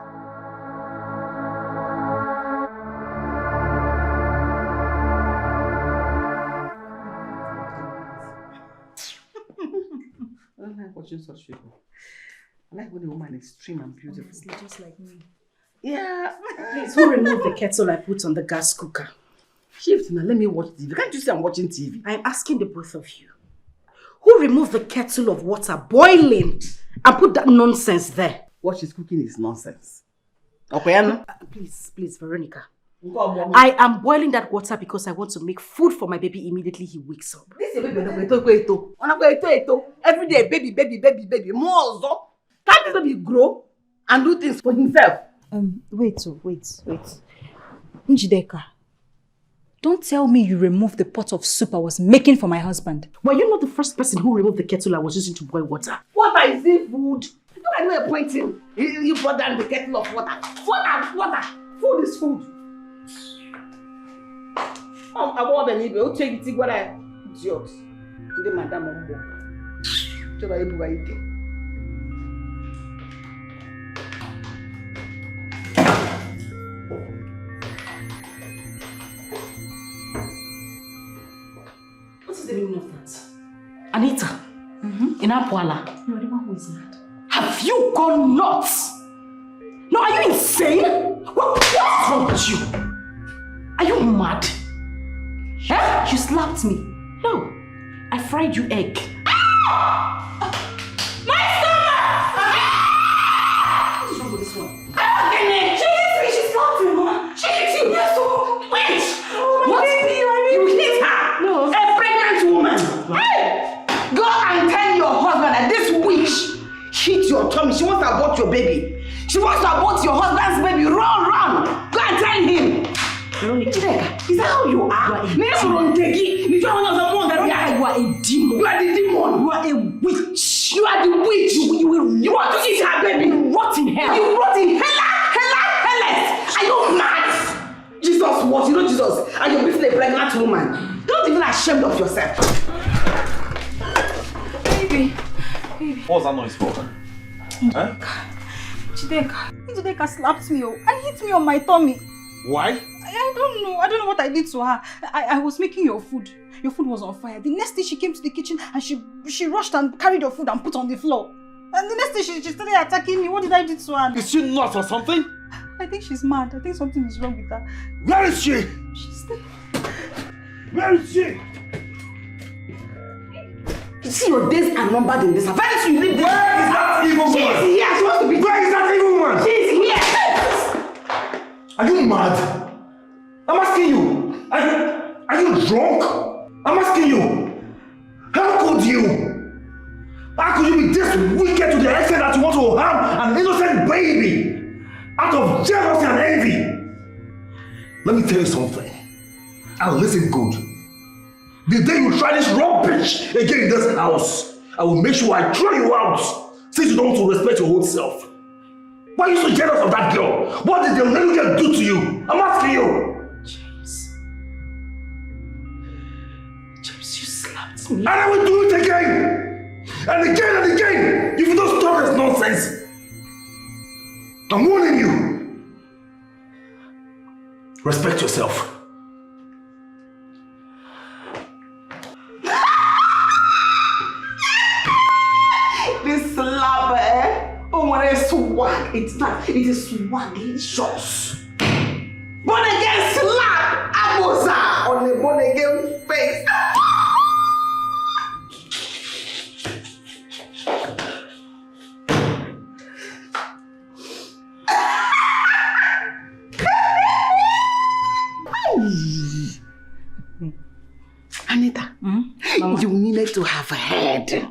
I don't like watching such people. I like when a woman is extreme and beautiful. Honestly, just like me. Yeah. Please, who removed the kettle I put on the gas cooker? Shift now, let me watch TV. Can't you see I'm watching TV? I'm asking the both of you. Who removed the kettle of water boiling and put that nonsense there? What she's cooking is nonsense. Okay, please, Veronica. I am boiling that water because I want to make food for my baby immediately he wakes up. This is baby. Every day, baby. More. Can't this baby grow and do things for himself? Wait. Njideka, don't tell me you removed the pot of soup I was making for my husband. Were you not the first person who removed the kettle I was using to boil water? Water is it food? You know I know pointing. You brought down the kettle of water. Water. Food is food. I want the neighbor. I'll take it. What I idiot. The madam Ombo. Tell her you are What is the meaning of that? Anita, in APARA, you are the one who is mad. Have you gone nuts? No, are you insane? What's wrong with you? Are you mad? Huh? You slapped me. No, I fried you egg. Ah! My stomach! What's wrong with this one? She hit me, she slapped me, Mama. She hit you. Yes, wait. Oh, what? You hit her? No. A pregnant woman. Hey! Go and tell your husband that this witch hit your tummy. She wants to abort your baby. She wants to abort your husband's baby. Run. Go and tell him. Veronica, is that how you are? You are a demon. You are the demon. You are a witch. You are the witch. You want to eat her baby. You rot in hell. You rot in hell. Are you mad? Jesus what? You know Jesus? And you're beating a pregnant woman. Don't even ashamed of yourself. Baby. What's that noise for? Huh? Jideka slapped me and hit me on my tummy. Why? I don't know. I don't know what I did to her. I was making your food. Your food was on fire. The next day she came to the kitchen and she rushed and carried your food and put on the floor. And the next day she started attacking me. What did I do to her? Is she nuts or something? I think she's mad. I think something is wrong with her. Where is she? She's there. Where is she? You see, your days are numbered in this. Very soon you leave this. Where is that evil woman? She's here. She wants to be. Where is that evil woman? She's here. Are you mad? I'm asking you. Are you drunk? I'm asking you. How could you? How could you be this wicked to the extent that you want to harm an innocent baby out of jealousy and envy? Let me tell you something. And listen good. The day you try this rubbish again in this house, I will make sure I throw you out since you don't want to respect your own self. Why are you so jealous of that girl? What did the little girl do to you? I'm asking you. James, you slapped me. And I will do it again. And again and again. If you don't stop this nonsense. I'm warning you. Respect yourself. This slap, oh, when I swag, it's not, it is swaglicious. Born again slap, Abosa on the born again face. Anita, you needed to have heard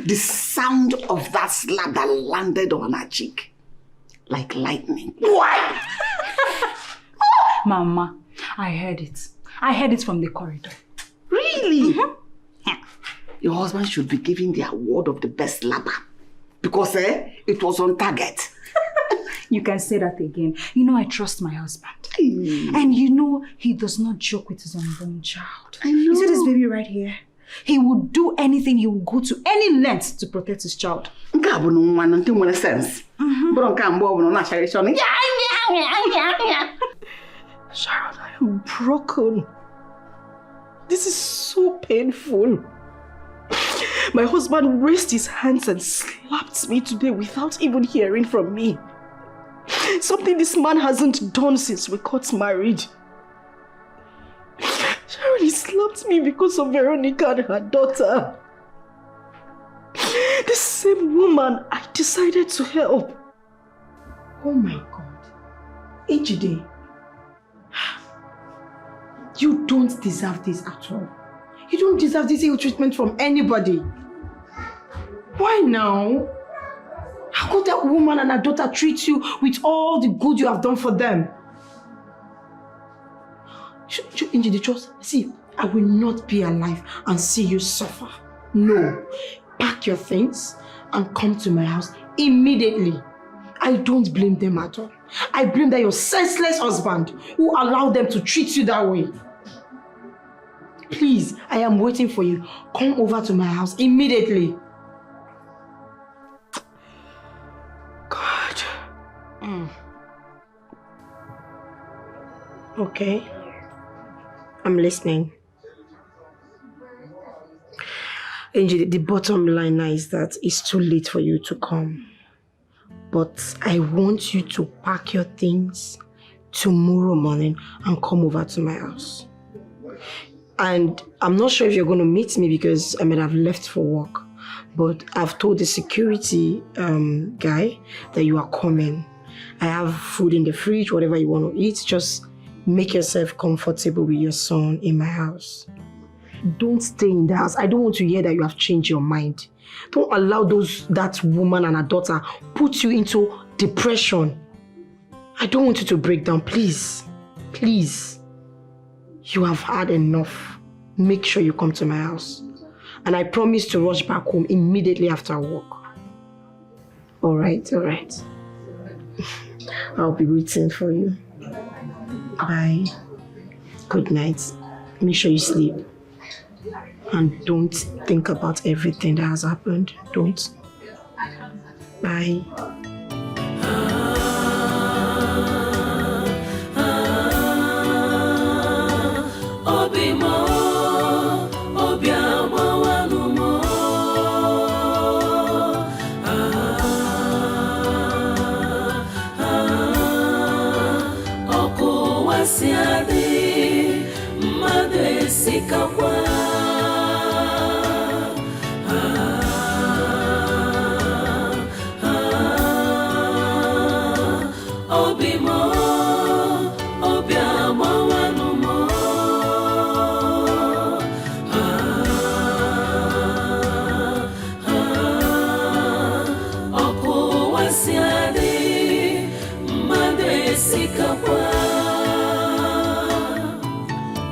the sound of that slap that landed on her cheek like lightning. Why? Mama, I heard it. I heard it from the corridor. Really? Your husband should be given the award of the best slapper because it was on target. You can say that again. You know I trust my husband. And you know he does not joke with his unborn child. I know. You see this baby right here? He would do anything, he will go to any length to protect his child. Sense. Sharon, I am broken. This is so painful. My husband raised his hands and slapped me today without even hearing from me. Something this man hasn't done since we got married. Sharon, he slapped me because of Veronica and her daughter. The same woman I decided to help. Oh my God. Ejide, you don't deserve this at all. You don't deserve this ill treatment from anybody. Why now? How could that woman and her daughter treat you with all the good you have done for them? Ejide, just see, I will not be alive and see you suffer. No. Pack your things and come to my house immediately. I don't blame them at all. I blame that your senseless husband who allowed them to treat you that way. Please, I am waiting for you. Come over to my house immediately. God. Okay. I'm listening. Angie, the bottom line now is that it's too late for you to come. But I want you to pack your things tomorrow morning and come over to my house. And I'm not sure if you're going to meet me because I might have left for work. But I've told the security guy that you are coming. I have food in the fridge, whatever you want to eat. Just make yourself comfortable with your son in my house. Don't stay in the house. I don't want to hear that you have changed your mind. Don't allow that woman and her daughter put you into depression. I don't want you to break down. Please. Please. You have had enough. Make sure you come to my house. And I promise to rush back home immediately after work. All right. I'll be waiting for you. Bye. Good night. Make sure you sleep. And don't think about everything that has happened. Don't. Bye.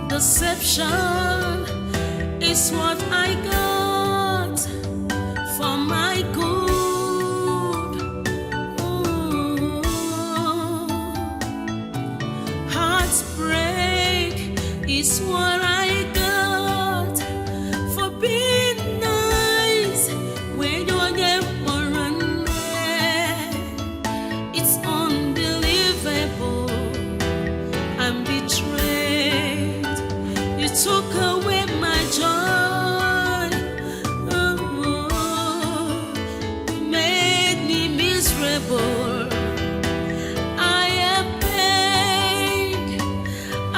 Deception is what I got for my good. Ooh. Heartbreak is what I got for being nice when you're never there. It's unbelievable. I'm betrayed. You took away my joy. You made me miserable. I am pain. I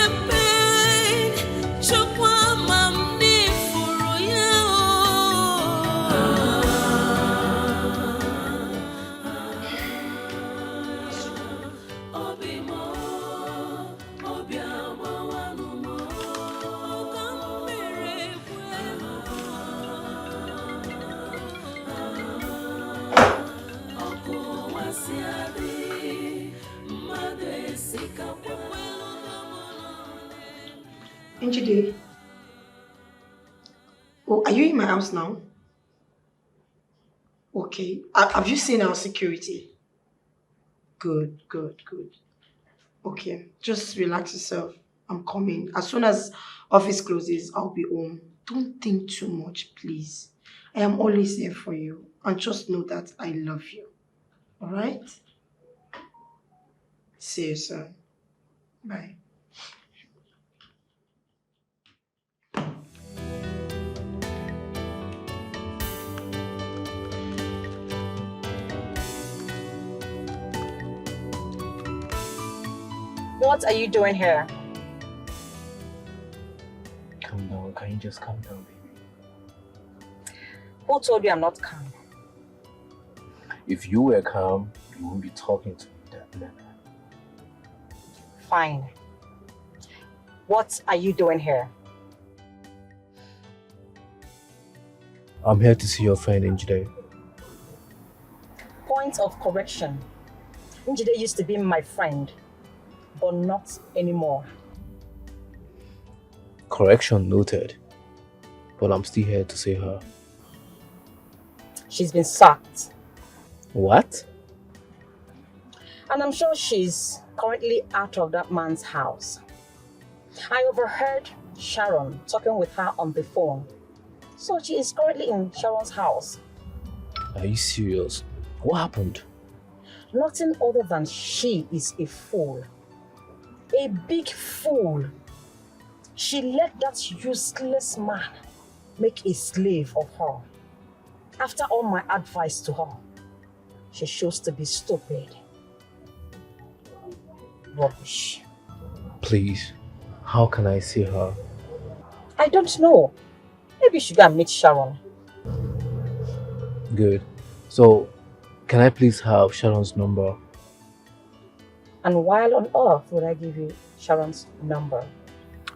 am pain. Chukwamamni furoye. Njide. Oh, are you in my house now? Okay. Have you seen our security? Good. Okay. Just relax yourself. I'm coming. As soon as office closes, I'll be home. Don't think too much, please. I am always here for you. And just know that I love you. Alright? See you soon. Bye. What are you doing here? Calm down. Can you just calm down, baby? Who told you I'm not calm? If you were calm, you wouldn't be talking to me that manner. Fine. What are you doing here? I'm here to see your friend Njide. Point of correction. Njide used to be my friend, but not anymore. Correction noted. But I'm still here to see her. She's been sacked. What? And I'm sure she's currently out of that man's house. I overheard Sharon talking with her on the phone. So she is currently in Sharon's house. Are you serious? What happened? Nothing other than she is a fool. A big fool. She let that useless man make a slave of her. After all my advice to her, she chose to be stupid. Rubbish. Please, how can I see her? I don't know. Maybe you should go and meet Sharon. Good. So, can I please have Sharon's number? And while on earth would I give you Sharon's number?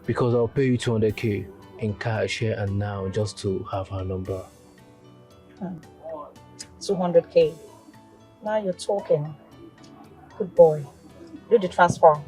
Because I'll pay you 200k in cash here and now just to have her number. 200k. Now you're talking. Good boy. Do the transfer.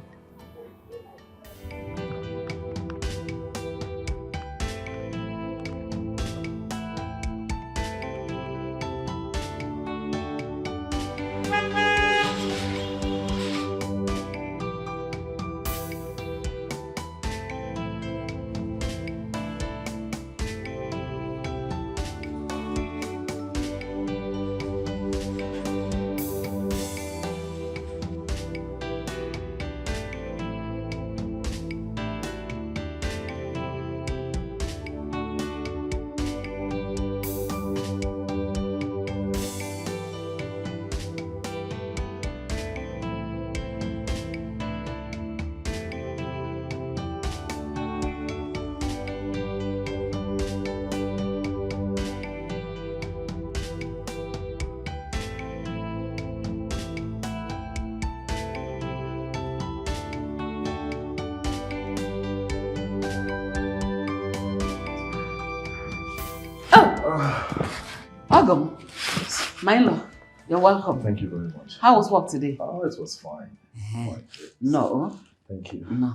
Welcome. My in-law, you're welcome. Thank you very much. How was work today? Oh, it was fine. No. Thank you. No.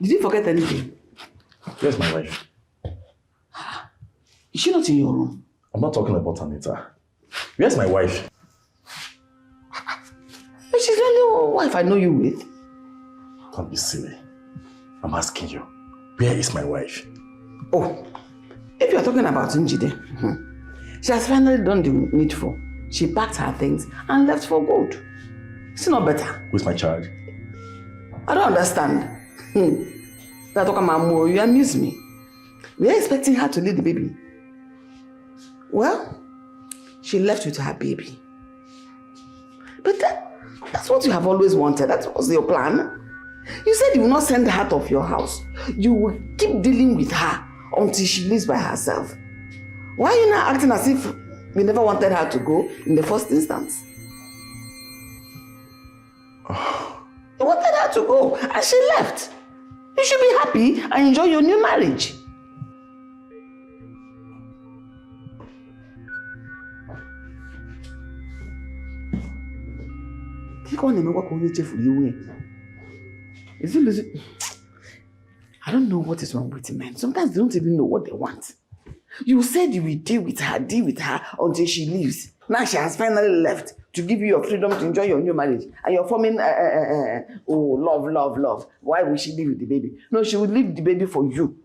Did you forget anything? Where's my wife? Is she not in your room? I'm not talking about Anita. Where's my wife? She's the only wife I know you with. Don't be silly. I'm asking you, where is my wife? Oh, if you're talking about Njide, she has finally done the needful. She packed her things and left for good. It's not better. Who's my child? I don't understand. You amuse me. We are expecting her to lead the baby. Well, she left with her baby. But that's what you have always wanted. That was your plan. You said you will not send her out of your house. You will keep dealing with her until she lives by herself. Why are you now acting as if we never wanted her to go in the first instance? You wanted her to go and she left. You should be happy and enjoy your new marriage. Is it losing? I don't know what is wrong with men. Sometimes they don't even know what they want. You said you will deal with her until she leaves. Now she has finally left to give you your freedom to enjoy your new marriage. And you're forming, love. Why will she leave with the baby? No, she will leave the baby for you.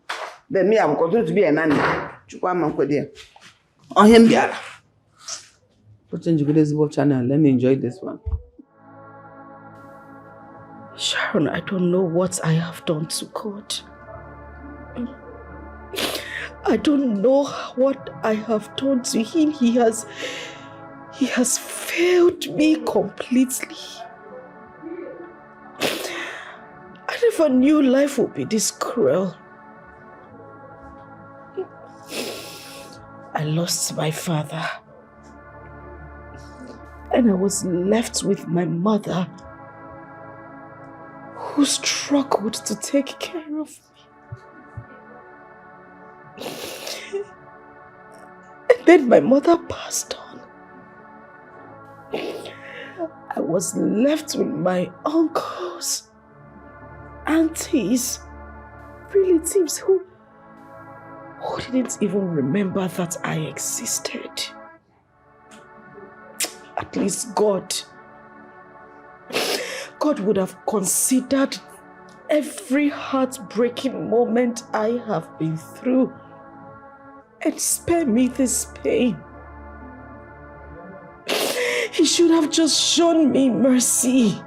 Then me, I will continue to be a nanny. On him, Biara. Put change the channel. Let me enjoy this one. Sharon, I don't know what I have done to God. I don't know what I have done to him. He has failed me completely. I never knew life would be this cruel. I lost my father. And I was left with my mother, who struggled to take care of me. And then my mother passed on. I was left with my uncles, aunties, relatives who didn't even remember that I existed. At least God would have considered every heartbreaking moment I have been through and spare me this pain. He should have just shown me mercy.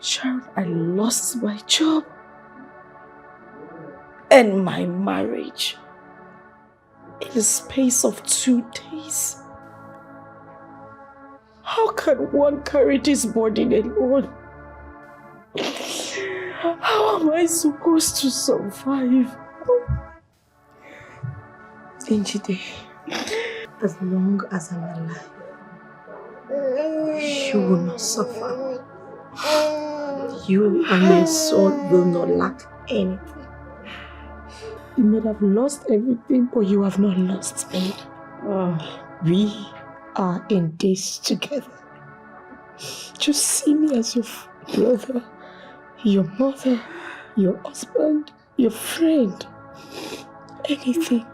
Sharon, I lost my job and my marriage in the space of 2 days. How can one carry this burden alone? How am I supposed to survive? Njide, as long as I'm alive, you will not suffer. You and my son will not lack anything. You may have lost everything, but you have not lost me. We are in this together. Just see me as your brother, your mother, your husband, your friend. Anything.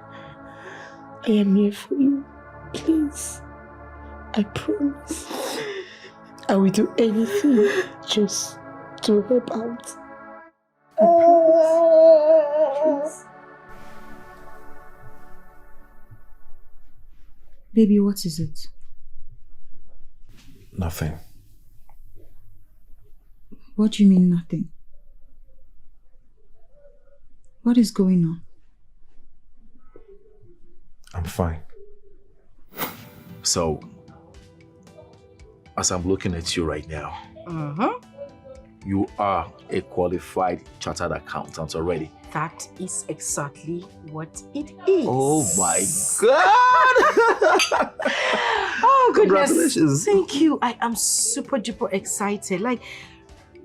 I am here for you. Please. I promise. I will do anything just to help out. I promise. Please. Baby, what is it? Nothing. What do you mean nothing? What is going on? I'm fine. So, as I'm looking at you right now, you are a qualified chartered accountant already. That is exactly what it is. Oh my God! Oh goodness! Congratulations! Thank you. I am super duper excited. Like,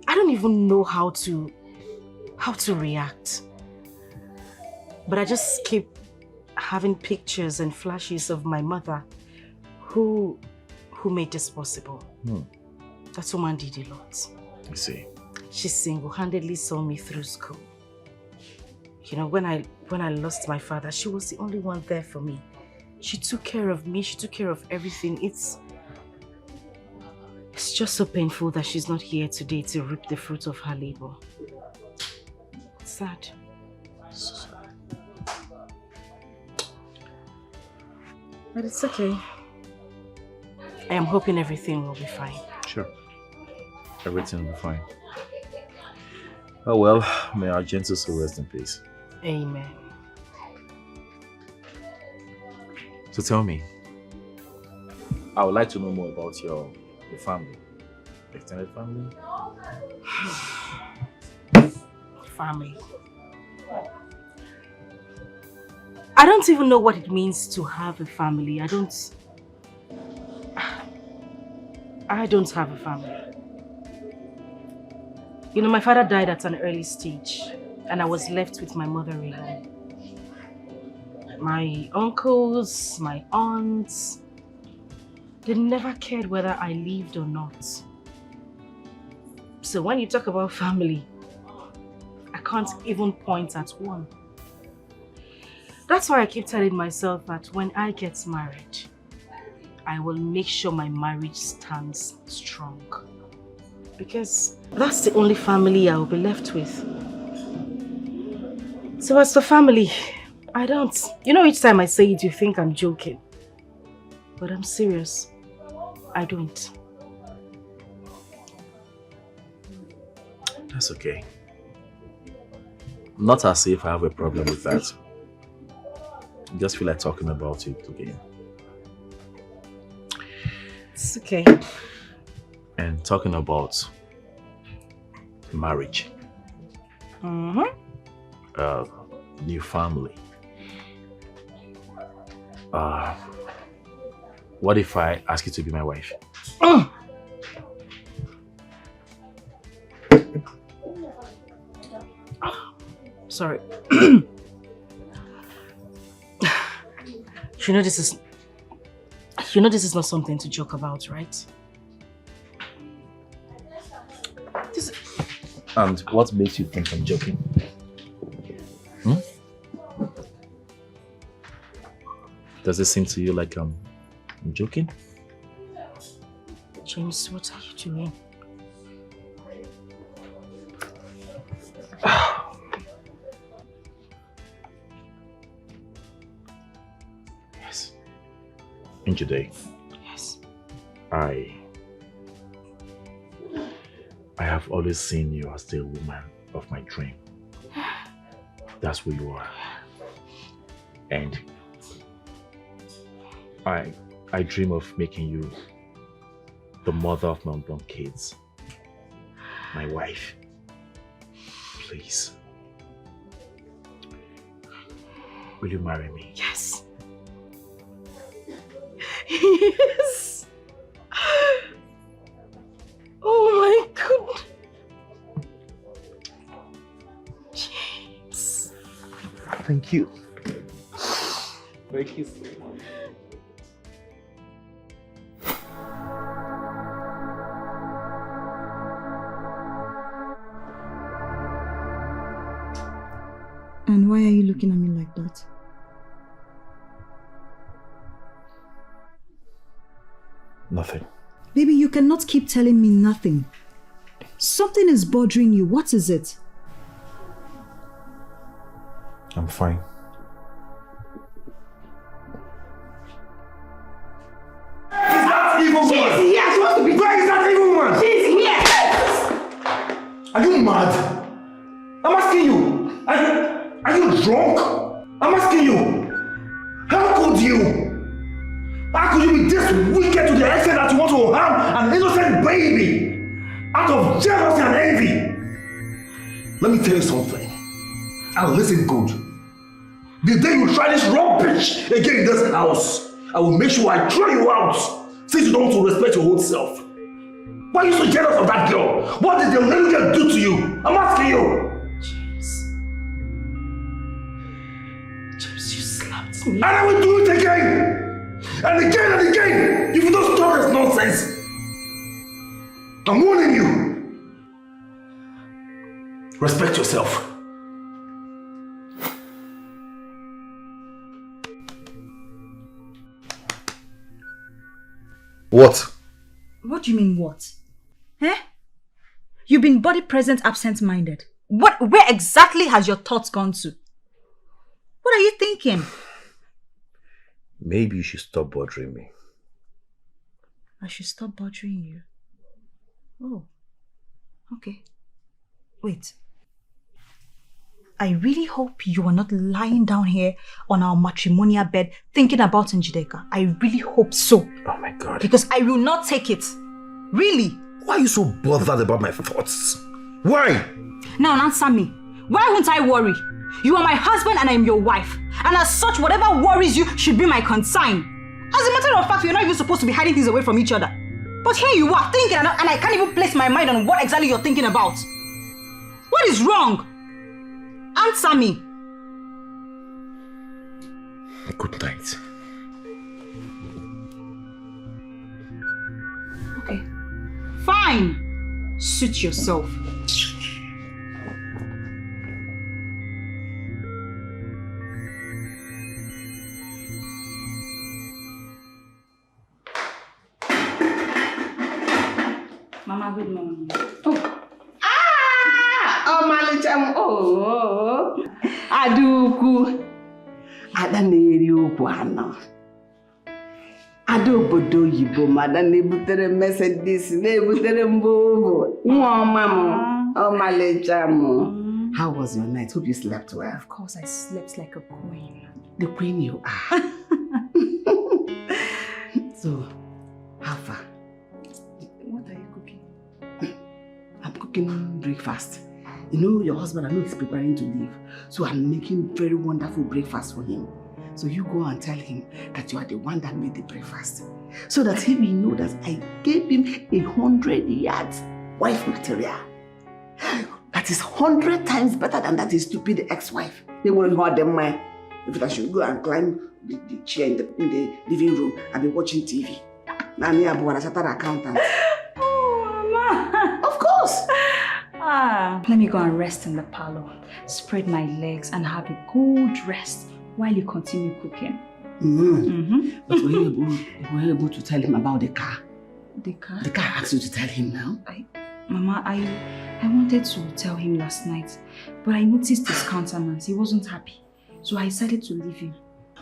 I don't even know how to react. But I just keep having pictures and flashes of my mother, who made this possible. That woman did a lot. I see. She single-handedly saw me through school. You know, when I lost my father, she was the only one there for me. She took care of me. She took care of everything. It's just so painful that she's not here today to reap the fruit of her labor. It's sad. But it's okay. I am hoping everything will be fine. Sure. Everything will be fine. Oh well, may our gentle soul rest in peace. Amen. So tell me, I would like to know more about your family. Extended family? Family. I don't even know what it means to have a family. I don't have a family. You know, my father died at an early stage and I was left with my mother alone. My uncles, my aunts, they never cared whether I lived or not. So when you talk about family, I can't even point at one. That's why I keep telling myself that when I get married, I will make sure my marriage stands strong. Because that's the only family I will be left with. So as for family, I don't. You know, each time I say it, you think I'm joking. But I'm serious. I don't. That's okay. Not as if I have a problem with that. I just feel like talking about it again. It's okay. And talking about marriage. New family. What if I ask you to be my wife? Sorry. You know this is not something to joke about, right? And what makes you think I'm joking? Does it seem to you like I'm joking? James, what are you doing? Yes. Njide. Yes. I have always seen you as the woman of my dream. That's who you are. And I dream of making you the mother of my unborn kids. My wife. Please. Will you marry me? Yes. Yes. Oh my God. James. Thank you. Thank you. And why are you looking at me like that? Nothing. Baby, you cannot keep telling me nothing. Something is bothering you. What is it? I'm fine. Is that evil woman? She's here. She wants to be. Where is that evil woman? She's here. Are you mad? I'm asking you. Are you drunk? I'm asking you. How could you? How could you be this wicked to the extent that you want to harm an innocent baby out of jealousy and envy? Let me tell you something. And listen good. The day you try this rubbish again in this house, I will make sure I throw you out since you don't want to respect your own self. Why are you so jealous of that girl? What did the little girl do to you? I'm asking you. James, you slapped me. And I will do it again! And again and again! If you don't stop this nonsense! I'm warning you! Respect yourself. What? What do you mean, what? Eh? You've been body present, absent-minded. Where exactly has your thoughts gone to? What are you thinking? Maybe you should stop bothering me. I should stop bothering you. Oh. Okay. Wait. I really hope you are not lying down here on our matrimonial bed thinking about Njideka. I really hope so. Oh my God. Because I will not take it. Really. Why are you so bothered about my thoughts? Why? Now answer me. Why won't I worry? You are my husband and I am your wife. And as such, whatever worries you should be my concern. As a matter of fact, we're not even supposed to be hiding things away from each other. But here you are thinking and I can't even place my mind on what exactly you're thinking about. What is wrong? Answer me. Good night. Okay. Fine. Suit yourself. Mama, good morning. Oh, Malicham. Oh, Aduku. Adaneri Ukwana. Adobodo Yibo, Madame Nebutere Mercedes, Nebutere Mbovo. Mama. Oh, Malicham. How was your night? Hope you slept well. Of course, I slept like a queen. The queen you are. So, how far? What are you cooking? I'm cooking breakfast. You know, your husband, I know he's preparing to leave. So I'm making very wonderful breakfast for him. So you go and tell him that you are the one that made the breakfast. So that he will know that I gave him 100 yards wife material. That is 100 times better than that his stupid ex-wife. They won't hold them mind. If I should go and climb the chair in the living room and be watching TV. Nani Abu, a chartered accountant. Oh, Mama. Of course. Let me go and rest in the parlor, spread my legs and have a good rest while you continue cooking. But were you able to tell him about the car? The car? The car asked you to tell him now? Mama, I wanted to tell him last night, but I noticed his countenance. He wasn't happy. So I decided to leave him.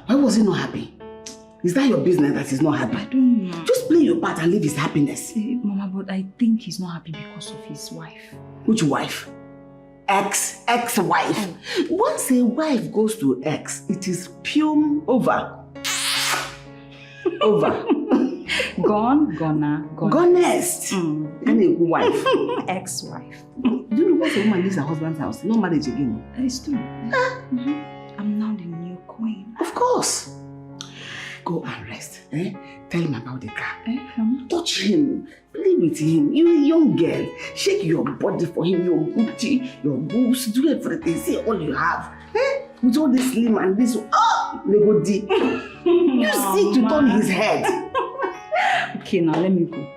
Why was he not happy? Is that your business that he's not happy? I don't know. Just play your part and leave his happiness. Mama, but I think he's not happy because of his wife. Which wife? Ex-wife. Once a wife goes to ex, it is pure over. Over. Gone, gonna, gone. Gonest. And a wife. Ex-wife. Do you know once a woman leaves her husband's house, no marriage again? It's true. I'm now the new queen. Of course. Go and rest. Tell him about the car. Touch him. Play with him. You're a young girl. Shake your body for him. Your booty, your boobs. Do everything. See all you have. With all this slim and this. Oh! Lego D. You see to turn his head. Okay, now let me go.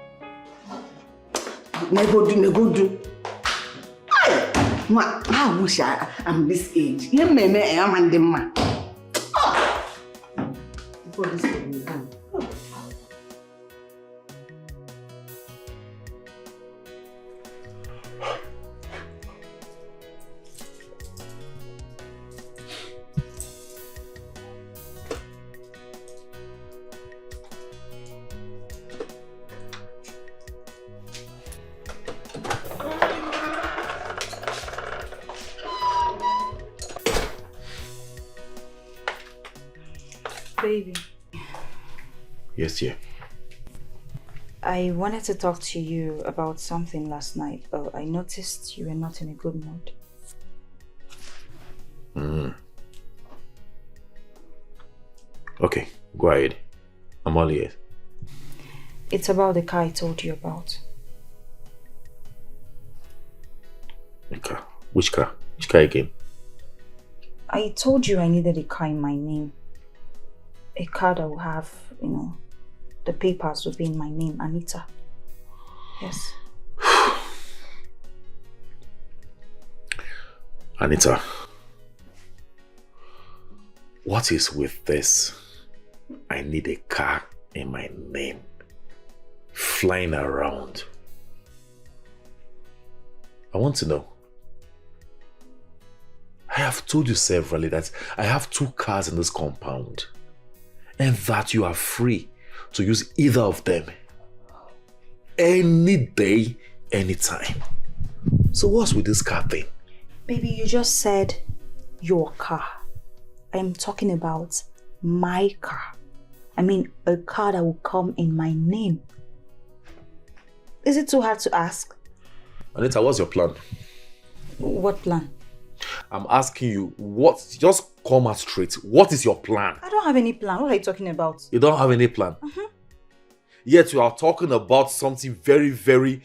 Nego do. I wish I'm this age. You may I'm the man. Before this will be done. Baby. Yes, dear. I wanted to talk to you about something last night. I noticed you were not in a good mood. Okay, go ahead. I'm all ears. It's about the car I told you about. The car? Which car? Which car again? I told you I needed a car in my name. A car that will have, the papers will be in my name, Anita. Yes. Anita, what is with this? I need a car in my name. Flying around. I want to know. I have told you severally that I have 2 cars in this compound and that you are free to use either of them any day, anytime. So what's with this car thing? Baby, you just said your car. I'm talking about my car. I mean, a car that will come in my name. Is it too hard to ask? Anita, what's your plan? What plan? I'm asking you, just come out straight. What is your plan? I don't have any plan. What are you talking about? You don't have any plan? Yet you are talking about something very, very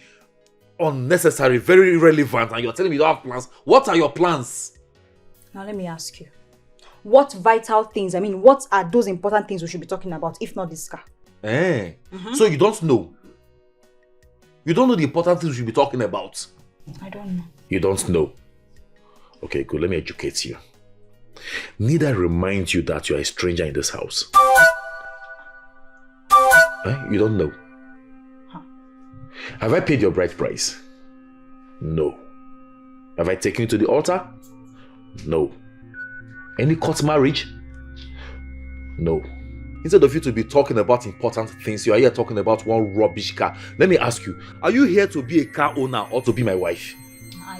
unnecessary, very irrelevant, and you're telling me you don't have plans. What are your plans? Now let me ask you. What vital things, what are those important things we should be talking about, if not this car? So you don't know? You don't know the important things we should be talking about? I don't know. You don't know? Okay, good. Let me educate you. Need I remind you that you are a stranger in this house? You don't know? Have I paid your bride price? No. Have I taken you to the altar? No. Any court marriage? No. Instead of you to be talking about important things, you are here talking about one rubbish car. Let me ask you, are you here to be a car owner or to be my wife?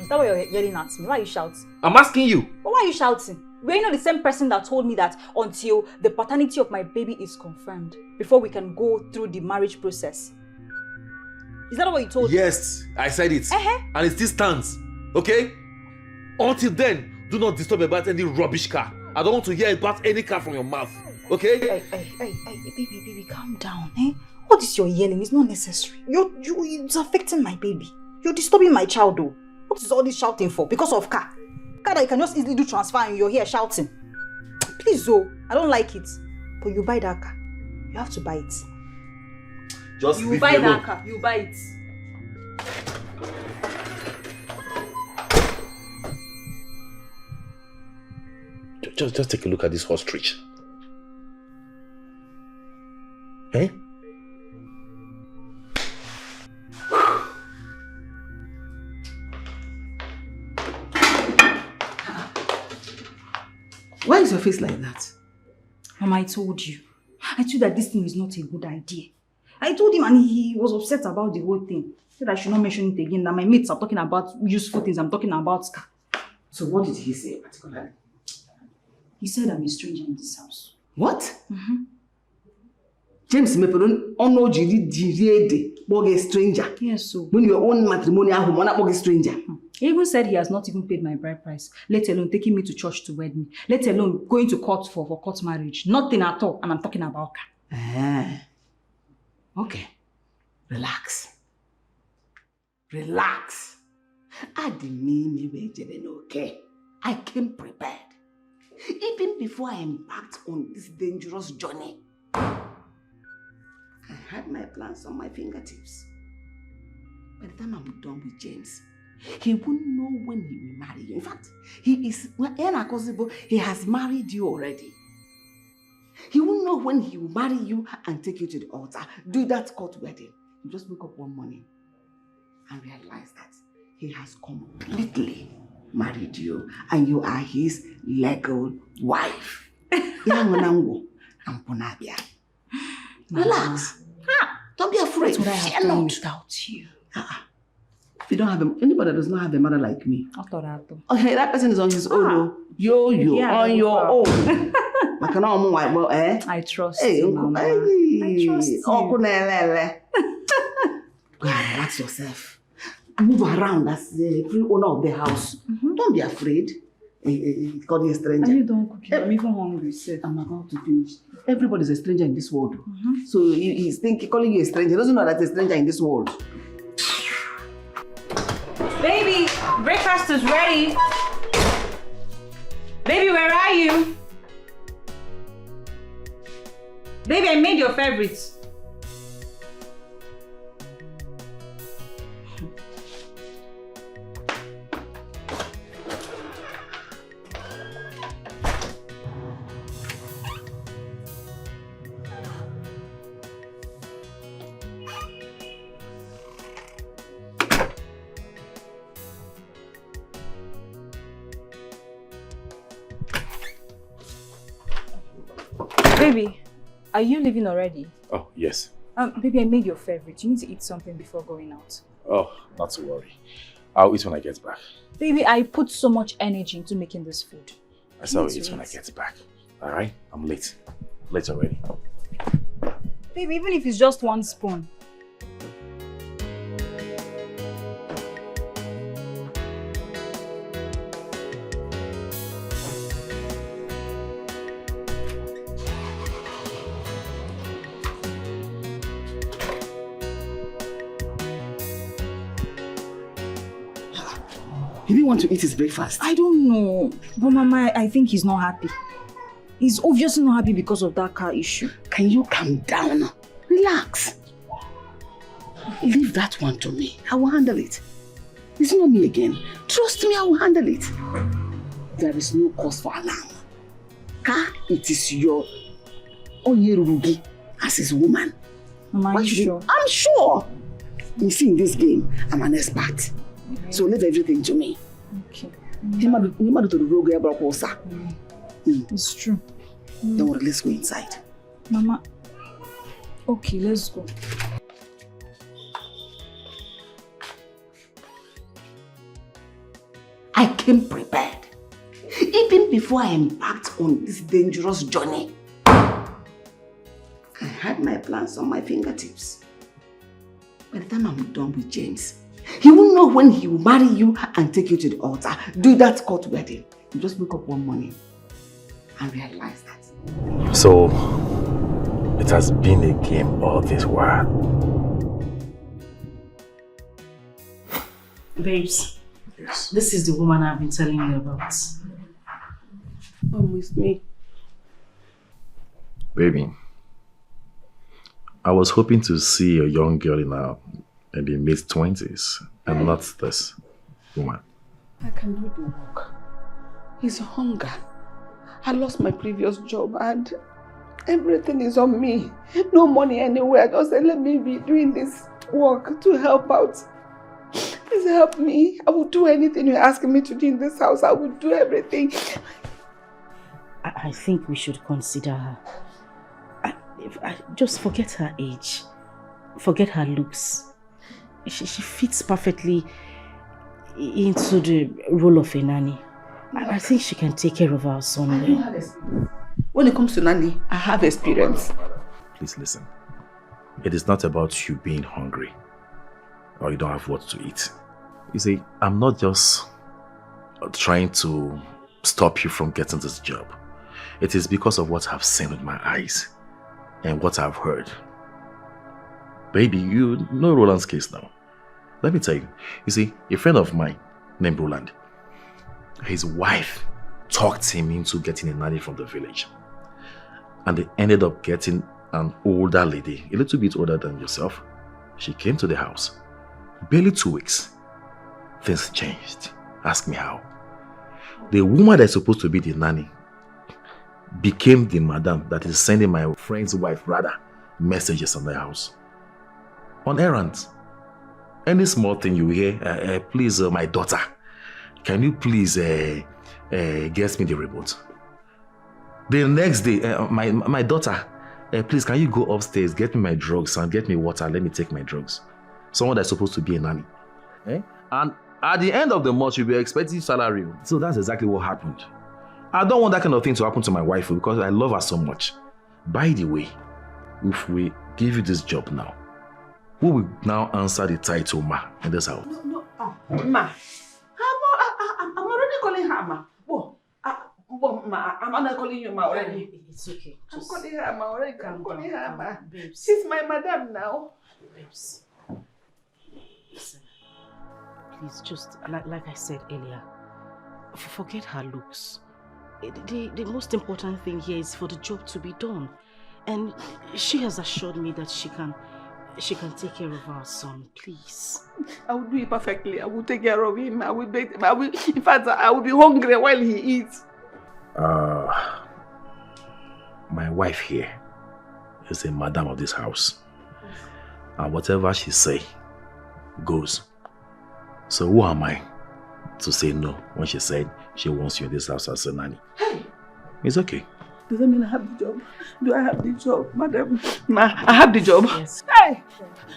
Is that why you're yelling at me? Why are you shouting? I'm asking you. But why are you shouting? We're not the same person that told me that until the paternity of my baby is confirmed, before we can go through the marriage process. Is that what you told me? Yes, I said it. And it still stands. Okay? Until then, do not disturb about any rubbish car. I don't want to hear about any car from your mouth. Okay? Baby, calm down. What is your yelling? It's not necessary. It's affecting my baby. You're disturbing my child though. What is all this shouting for? Because of car? Car that you can just easily do transfer and you're here shouting. Please, I don't like it. But you buy that car. You have to buy it. Just you buy that car. You buy it. Just take a look at this ostrich. Why is your face like that? Mama, I told you. I told you that this thing is not a good idea. I told him and he was upset about the whole thing. He said I should not mention it again, that my mates are talking about useful things, I'm talking about car. So what did he say particularly? He said I'm a stranger in this house. What? James Meperon ono jiri boge stranger. Yes, so when your own matrimonial home, not boge stranger. He even said he has not even paid my bride price, let alone taking me to church to wed me, let alone going to court for court marriage. Nothing at all, and I'm talking about car. Okay. Relax. Okay. I came prepared. Even before I embarked on this dangerous journey, I had my plans on my fingertips. By the time I'm done with James, he won't know when he will marry you. In fact, he has married you already. He won't know when he will marry you and take you to the altar, do that court wedding. You just wake up one morning and realize that he has completely married you and you are his legal wife. Relax. Don't be afraid. That's what I have done without you. If you don't have anybody that does not have a mother like me. Okay, that person is on his own. On your own. I trust you, Mama. I trust you. Go and relax yourself. Move around as the free owner of the house. Don't be afraid. Calling a stranger. Are you done cooking? I'm even hungry, sir. I'm about to finish. Everybody's a stranger in this world. So he's calling you a stranger. He doesn't know that a stranger in this world. Baby, breakfast is ready. Baby, where are you? Baby, I made your favorites. Baby, are you leaving already? Oh, yes. Baby, I made your favorite. You need to eat something before going out. Oh, not to worry. I'll eat when I get back. Baby, I put so much energy into making this food. I shall eat when I get back. Alright? I'm late. Late already. Baby, even if it's just 1 spoon. He didn't want to eat his breakfast. I don't know. But Mama, I think he's not happy. He's obviously not happy because of that car issue. Can you calm down? Relax. Leave that one to me. I will handle it. It's not me again. Trust me, I will handle it. There is no cause for alarm. Ka, it is your Onyerugi as his woman. Mama, are you sure? I'm sure. You see, in this game, I'm an expert. So leave everything to me. Okay. It's true. Don't worry, let's go inside. Mama. Okay, let's go. I came prepared. Even before I embarked on this dangerous journey, I had my plans on my fingertips. By the time I'm done with James, he will know when he will marry you and take you to the altar. Do that court wedding. You just wake up one morning and realize that. So, it has been a game all this while. Babes, yes. This is the woman I've been telling you about. Come with me. Baby, I was hoping to see a young girl in the mid-20s and not this woman. I can do the work. It's hunger. I lost my previous job and everything is on me. No money anywhere. Just say, let me be doing this work to help out. Please help me. I will do anything you're asking me to do in this house. I will do everything. I think we should consider her. Just forget her age. Forget her looks. She fits perfectly into the role of a nanny. I think she can take care of our son well. When it comes to nanny, I have experience. Please listen. It is not about you being hungry or you don't have what to eat. You see, I'm not just trying to stop you from getting this job. It is because of what I've seen with my eyes and what I've heard. Baby, you know Roland's case now. Let me tell you. You see, a friend of mine named Roland, his wife talked him into getting a nanny from the village. And they ended up getting an older lady, a little bit older than yourself. She came to the house. Barely 2 weeks. Things changed. Ask me how. The woman that's supposed to be the nanny became the madam that is sending my friend's wife, messages on the house. On errands. Any small thing you hear, please, my daughter, can you please get me the remote? The next day, my daughter, please, can you go upstairs, get me my drugs and get me water, let me take my drugs. Someone that's supposed to be a nanny. And at the end of the month, you'll be expecting salary. So that's exactly what happened. I don't want that kind of thing to happen to my wife because I love her so much. By the way, if we give you this job now, who will now answer the title Ma in this house? No, Ma. I'm already calling her Ma. Whoa. Ma, I'm not calling you Ma already. It's okay. I'm calling her Ma already. I'm calling her Ma. Babes. She's my madam now. Babes. Listen. Please, just like I said earlier, forget her looks. The most important thing here is for the job to be done. And she has assured me that she can take care of our son. Please. I will do it perfectly. I will take care of him. I will bathe him. In fact, I will be hungry while he eats. My wife here is a madam of this house. And whatever she say goes. So who am I to say no when she said she wants you in this house as a nanny? Hey. It's okay. Does that mean I have the job? Do I have the job, madam? Ma, I have the job. Yes. Hey!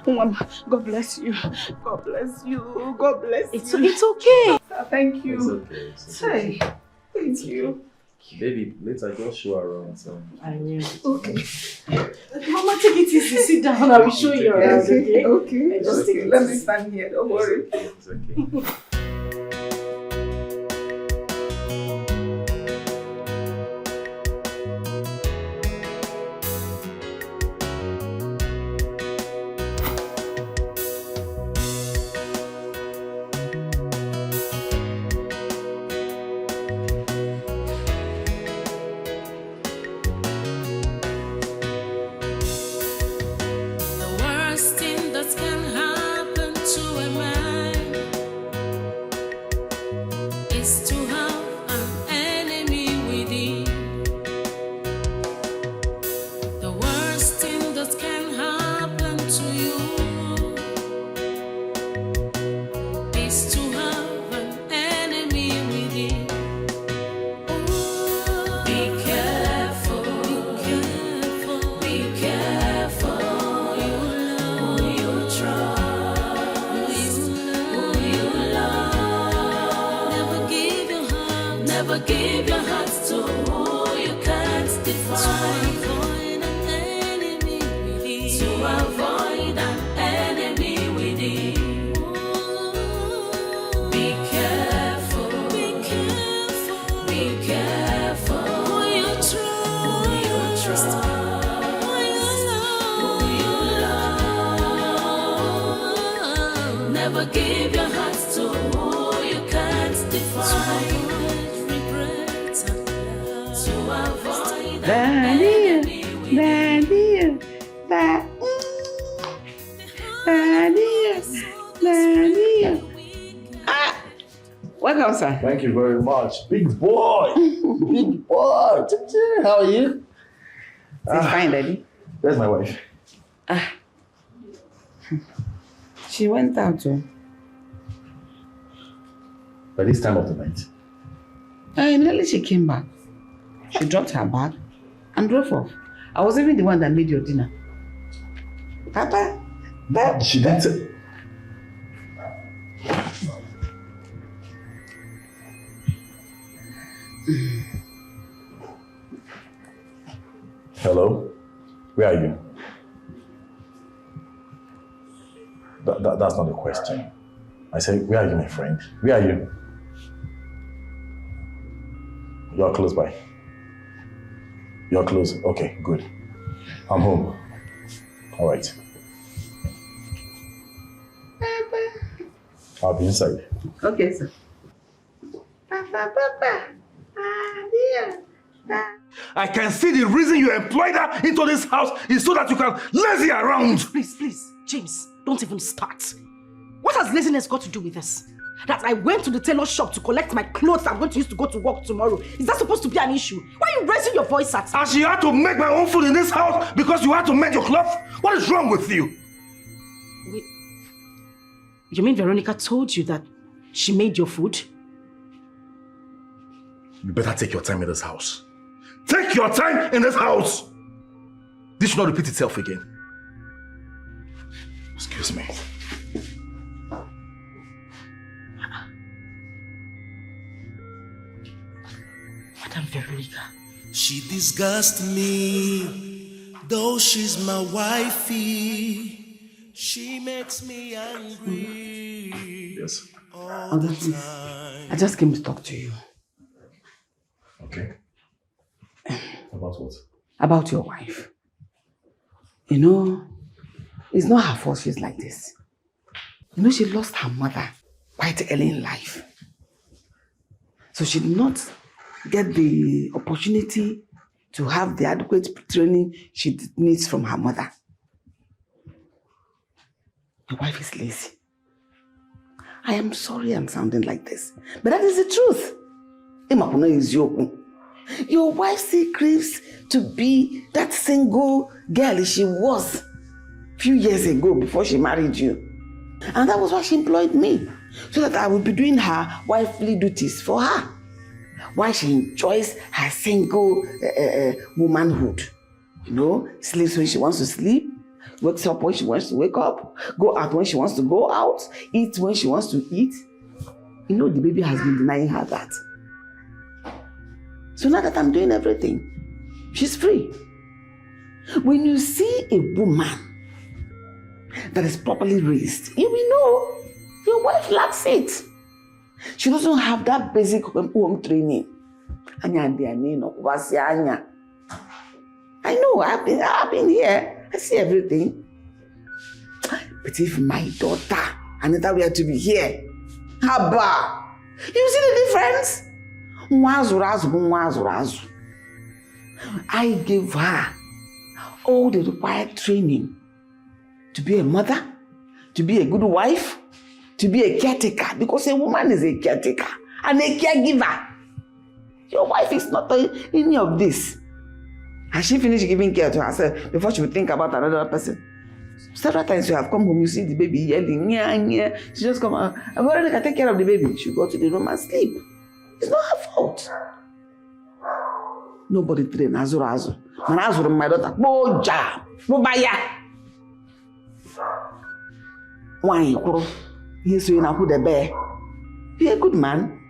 Mama, God bless you. God bless you. God bless you. It's okay. Thank you. It's okay. It's okay. Hey, thank you. Baby, later just show her around. So. I will. Okay. Mama, take it easy. Sit down. I will show you around. Okay. Okay. Just take it Let easy. me stand here. Don't worry. It's okay. The worst thing that can happen to a man is to have an enemy within. The worst thing that can happen to you is to have an enemy within. Be careful, be careful who you trust, who you love. Never give your heart to who you can't define. To avoid an enemy within. Be careful, be careful who you trust, who you love. Never give your heart to who you can't define. To avoid an enemy within. Welcome, sir. Thank you very much. Big boy. Big boy. How are you? It's fine, Daddy. Where's my wife? She went out too. By this time of the night. Immediately she came back. She dropped her bag and drove off. I was even the one that made your dinner. Papa, She didn't say. Hello? Where are you? That's not a question. I said, where are you, my friend? Where are you? You're close by. You're close. Okay, good. I'm home. All right. I'll be inside. Okay, sir. Papa. Dear. I can see the reason you employed her into this house is so that you can lazy around. Please, James, don't even start. What has laziness got to do with this? That I went to the tailor shop to collect my clothes I'm going to use to go to work tomorrow. Is that supposed to be an issue? Why are you raising your voice at me? And she had to make my own food in this house because you had to mend your clothes? What is wrong with you? Wait. You mean Veronica told you that she made your food? You better take your time in this house. Take your time in this house! This should not repeat itself again. Excuse me. Madam Veronica. She disgusts me, though she's my wifey. She makes me angry. Yes. I just came to talk to you. Okay. About what? About your wife. You know, it's not her fault she's like this. You know, she lost her mother quite early in life. So she did not get the opportunity to have the adequate training she needs from her mother. Your wife is lazy. I am sorry I'm sounding like this, but that is the truth. Your wife still craves to be that single girl she was a few years ago before she married you. And that was why she employed me, so that I would be doing her wifely duties for her, while she enjoys her single womanhood. You know, sleeps when she wants to sleep, wakes up when she wants to wake up, go out when she wants to go out, eat when she wants to eat. You know, the baby has been denying her that. So now that I'm doing everything, she's free. When you see a woman that is properly raised, you will know your wife lacks it. She doesn't have that basic home training. I know, I've been here. I see everything. But if my daughter, Anita, were to be here, Haba, you see the difference? I gave her all the required training to be a mother, to be a good wife, to be a caretaker, because a woman is a caretaker and a caregiver. Your wife is not any of this. Has she finished giving care to herself before she will think about another person? Several times you have come home, you see the baby yelling, yeah. She just come out, I've already got to take care of the baby. She go to the room and sleep. It's not her fault. Nobody trained Azur. Man, Azur, my daughter, Boja, Bobaya. Why, yes, you know who the bear. Be a good man.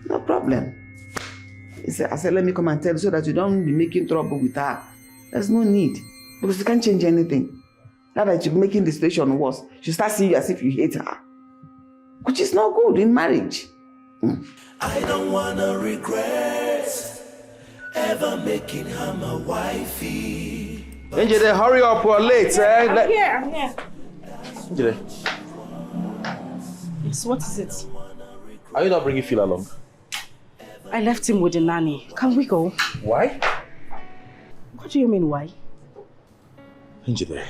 No problem. I said, let me come and tell you so that you don't be making trouble with her. There's no need. Because you can't change anything. Now that you're making the situation worse, she starts seeing you as if you hate her. Which is not good in marriage. I don't wanna regret ever making her my wifey. Angel, hurry up, we're late. I'm here. Angel, Yes, what is it? are you not bringing Phil along? I left him with the nanny. Can we go? Why? What do you mean, why? Angel,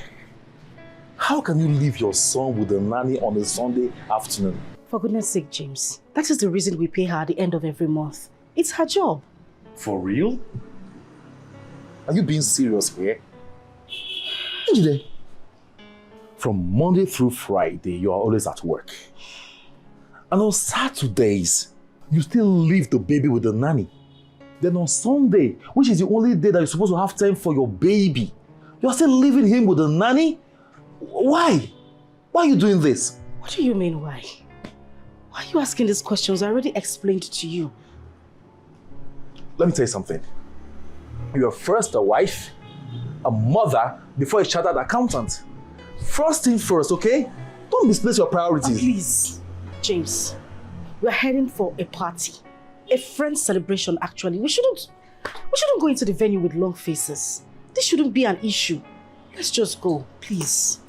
how can you leave your son with the nanny on a Sunday afternoon? For goodness sake, James. That is the reason we pay her at the end of every month. It's her job. For real? Are you being serious here? Angel, from Monday through Friday, you are always at work. And on Saturdays, you still leave the baby with the nanny. Then on Sunday, which is the only day that you're supposed to have time for your baby, you're still leaving him with the nanny? Why? Why are you doing this? What do you mean, why? Why are you asking these questions? I already explained to you. Let me tell you something. You're first a wife, a mother, before a chartered accountant. First thing first, okay? Don't misplace your priorities. Please, James. We're heading for a party. A friend celebration, actually. We shouldn't go into the venue with long faces. This shouldn't be an issue. Let's just go, please.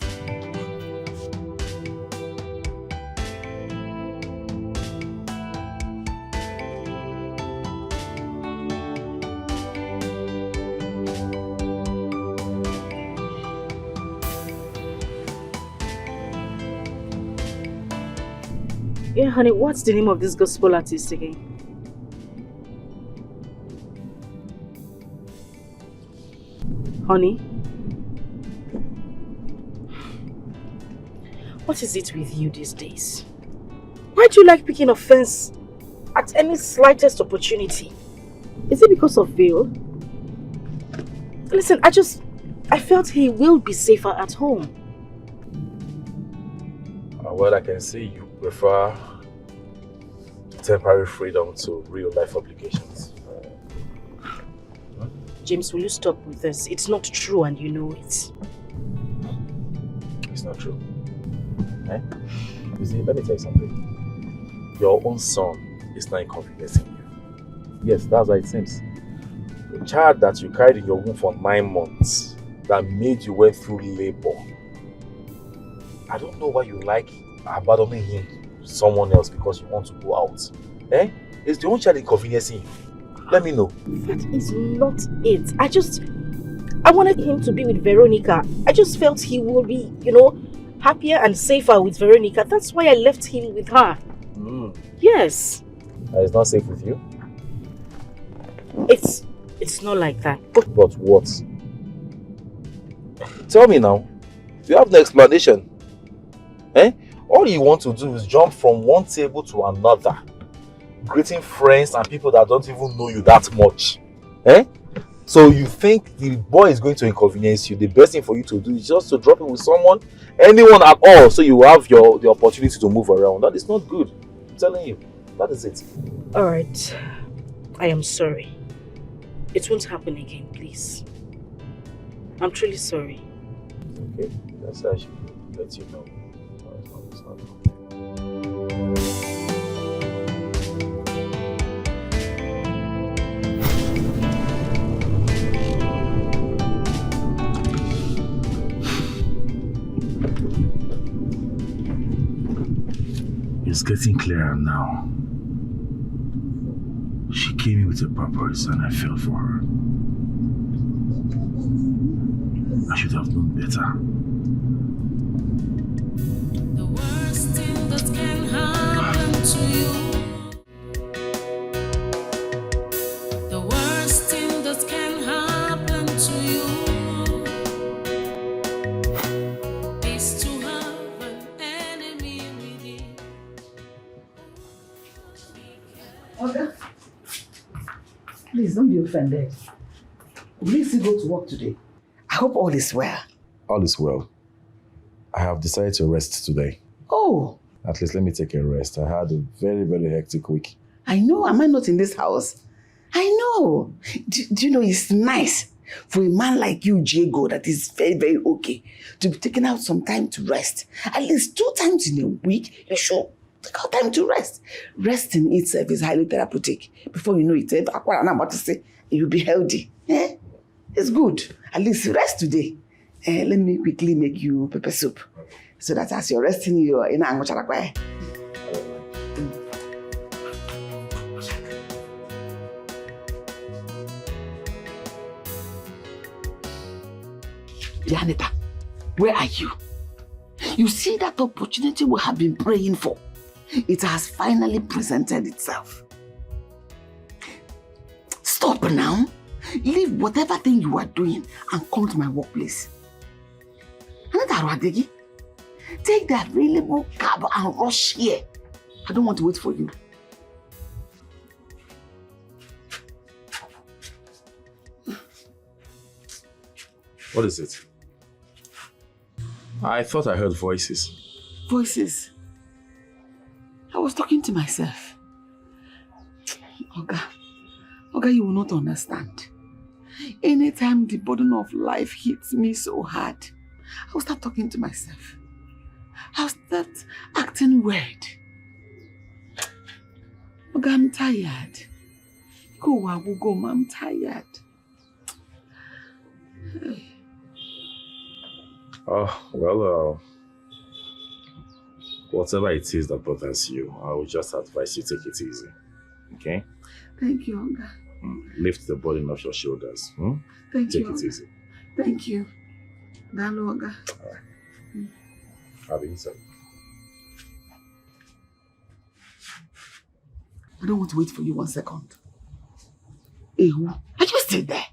Yeah, honey, what's the name of this gospel artist again? Honey? What is it with you these days? Why do you like picking offense at any slightest opportunity? Is it because of Bill? Listen, I felt he will be safer at home. Well, I can see you prefer temporary freedom to real-life obligations. James, will you stop with this? It's not true and you know it. It's not true. Eh? You see, let me tell you something. Your own son is not inconveniencing you. Yes, that's how it seems. A child that you carried in your womb for 9 months that made you went through labor. I don't know why you like abandoning him to someone else because you want to go out. Eh? Is the only child inconveniencing you? Let me know. That is not it. I wanted him to be with Veronica. I just felt he will be, happier and safer with Veronica. That's why I left him with her. Yes. It's not safe with you? It's not like that. But what? Tell me now. You have no explanation. Eh? All you want to do is jump from one table to another, greeting friends and people that don't even know you that much. Eh? So you think the boy is going to inconvenience you. The best thing for you to do is just to drop it with someone, anyone at all, so you have the opportunity to move around. That is not good. I'm telling you. That is it. Alright. I am sorry. It won't happen again, please. I'm truly sorry. Okay, that's how I should let you know. It's getting clearer now. She came in with a purpose and I fell for her. I should have known better. The worst thing that can happen to you. The worst thing that can happen to you is to have an enemy within. Oga, please don't be offended. Will you still go to work today? I hope all is well. All is well. I have decided to rest today. Oh. At least let me take a rest. I had a very, very hectic week. I know. Am I not in this house? I know. Do you know it's nice for a man like you, Jago, that is very, very okay, to be taking out some time to rest. At least 2 times in a week, you should take out time to rest. Resting itself is highly therapeutic. Before you know it, I'm about to say, you'll be healthy. Eh? It's good. At least rest today. Let me quickly make you pepper soup. So that as you're resting, you're in Angocharakwe. Janita, where are you? You see that opportunity we have been praying for. It has finally presented itself. Stop now. Leave whatever thing you are doing and come to my workplace. Take the available cab and rush here. I don't want to wait for you. What is it? I thought I heard voices. Voices? I was talking to myself. Oga, you will not understand. Anytime the burden of life hits me so hard, I will start talking to myself. I'll start acting weird. Oga, I'm tired. Go, I'm tired. Oh, well, whatever it is that bothers you, I will just advise you take it easy. Okay? Thank you, Oga. Lift the burden off your shoulders. Thank you. Take it easy. Thank you. Dalu, Oga. All right. Have it inside. I don't want to wait for you 1 second. Ehu, are you still there?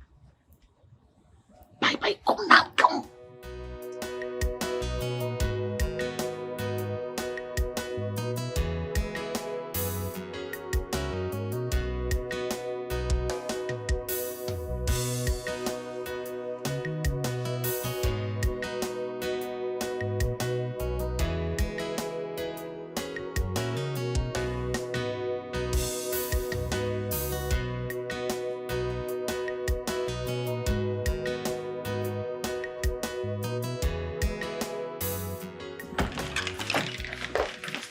Bye, come now, come.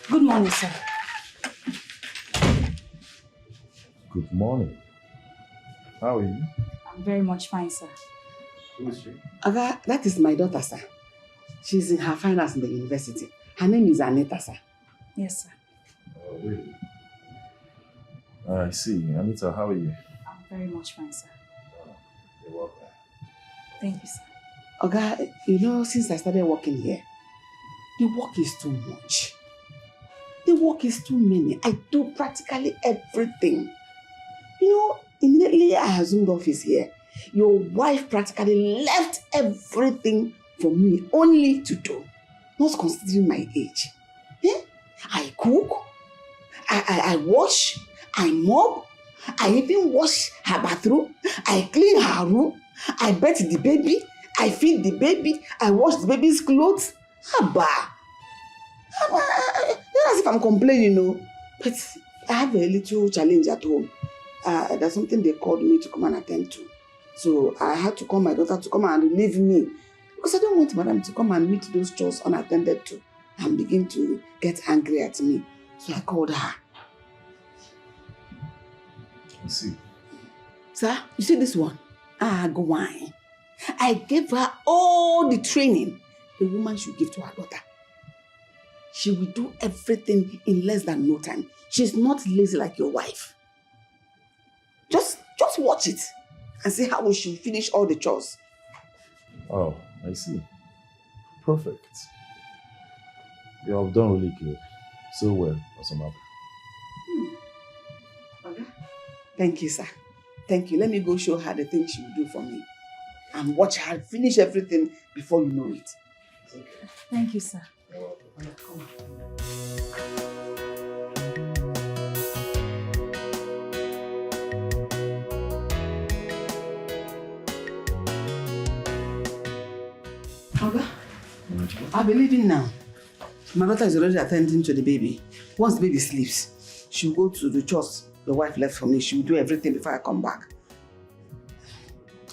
Good morning, sir. Good morning. How are you? I'm very much fine, sir. Who is she? Aga, that is my daughter, sir. She's in her finals in the university. Her name is Anita, sir. Yes, sir. Oh, really? I see. Anita, how are you? I'm very much fine, sir. You're welcome. Thank you, sir. Aga, you know, since I started working here, the work is too much. The work is too many. I do practically everything. You know, immediately I assumed office here, your wife practically left everything for me only to do, not considering my age. Eh? I cook, I wash, I mop, I even wash her bathroom, I clean her room, I bathe the baby, I feed the baby, I wash the baby's clothes. Haba. Not as if I'm complaining, no. But I have a little challenge at home. There's something they called me to come and attend to. So I had to call my daughter to come and relieve me. Because I don't want madam to come and meet those chores unattended to and begin to get angry at me. So I called her. I see. Sir, you see this one? Go on. I gave her all the training a woman should give to her daughter. She will do everything in less than no time. She's not lazy like your wife. Just watch it and see how we should finish all the chores. Oh, I see. Perfect. You have done really good. So well, Osama. Okay. Thank you, sir. Thank you. Let me go show her the things she will do for me. And watch her finish everything before you know it. Okay. Thank you, sir. Come on. Oga, I'll be leaving now. My daughter is already attending to the baby. Once the baby sleeps, she'll go to the chores the wife left for me. She will do everything before I come back.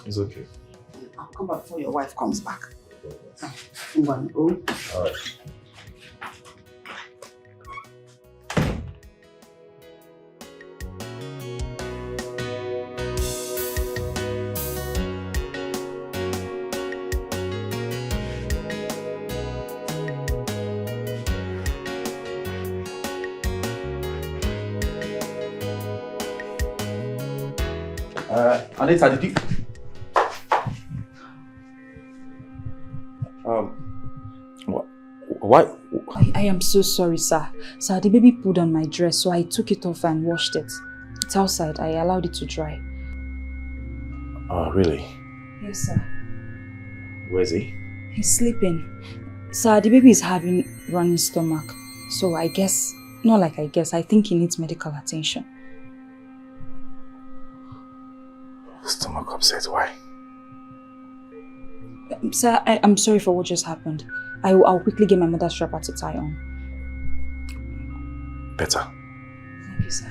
It's okay. I'll come back before your wife comes back. One, oh. All right. Anita, did you... Why? I am so sorry, sir. Sir, the baby pulled on my dress, so I took it off and washed it. It's outside. I allowed it to dry. Oh, really? Yes, sir. Where is he? He's sleeping. Sir, the baby is having running stomach. So I guess, not like I guess, I think he needs medical attention. Stomach upset, why? Sir, I'm sorry for what just happened. I'll quickly get my mother's wrapper to tie on. Better. Thank you, sir.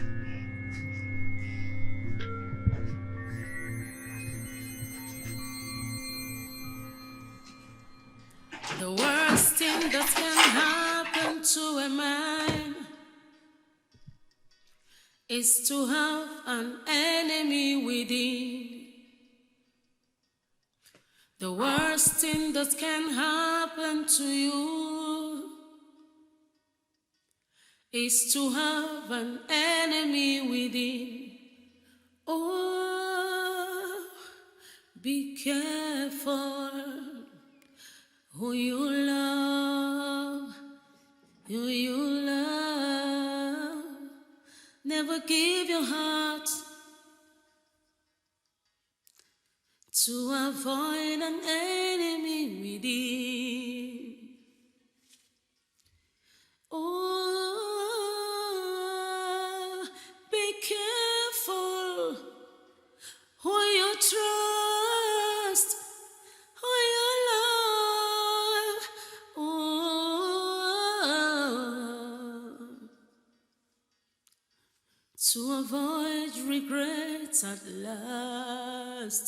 The worst thing that can happen to a man is to have an enemy within. The worst thing that can happen to you is to have an enemy within. Oh, be careful who you love, who you love. Never give your heart to avoid an enemy within. Oh, be careful who you trust, who you love. Oh, to avoid regrets at last.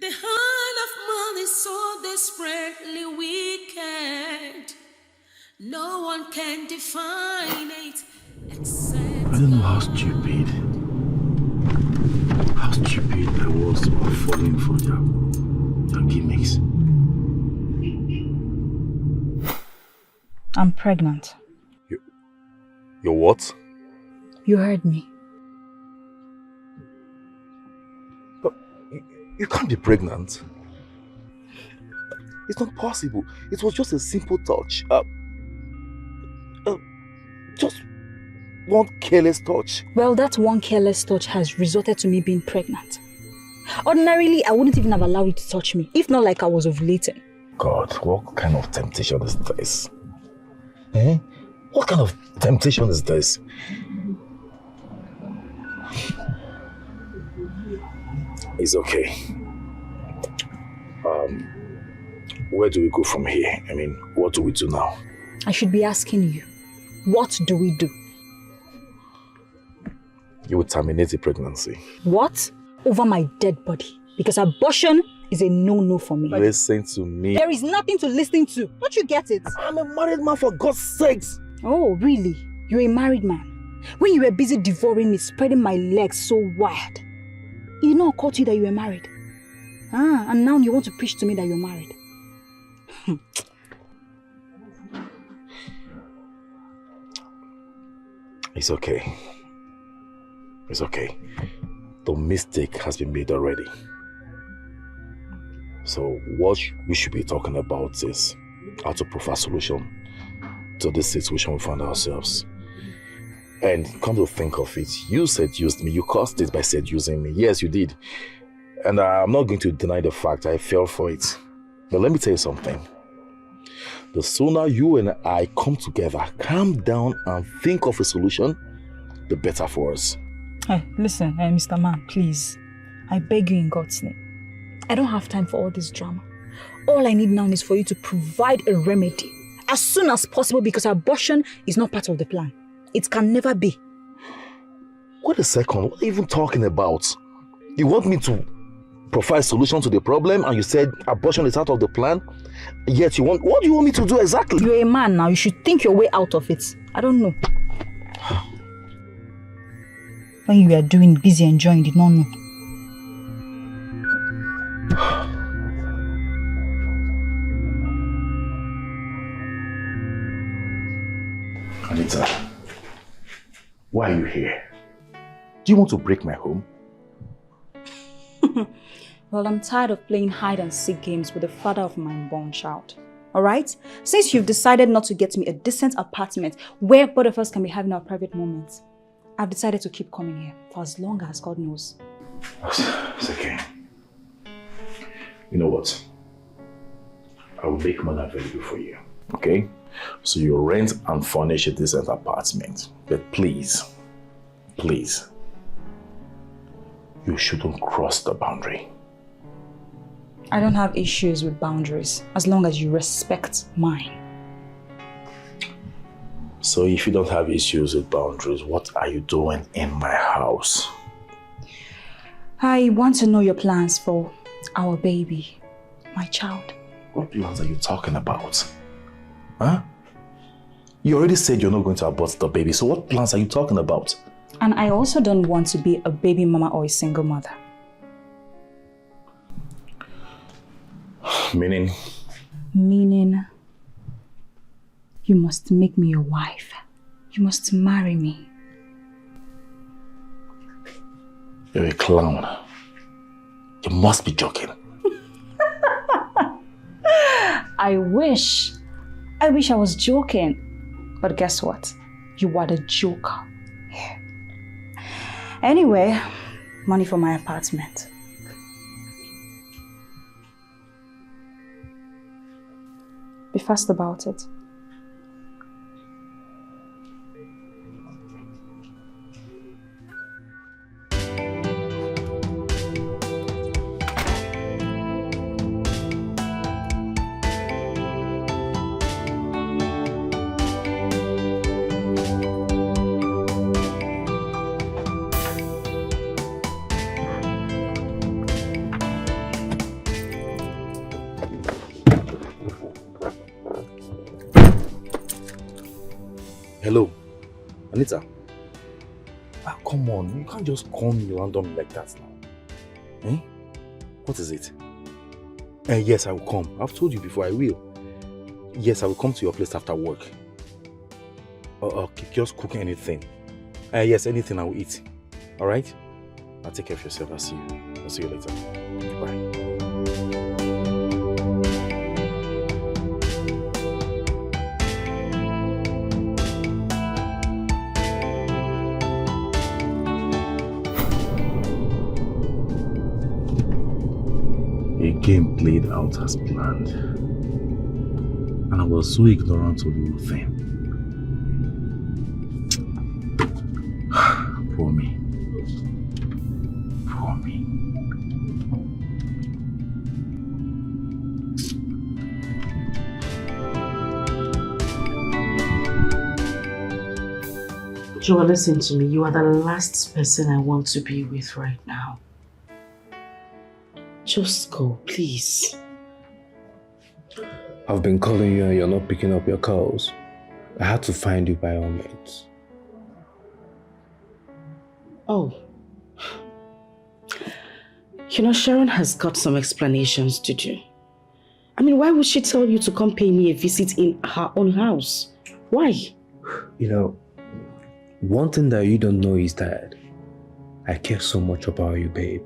The heart of man is so desperately wicked. No one can define it except I don't know how stupid how stupid I was for falling for their gimmicks. I'm pregnant. You're what? You heard me. But you can't be pregnant. It's not possible. It was just a simple touch. Just one careless touch. Well, that one careless touch has resulted to me being pregnant. Ordinarily, I wouldn't even have allowed you to touch me, if not like I was ovulating. God, what kind of temptation is this? Eh? What kind of temptation is this? It's okay. Where do we go from here? I mean, what do we do now? I should be asking you, what do we do? You would terminate the pregnancy. What? Over my dead body. Because abortion is a no-no for me. Listen to me. There is nothing to listen to. Don't you get it? I'm a married man, for God's sakes. Oh, really? You're a married man? When you were busy devouring me, spreading my legs so wide, it did not occur to you that you were married? And now you want to preach to me that you're married? It's okay. It's okay. The mistake has been made already. So what we should be talking about is how to provide a solution to this situation we found ourselves. And come to think of it, you seduced me. You caused it by seducing me. Yes, you did. And I'm not going to deny the fact I fell for it. But let me tell you something. The sooner you and I come together, calm down and think of a solution, the better for us. Hey, listen, Mr. Man, please. I beg you in God's name. I don't have time for all this drama. All I need now is for you to provide a remedy as soon as possible, because abortion is not part of the plan. It can never be. Wait a second, what are you even talking about? You want me to provide a solution to the problem and you said abortion is out of the plan? Yet you want, what do you want me to do exactly? You're a man now, you should think your way out of it. I don't know. When you were doing busy enjoying, did not know. Anita, why are you here? Do you want to break my home? Well, I'm tired of playing hide and seek games with the father of my unborn child. Alright? Since you've decided not to get me a decent apartment where both of us can be having our private moments, I've decided to keep coming here for as long as God knows. It's okay. You know what? I will make money available for you. Okay? So you rent and furnish a decent apartment. But please, please, you shouldn't cross the boundary. I don't have issues with boundaries as long as you respect mine. So if you don't have issues with boundaries, what are you doing in my house? I want to know your plans for our baby, my child. What plans are you talking about? Huh? You already said you're not going to abort the baby, so what plans are you talking about? And I also don't want to be a baby mama or a single mother. Meaning? Meaning, you must make me your wife. You must marry me. You're a clown. You must be joking. I wish I was joking. But guess what? You are the joker. Yeah. Anyway, money for my apartment. Be fast about it. Hello, Anita. Come on, you can't just call me randomly like that now. Eh? What is it? Yes, I will come. I've told you before, I will. Yes, I will come to your place after work. Okay, just cook anything. Yes, anything I will eat. Alright? Now take care of yourself. I'll see you later. Bye. A game played out as planned. And I was so ignorant of the whole thing. Poor me. Poor me. Joel, listen to me. You are the last person I want to be with right now. Just go, please. I've been calling you and you're not picking up your calls. I had to find you by all means. Oh. You know, Sharon has got some explanations to do. I mean, why would she tell you to come pay me a visit in her own house? Why? You know, one thing that you don't know is that I care so much about you, babe.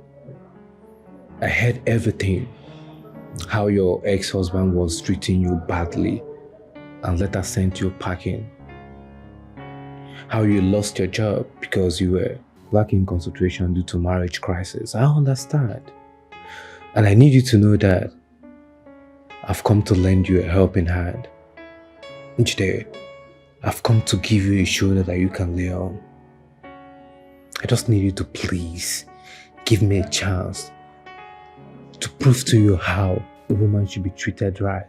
I heard everything. How your ex-husband was treating you badly and later sent you packing. How you lost your job because you were lacking concentration due to marriage crisis. I understand. And I need you to know that I've come to lend you a helping hand. Each day, I've come to give you a shoulder that you can lay on. I just need you to please give me a chance to prove to you how a woman should be treated right.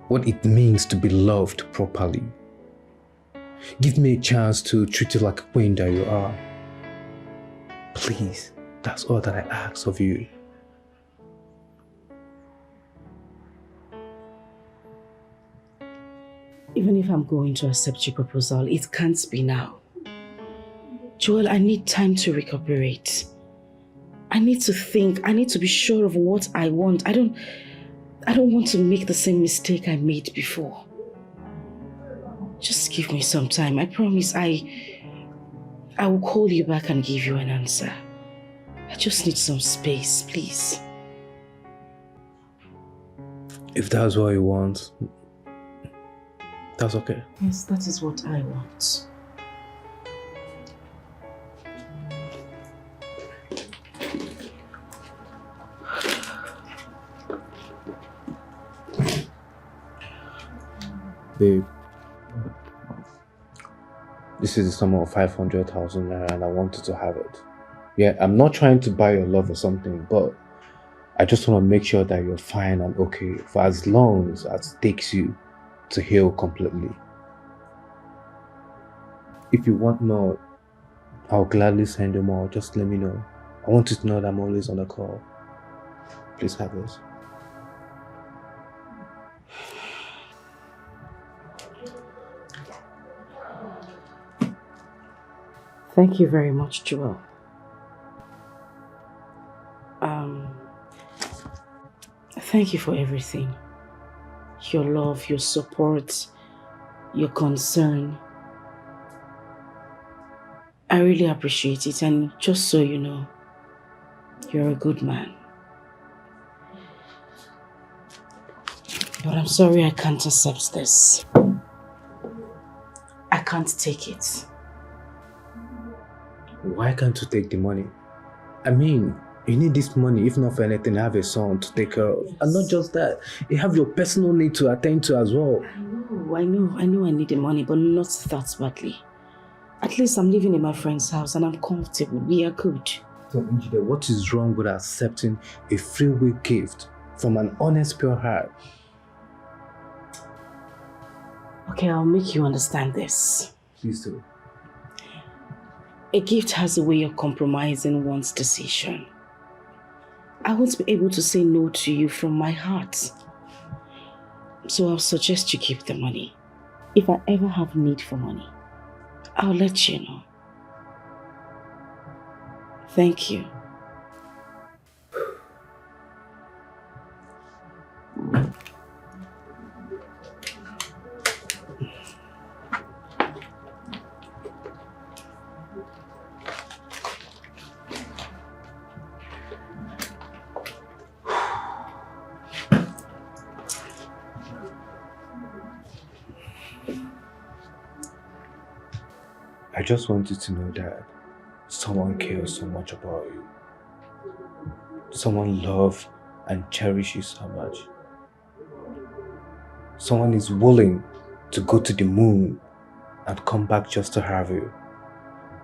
What it means to be loved properly. Give me a chance to treat you like a queen that you are. Please, that's all that I ask of you. Even if I'm going to accept your proposal, it can't be now. Joel, I need time to recuperate. I need to think. I need to be sure of what I want. I don't want to make the same mistake I made before. Just give me some time. I promise I will call you back and give you an answer. I just need some space, please. If that's what you want, that's okay. Yes, that is what I want. Babe, this is the sum of 500,000 naira and I wanted to have it. Yeah, I'm not trying to buy your love or something, but I just want to make sure that you're fine and okay for as long as it takes you to heal completely. If you want more, I'll gladly send you more. Just let me know. I want you to know that I'm always on the call. Please have this. Thank you very much, Joel. Thank you for everything. Your love, your support, your concern. I really appreciate it, and just so you know, you're a good man. But I'm sorry I can't accept this. I can't take it. Why can't you take the money? I mean, you need this money, if not for anything, have a son to take care of. Yes. And not just that, you have your personal need to attend to as well. I know I need the money, but not that badly. At least I'm living in my friend's house and I'm comfortable. We are good. So, Njide, what is wrong with accepting a freeway gift from an honest, pure heart? Okay, I'll make you understand this. Please do. A gift has a way of compromising one's decision. I won't be able to say no to you from my heart. So I'll suggest you keep the money. If I ever have need for money, I'll let you know. Thank you. I just want you to know that someone cares so much about you. Someone loves and cherishes you so much. Someone is willing to go to the moon and come back just to have you.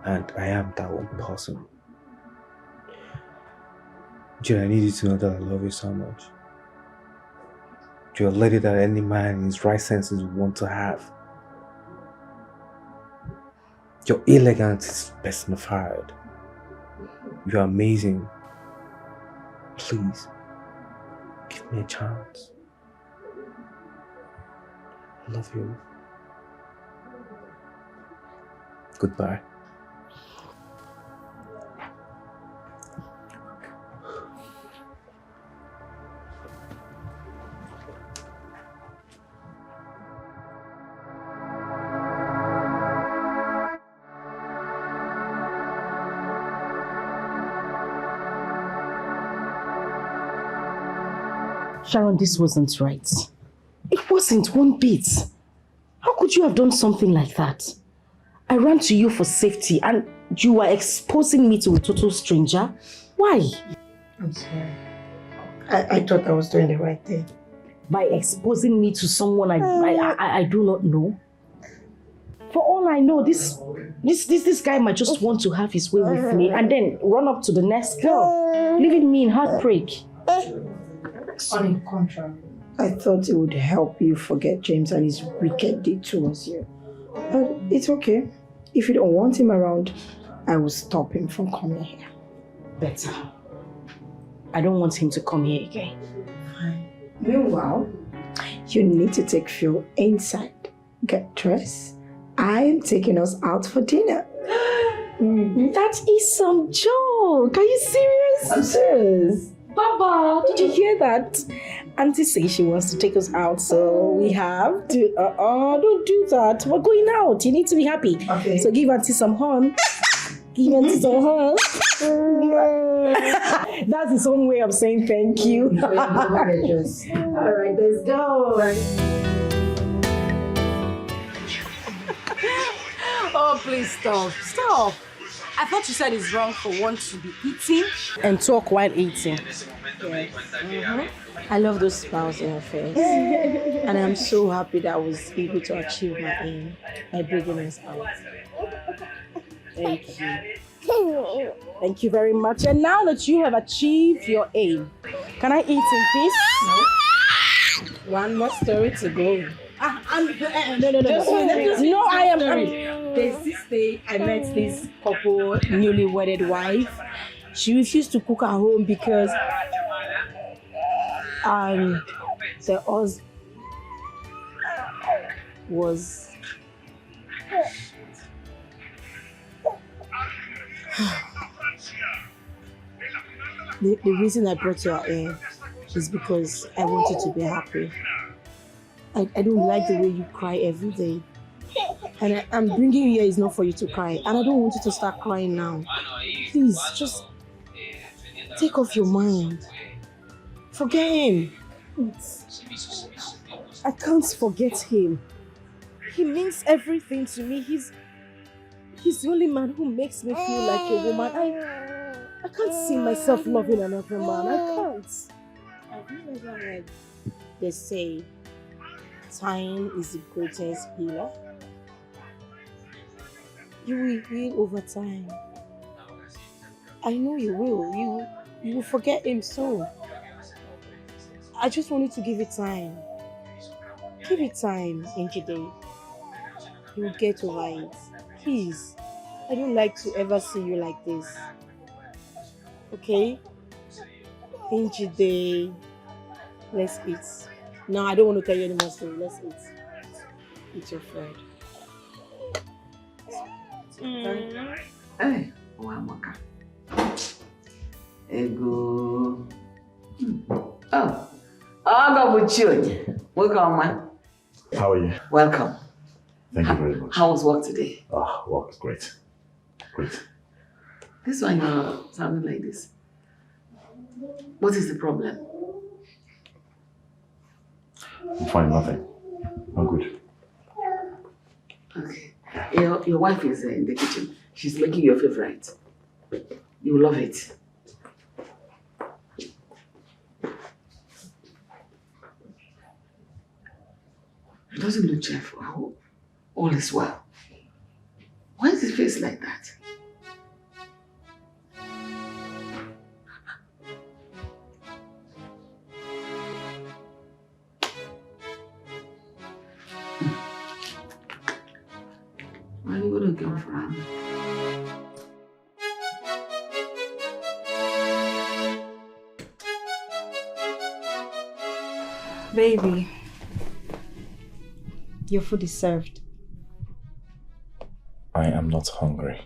And I am that one person. Jill, I need you to know that I love you so much. You're a lady that any man in his right senses would want to have. Your elegance is personified. You're amazing. Please, give me a chance. I love you. Goodbye. Sharon, this wasn't right. It wasn't one bit. How could you have done something like that? I ran to you for safety and you were exposing me to a total stranger. Why? I'm sorry. I thought I was doing the right thing. By exposing me to someone I do not know? For all I know, this guy might just want to have his way with me and then run up to the next girl, leaving me in heartbreak. On the contrary, I thought it would help you forget James and his wicked deed towards you. But it's okay. If you don't want him around, I will stop him from coming here. Better. I don't want him to come here again. Meanwhile, you need to take Phil inside. Get dressed. I am taking us out for dinner. That is some joke. Are you serious? I'm serious. Baba, did you hear that? Auntie says she wants to take us out, so we have to. Don't do that. We're going out. You need to be happy. Okay. So give Auntie some horn. Give Auntie some horn. That's his own way of saying thank you. Alright, let's go. Oh, please stop. Stop. I thought you said it's wrong for one to be eating and talk while eating. Yes. I love those smiles in her face. And I'm so happy that I was able to achieve my aim by bringing us out. Thank you. Thank you very much. And now that you have achieved your aim, can I eat in peace? No. One more story to go. No, I am. There's this day I met this couple, newly wedded wife. She refused to cook at home because the husband was the reason I brought you out here is because I want you to be happy. I don't like the way you cry every day. And I'm bringing you here is not for you to cry. And I don't want you to start crying now. Please, just take off your mind. Forget him. I can't forget him. He means everything to me. He's the only man who makes me feel like a woman. I can't see myself loving another man. I can't. Have you ever heard they say time is the greatest healer? You will heal over time. I know you will. You will forget him soon. I just want you to give it time. Give it time, Njide. You will get over it. Please. I don't like to ever see you like this. Okay? Njide. Let's eat. No, I don't want to tell you any more story. Let's eat. Eat your food. Hey, ONYEKA. Ego. Oh, Welcome, man. How are you? Welcome. Thank you very much. How was work today? Work is great. Great. This one you're sounding like this. What is the problem? I'm fine, nothing. I'm good. Okay. Your wife is in the kitchen. She's making your favorite. You love it. It doesn't look cheerful. I hope all is well. Why is his face like that? Why are you going to come from? Baby, your food is served. I am not hungry.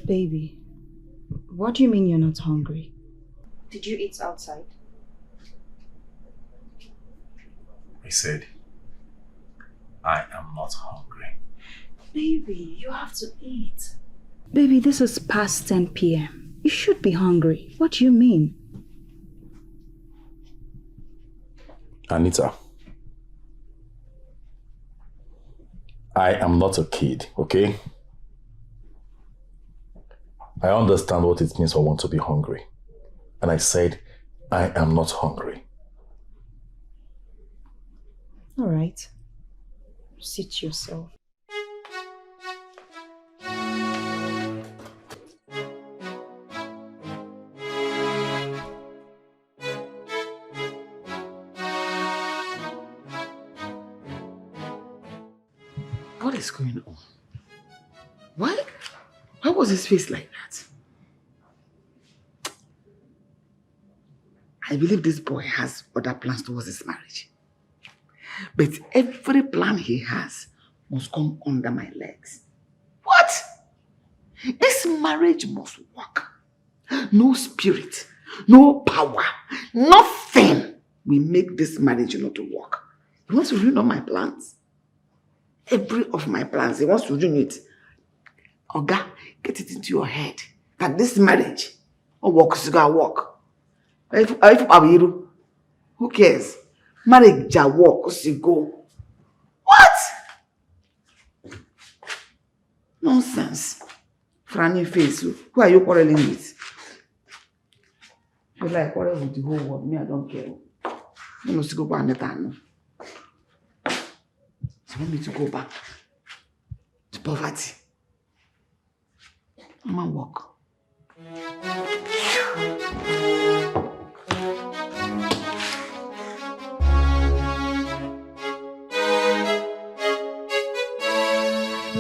Baby, what do you mean you're not hungry? Did you eat outside? I said, I am not hungry. Baby, you have to eat. Baby, this is past 10 p.m. You should be hungry. What do you mean? Anita, I am not a kid, okay? I understand what it means for one to be hungry. And I said, I am not hungry. All right. Sit yourself. What is going on? Why was his face like that? I believe this boy has other plans towards his marriage. But every plan he has must come under my legs. What? This marriage must work. No spirit, no power, nothing will make this marriage not to work. He wants to ruin all my plans. Every of my plans, he wants to ruin it. Oga, get it into your head that this marriage or work is gonna work. Who cares? Marriage ja work, go. What? Nonsense. Franny face. Who are you quarreling with? You like quarrel with the whole world. Me, I don't care. You must go back and let her know. You want me to go back to poverty? I'm gonna walk.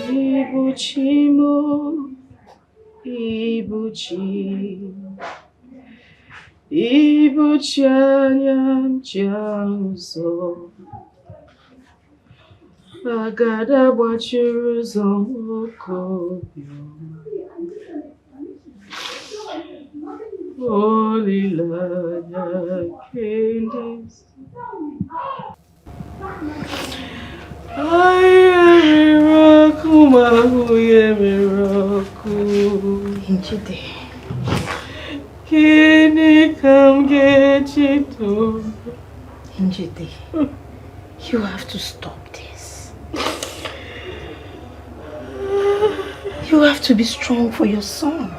Ibuchimo, Ibuchi, Ibuchanyam Janso. Agada Bachiruzon Okobio. Holy Lana Candies. I am miracle, Injide. Can you come get it? Injide, you have to stop this. You have to be strong for your son.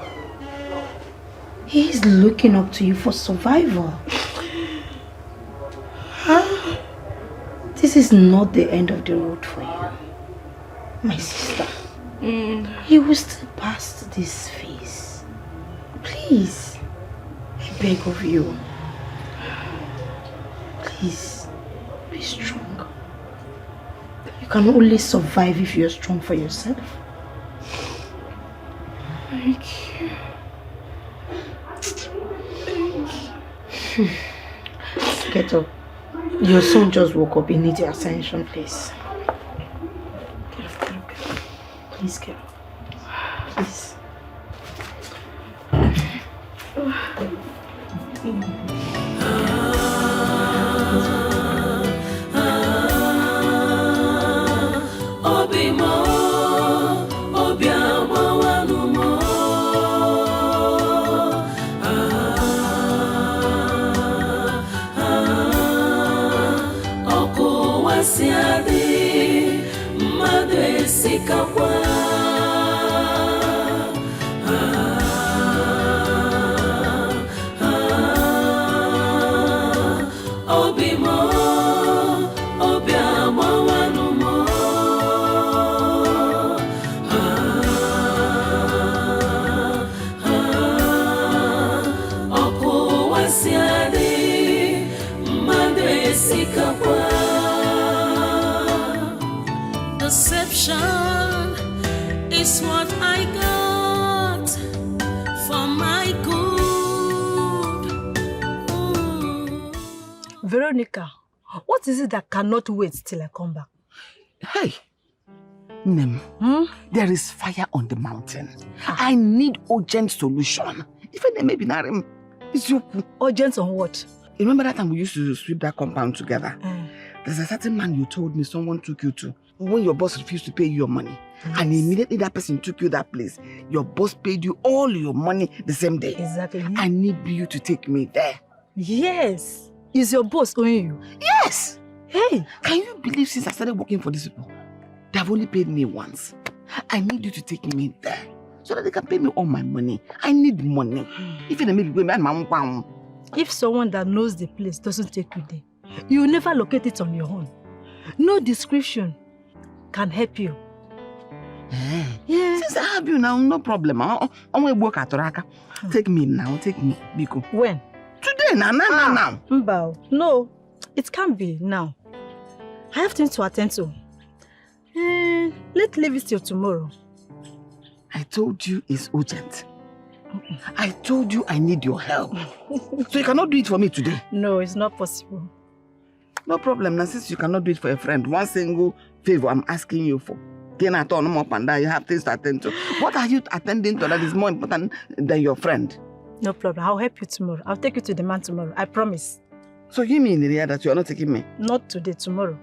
He is looking up to you for survival. This is not the end of the road for you, my sister. You will still pass this phase. Please, I beg of you. Please, be strong. You can only survive if you're strong for yourself. Thank you. Get up. Your son just woke up. He needs your attention, please. Get up, get up, get up. Please get up. Please. esikakwa obimo obiamawanumo okuwasiadi mmadụ esikakwa. Deception is what I got for my good. Veronica, what is it that cannot wait till I come back? Hey, Nem, there is fire on the mountain. I need urgent solution. Even maybe not urgent on what? You remember that time we used to sweep that compound together? There's a certain man you told me someone took you to when your boss refused to pay you your money. Yes. And immediately that person took you that place. Your boss paid you all your money the same day. Exactly. I need you to take me there. Yes. Is your boss owing you? Yes. Hey. Can you believe since I started working for these people, they have only paid me once? I need you to take me there so that they can pay me all my money. I need money. If someone that knows the place doesn't take you there, you will never locate it on your own. No description can help you. Yeah. Since I have you now, no problem. I want to work at Toraka. Take me now, take me, Biko. When? Today, now. Mbao, no, it can't be now. I have things to attend to. Let's leave it till tomorrow. I told you it's urgent. I told you I need your help. So you cannot do it for me today? No, it's not possible. No problem. Now, since you cannot do it for a friend, one single favor I'm asking you for. You have things to attend to. What are you attending to that is more important than your friend? No problem. I'll help you tomorrow. I'll take you to the man tomorrow. I promise. So you mean, Ria, that you are not taking me? Not today, tomorrow.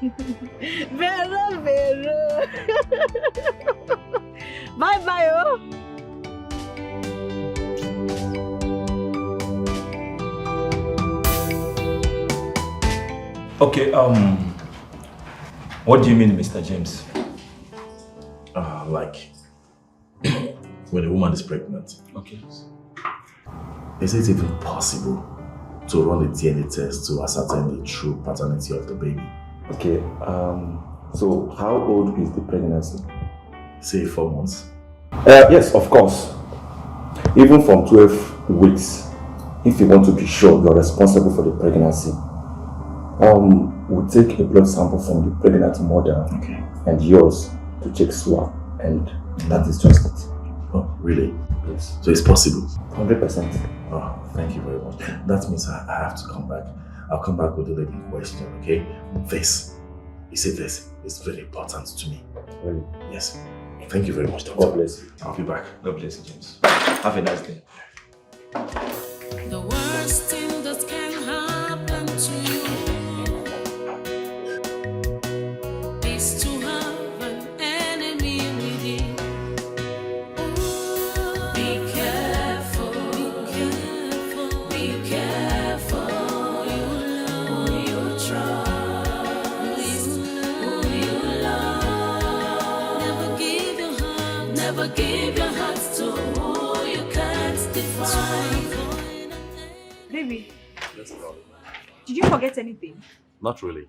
Vero. Bye, oh. Okay, what do you mean, Mr. James? Like, when a woman is pregnant. Okay. Is it even possible to run a DNA test to ascertain the true paternity of the baby? Okay, so how old is the pregnancy? Say 4 months. Yes, of course. Even from 12 weeks, if you want to be sure you're responsible for the pregnancy, we'll take a blood sample from the pregnant mother and yours to check swab, and that is just it. Oh, really? Yes. So it's possible? 100%. Oh, thank you very much. That means I have to come back. I'll come back with the lady in question, okay? This, you see this, is very important to me. Really? Yes. Thank you very much, Doctor. God bless you. I'll be back. God bless you, James. Have a nice day. The worst thing that can happen to you is to have an enemy within. Be careful, be careful. Who you trust, who you love. Never give your heart to who you can't define. Baby, did you forget anything? Not really.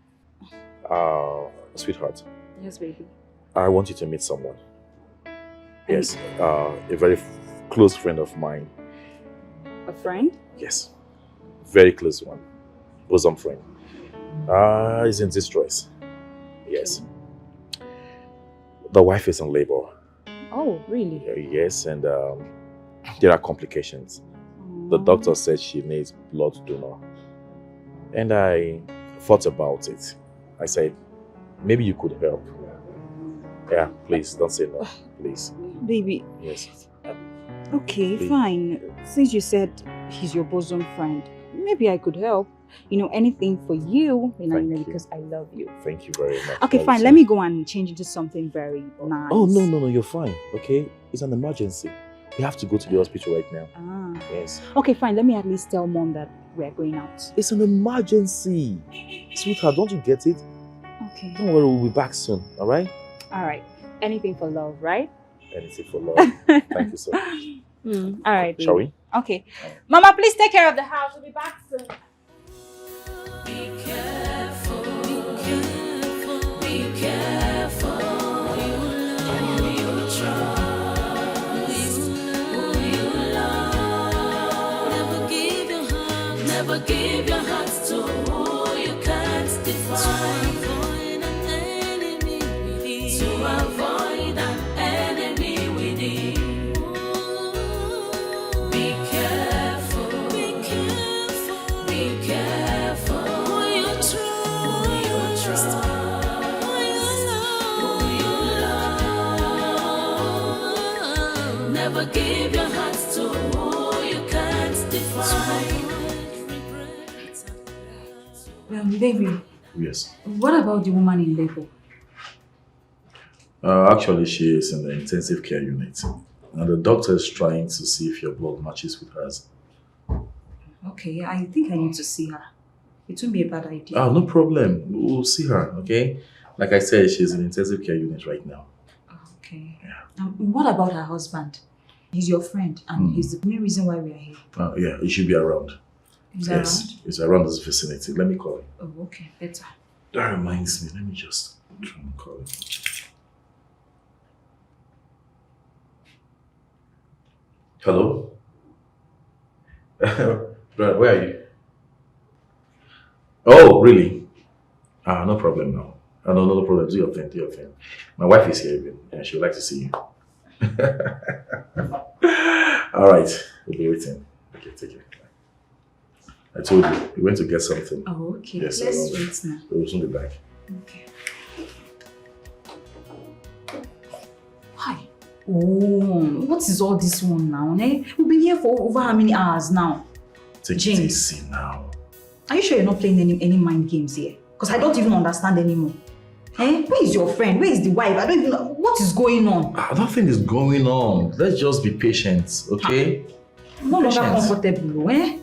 Sweetheart, Yes, baby. I want you to meet someone. Yes, a very close friend of mine. A friend? Yes, very close one. Bosom friend. He's in distress. Yes. The wife is in labor. Oh, really? Yes, and there are complications. The doctor said she needs blood donor. And I thought about it. I said, maybe you could help. Yeah, please, don't say no, please. Baby. Yes. Okay, Please. fine. Since you said he's your bosom friend, maybe I could help. You know, anything for you, because I love you. Thank you very much. Okay, fine. Let me go and change into something very nice. Oh, no, you're fine, okay? It's an emergency. We have to go to the hospital right now. Ah. Yes. Okay, fine. Let me at least tell Mom that we're going out. It's an emergency. Sweetheart, don't you get it? Okay. Don't worry, we'll be back soon, alright? Alright. Anything for love, right? Anything for love. Thank you so much. Alright. Shall we? Okay. Mama, please take care of the house. We'll be back soon. Be careful, be careful. Who you trust, who you love. Never give your heart to who you can't define. To avoid an enemy within. Be careful, be careful, be careful. Who you trust, who you love. Never give your heart to who you can't define. Baby, Yes. what about the woman in labor? Actually, she is in the intensive care unit. And the doctor is trying to see if your blood matches with hers. Okay, I think I need to see her. It won't be a bad idea. Oh, no problem. We'll see her, okay? Like I said, she's in the intensive care unit right now. Okay. Yeah. What about her husband? He's your friend, and he's the main reason why we are here. Yeah, he should be around. He's He's around this vicinity. Let me call him. Oh, okay, better. That reminds me. Let me just try and call him. Hello? Brad, where are you? Oh, really? No problem now. No problem. Do your thing. My wife is here even, and she would like to see you. All right, we'll be waiting. Okay, take care. I told you, we went to get something. Oh, okay. Yes, Let's wait now. We'll soon be back. Okay. Hi. Oh, what is all this one now? Eh? We've been here for over how many hours now? Take it easy now. Are you sure you're not playing any mind games here? Because I don't even understand anymore. Eh? Where is your friend? Where is the wife? I don't even know. What is going on? Nothing is going on. Let's just be patient, okay? I'm no longer comfortable, eh?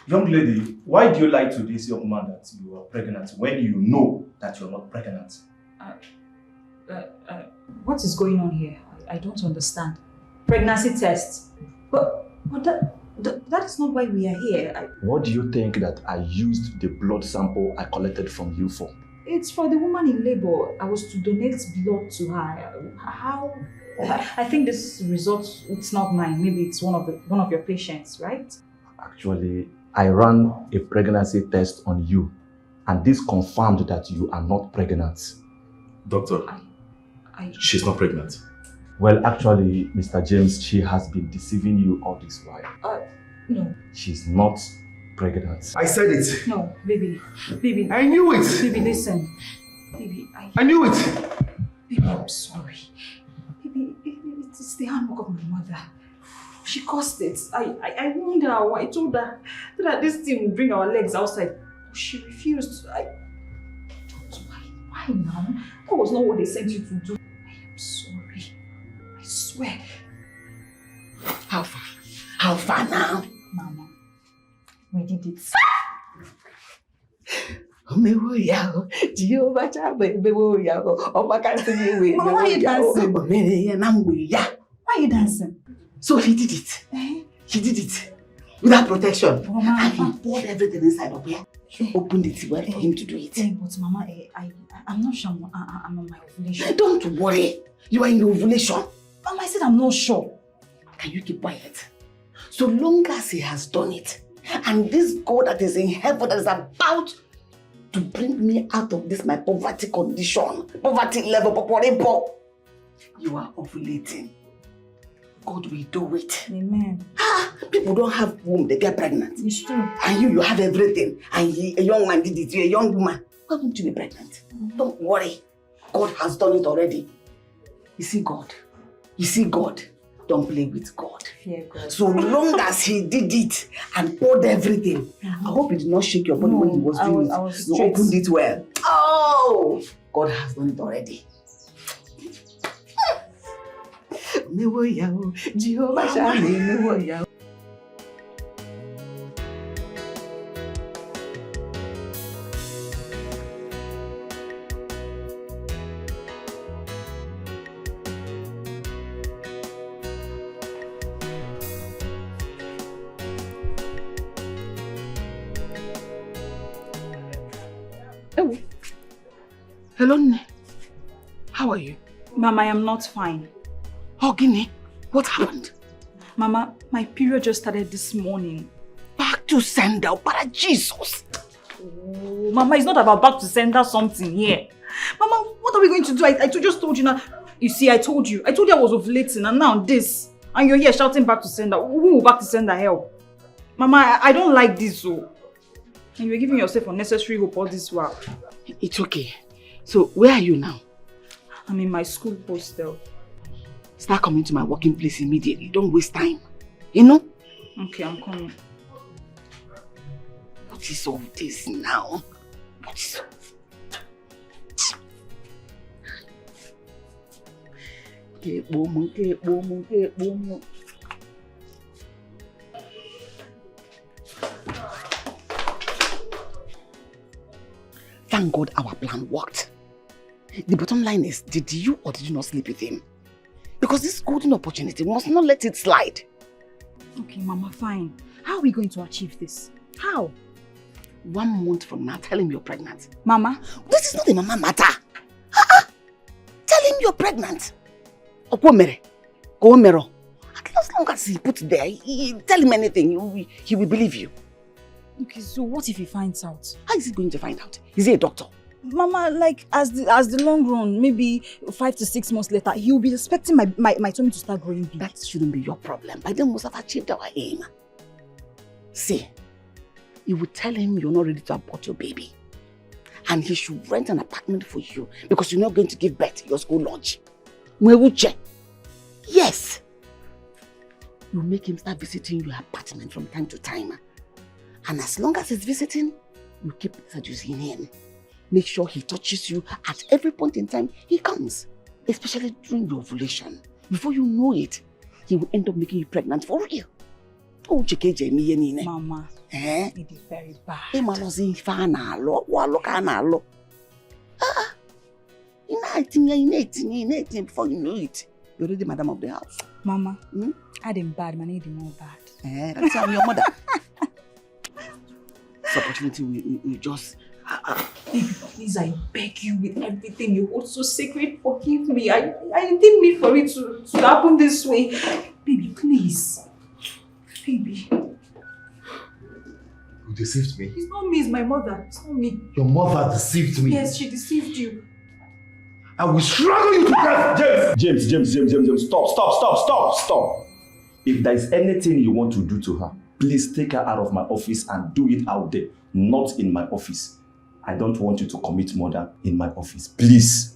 Young lady, why do you lie to this young man that you are pregnant when you know that you are not pregnant? What is going on here? I don't understand. Pregnancy test. But that is not why we are here. What do you think that I used the blood sample I collected from you for? It's for the woman in labor. I was to donate blood to her. How? I think this result, it's not mine. Maybe it's one of your patients, right? Actually, I ran a pregnancy test on you, and this confirmed that you are not pregnant. Doctor, she's not pregnant. Well, actually, Mr. James, she has been deceiving you all this while. No. She's not pregnant. I said it. No, baby. Baby. I knew it. Baby, listen. Baby, I knew it. Baby, I'm sorry. Baby, it's the handwork of my mother. She caused it. I warned her. I told her that this thing will bring our legs outside. She refused. Why now? That was not what they sent you to do. I am sorry. I swear. How far? How far now? Mama, we did it. Mama, why are you dancing? Why are you dancing? So he did it. He did it. Without protection. Mama, and he poured everything inside of here. She opened it well for him to do it. But Mama, I'm not sure I'm on my ovulation. Don't worry. You are in your ovulation. Mama, I said I'm not sure. Can you keep quiet? So long as he has done it, and this God that is in heaven that is about to bring me out of this my poverty condition, poverty level, you are ovulating. God will do it. Amen. People don't have womb, they get pregnant. It's true. And you have everything. And a young man did it, you're a young woman. Why won't you be pregnant? Don't worry. God has done it already. You see God. Don't play with God. fear God. So long as he did it and poured everything, I hope it did not shake your body when he was doing it. I was You straight. opened it well. Oh, God has done it already. Jehovah Shani. Hello, Nne. How are you? Mama, I am not fine. Oh, Guinea, what happened? Mama, my period just started this morning. Back to sender, para Jesus. Oh, Mama, it's not about back to sender something here. Mama, what are we going to do? I just told you now. You see, I told you I was ovulating and now this. And you're here shouting back to sender. Who will back to sender help? Mama, I don't like this, so. And you're giving yourself unnecessary hope all this while. It's okay. So, where are you now? I'm in my school hostel. Start coming to my working place immediately. Don't waste time. You know? Okay, I'm coming. What is all this now? What is all this? Thank God our plan worked. The bottom line is, did you or did you not sleep with him? Because this golden opportunity, we must not let it slide. Okay, Mama, fine. How are we going to achieve this? How? 1 month from now, tell him you're pregnant. Mama? This is not a mama matter. Tell him you're pregnant. Okwomere. Kowomero. As long as he puts there, tell him anything, he will believe you. Okay, so what if he finds out? How is he going to find out? Is he a doctor? Mama, like as the long run, maybe 5 to 6 months later, he'll be expecting my tummy to start growing big. That shouldn't be your problem. By then we must have achieved our aim. See, you would tell him you're not ready to abort your baby. And he should rent an apartment for you because you're not going to give birth to your school lunch. Mwewuche. Yes. You make him start visiting your apartment from time to time. And as long as he's visiting, you keep seducing him. Make sure he touches you at every point in time he comes. Especially during your ovulation. Before you know it, he will end up making you pregnant for real. Oh, Mama, it is very bad. Before you know it, you're already madam of the house. Mama, I didn't bad, man, I didn't know bad. That's how your mother. This opportunity we just... Baby, please, I beg you with everything you hold so sacred, forgive me. I didn't mean for it to happen this way. Baby, please. Baby. You deceived me. It's not me, it's my mother. It's not me. Your mother deceived me. Yes, she deceived you. I will struggle you to death, James. James, stop. If there is anything you want to do to her, please take her out of my office and do it out there, not in my office. I don't want you to commit murder in my office. Please.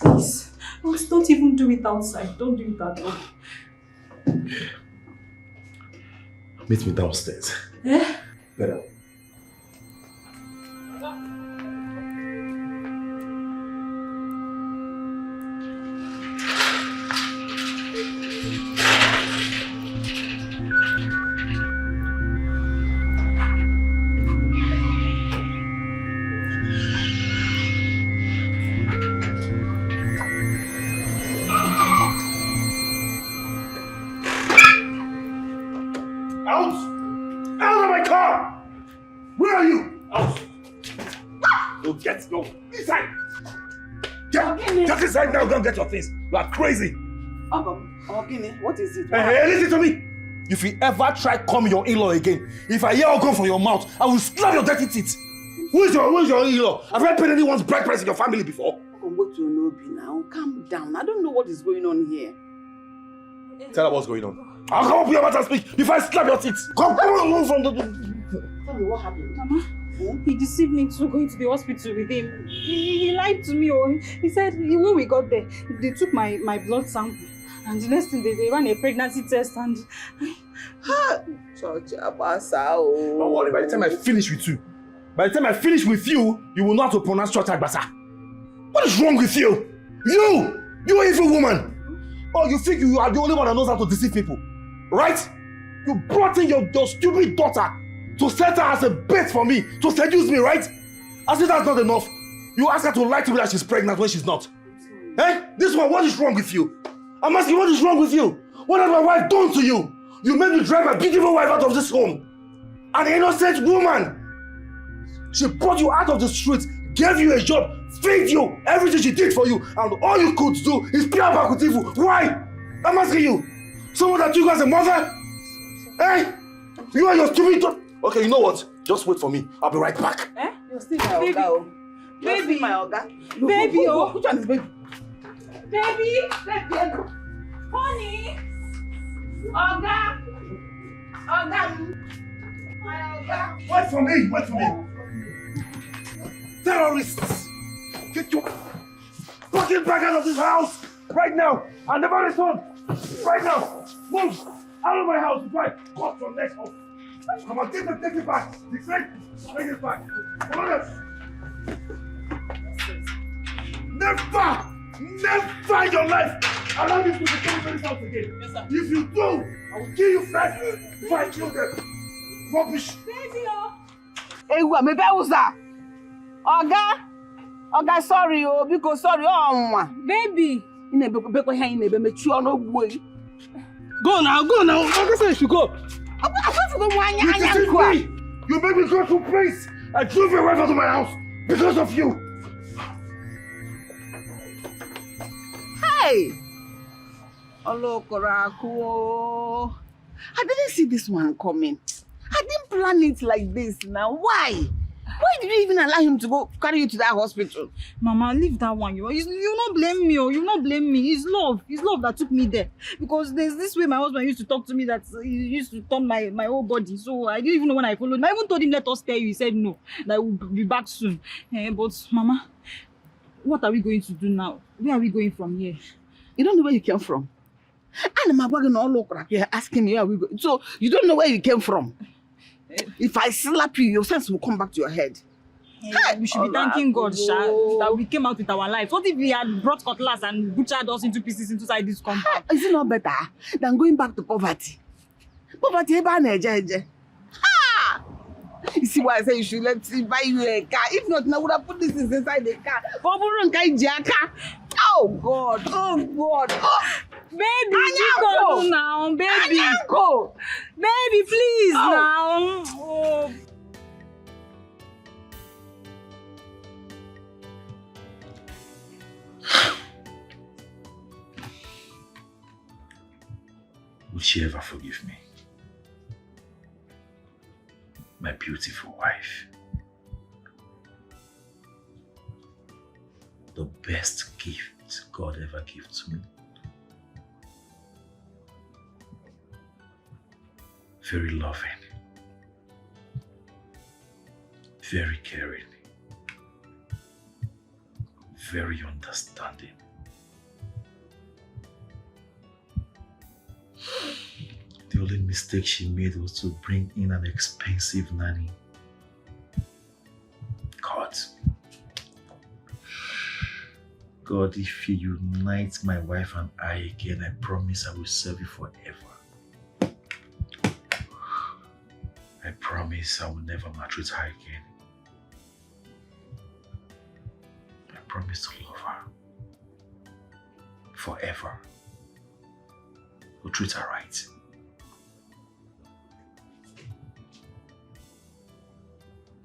Please. Don't even do it outside. Don't do it at all. Meet me downstairs. Eh? Better. Out of my car! Where are you? Out! Go inside! Get inside now, go and get your things. You are crazy. What is it? Hey, listen to me. If you ever try calling your in-law again, if I hear or come from your mouth, I will slap your dirty teeth. Who is your in-law? Have I paid anyone's bride price in your family before? What you know, now? Calm down. I don't know what is going on here. Tell her what's going on. I'll come up here and speak before I slap your teeth. Come on from the... Tell me what happened. Mama, he deceived me into going to the hospital with him. He lied to me. He said when we got there, they took my blood sample And the next thing, they ran a pregnancy test and... Church, Abasa, oh. Don't worry, by the time I finish with you, you will not have to pronounce Church Abasa. What is wrong with you? You evil woman. Oh, you think you are the only one that knows how to deceive people, right? You brought in your stupid daughter to set her as a bait for me, to seduce me, right? As if that's not enough, you ask her to lie to me that she's pregnant when she's not. Eh? This one, what is wrong with you? I'm asking, what is wrong with you? What has my wife done to you? You made me drive my beautiful wife out of this home. An innocent woman. She brought you out of the streets, gave you a job, fed you, everything she did for you, and all you could do is play back with evil. Why? I'm asking you. Someone that took you as a mother? Eh? You and your stupid daughter. Okay, you know what? Just wait for me. I'll be right back. Eh? You're still my Oga. Baby. My Oga. Baby, oh. Which one is baby? Baby. Honey. Oga. My Oga. Wait for me. Terrorists. Get your fucking back out of this house right now. I'll never return. Right now. Move out of my house before I cut your neck off. Come on, take it back. Take it back. Come on. Never in your life allow me to come to this house again. Yes, sir. If you do, I will kill you first before I kill them. Rubbish. Baby, Hey, what? Me Uza. Oga, sorry, because sorry, baby. Go now. Oga said you should go. You made me go to a place. I drove your wife out of my house because of you. Hey! Hello, Koraku. I didn't see this one coming. I didn't plan it like this now. Why? Why did you even allow him to go carry you to that hospital? Mama, leave that one. You not blame me. You not blame me. It's love that took me there. Because there's this way my husband used to talk to me that he used to turn my whole body. So I didn't even know when I followed him. I even told him, let us tell you. He said no, that we'll be back soon. But Mama, what are we going to do now? Where are we going from here? You don't know where you came from. And my wagon all over here asking me where we go. So you don't know where you came from. If I slap you, your sense will come back to your head. We should be thanking God, that we came out with our lives. What if we had brought cutlass and butchered us into pieces inside this compound? Is it not better than going back to poverty? Poverty, you see why I say you should let me buy you a car. If not, I would have put this inside the car. Oh God! Baby, go now, baby. Baby, please now. Oh. Would she ever forgive me? My beautiful wife. The best gift God ever gave to me. Very loving. Very caring. Very understanding. The only mistake she made was to bring in an expensive nanny. God, if you unite my wife and I again, I promise I will serve you forever. I promise I will never maltreat her again. I promise to love her forever. We'll treat her right.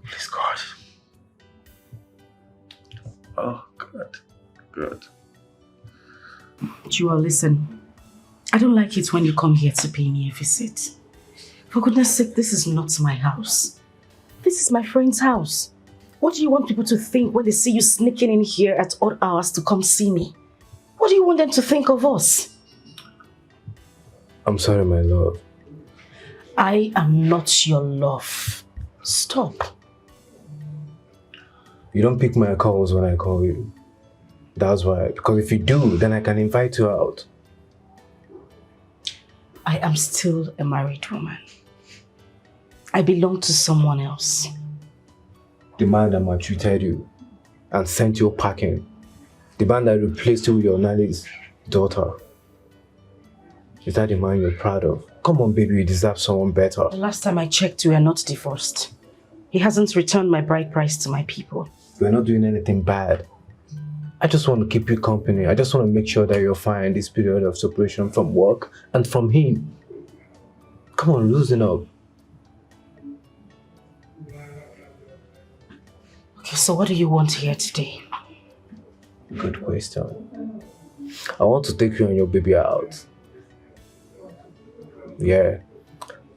Please, God. Oh, God. God. Jewel, listen. I don't like it when you come here to pay me a visit. For goodness sake, this is not my house. This is my friend's house. What do you want people to think when they see you sneaking in here at odd hours to come see me? What do you want them to think of us? I'm sorry, my love. I am not your love. Stop. You don't pick my calls when I call you. That's why. Because if you do, then I can invite you out. I am still a married woman. I belong to someone else. The man that maltreated you and sent you packing. The man that replaced you with your nanny's daughter. Is that the man you're proud of? Come on, baby, you deserve someone better. The last time I checked, we are not divorced. He hasn't returned my bride price to my people. We're not doing anything bad. I just want to keep you company. I just want to make sure that you're fine in this period of separation from work and from him. Come on, loosen up. Okay, so what do you want here today? Good question. I want to take you and your baby out. Yeah.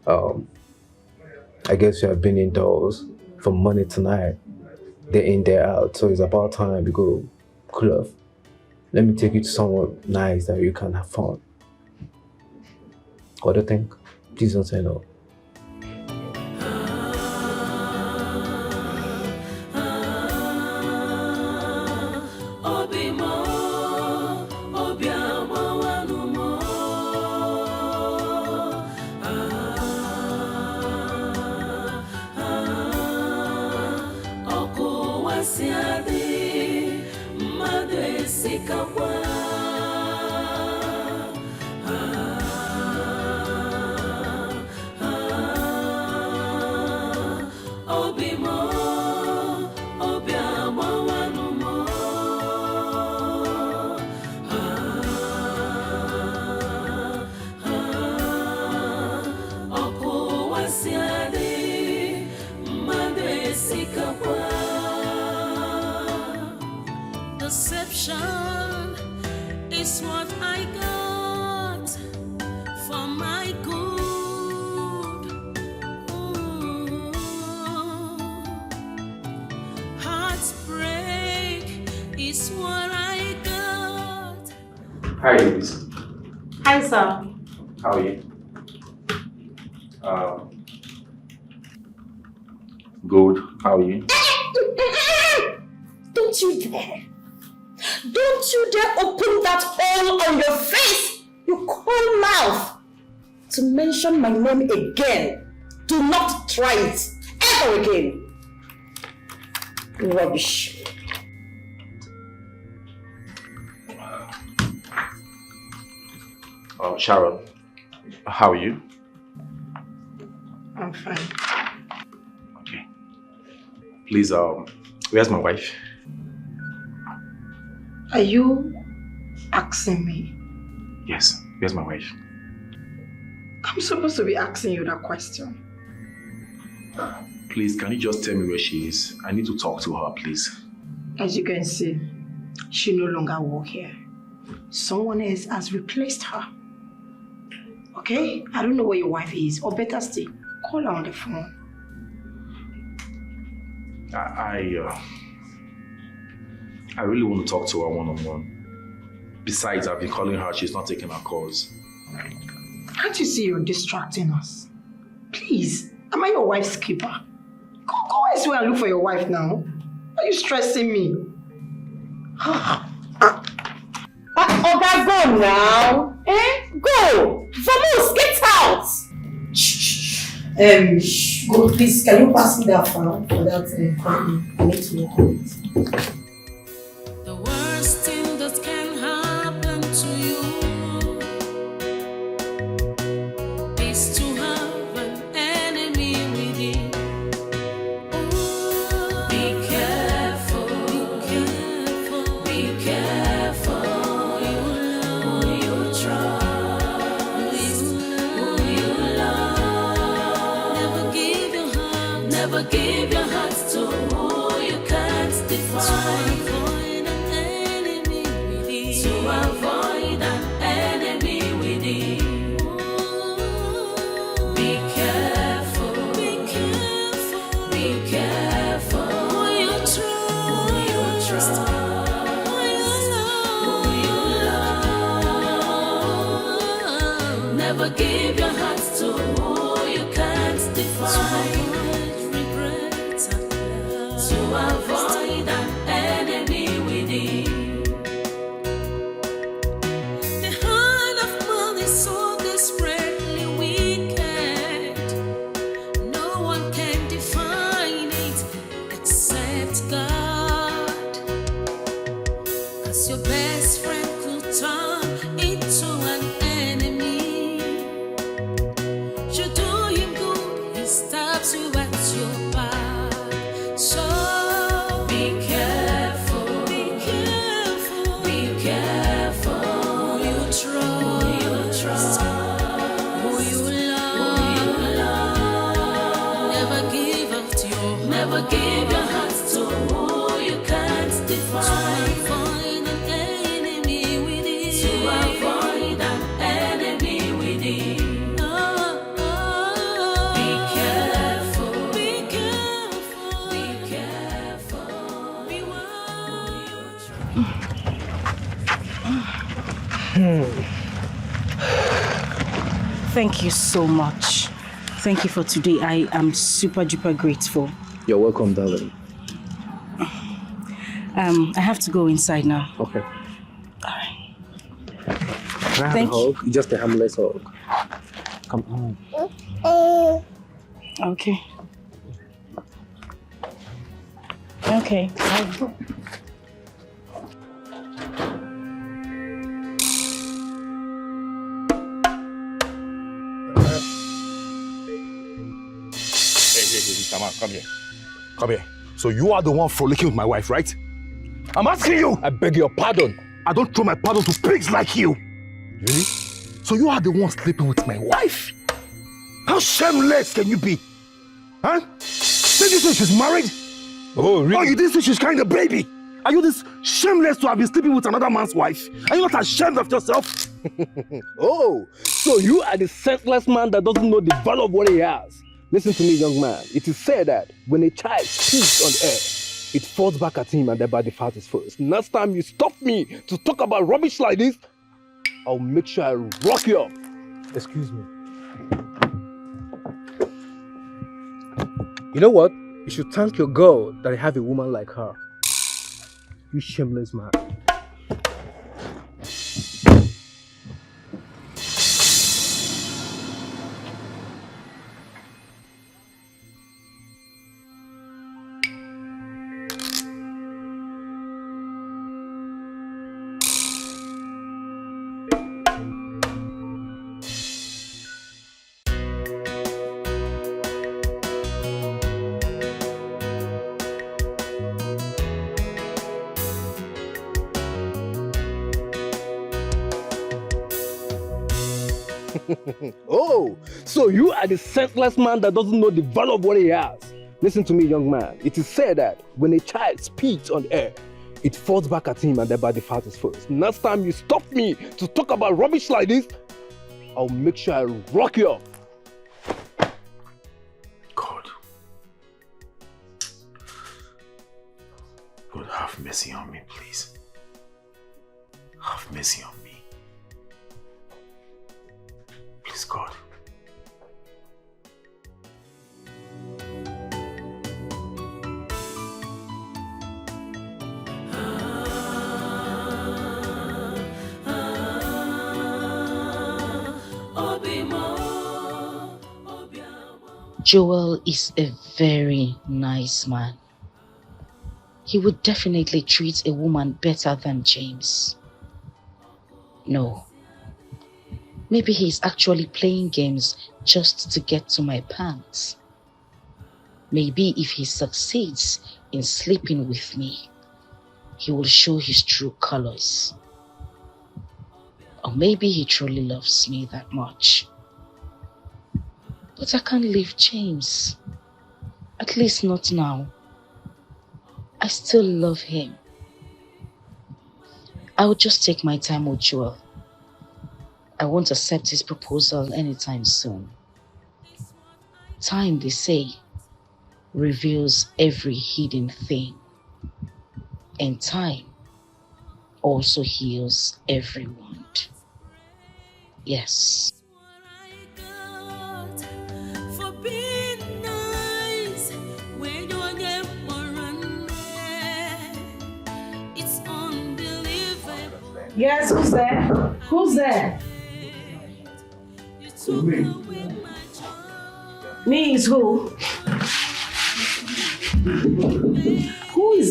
I guess you have been indoors from morning to night. They're in, they're out. So it's about time we go cool off. Let me take you to somewhere nice that you can have fun. What do you think? Please don't say no. Deception is what I got for my good. Ooh. Heartbreak is what I got. Hi, ladies. Hi, sir. How are you? Good. How are you? Don't you dare! Don't you dare open that hole on your face, you cold mouth, to mention my name again. Do not try it ever again. Rubbish. Sharon, how are you? I'm fine. Okay. Please, where's my wife? Are you asking me? Yes, where's my wife? I'm supposed to be asking you that question. Please, can you just tell me where she is? I need to talk to her, please. As you can see, she no longer works here. Someone else has replaced her. Okay? I don't know where your wife is, or better still, call her on the phone. I really want to talk to her one-on-one. Besides, I've been calling her, she's not taking our calls. Can't you see you're distracting us? Please, am I your wife's keeper? Go elsewhere and look for your wife now. Are you stressing me? Oga, go now. Go. Vamos, get out. Go, please, can you pass me that phone for that company? I need to work on it. The worst thing that can happen to you is to have an enemy within. Be careful, be careful who you trust, who you love. Never give your heart to who you can't define. Avoid an enemy within. Be careful, be careful, be careful who you trust, who you love. Never give your heart to who you can't define. To avoid an enemy within. Thank you so much. Thank you for today. I am super duper grateful. You're welcome, darling. I have to go inside now. Okay. Alright. Can I have a hug? Just a harmless hug. Come on. Okay. Okay. Hey, come here. Come here. So you are the one frolicking with my wife, right? I'm asking you! I beg your pardon. I don't throw my pardon to pigs like you. Really? So you are the one sleeping with my wife? How shameless can you be? Huh? Did you say she's married? Oh, really? Oh, you didn't say she's carrying a baby? Are you this shameless to have been sleeping with another man's wife? Are you not ashamed of yourself? Oh, so you are the senseless man that doesn't know the value of what he has. Listen to me, young man. It is said that when a child speaks on air, it falls back at him and thereby the fat is first. Next time you stop me to talk about rubbish like this, I'll make sure I rock you up. Excuse me. You know what? You should thank your God that I have a woman like her. You shameless man. Oh, so you are the senseless man that doesn't know the value of what he has. Listen to me, young man. It is said that when a child speaks on air, it falls back at him and thereby the fat is first. Next time you stop me to talk about rubbish like this, I'll make sure I rock you up. God, have mercy on me, please. Have mercy on me. Please, God. Joel is a very nice man. He would definitely treat a woman better than James. No. Maybe he's actually playing games just to get to my pants. Maybe if he succeeds in sleeping with me, he will show his true colors. Or maybe he truly loves me that much. But I can't leave James. At least not now. I still love him. I will just take my time with Joel. I won't accept his proposal anytime soon. Time, they say, reveals every hidden thing. And time also heals every wound. Yes. Yes, who's there? Who's there? Me is who? Who is?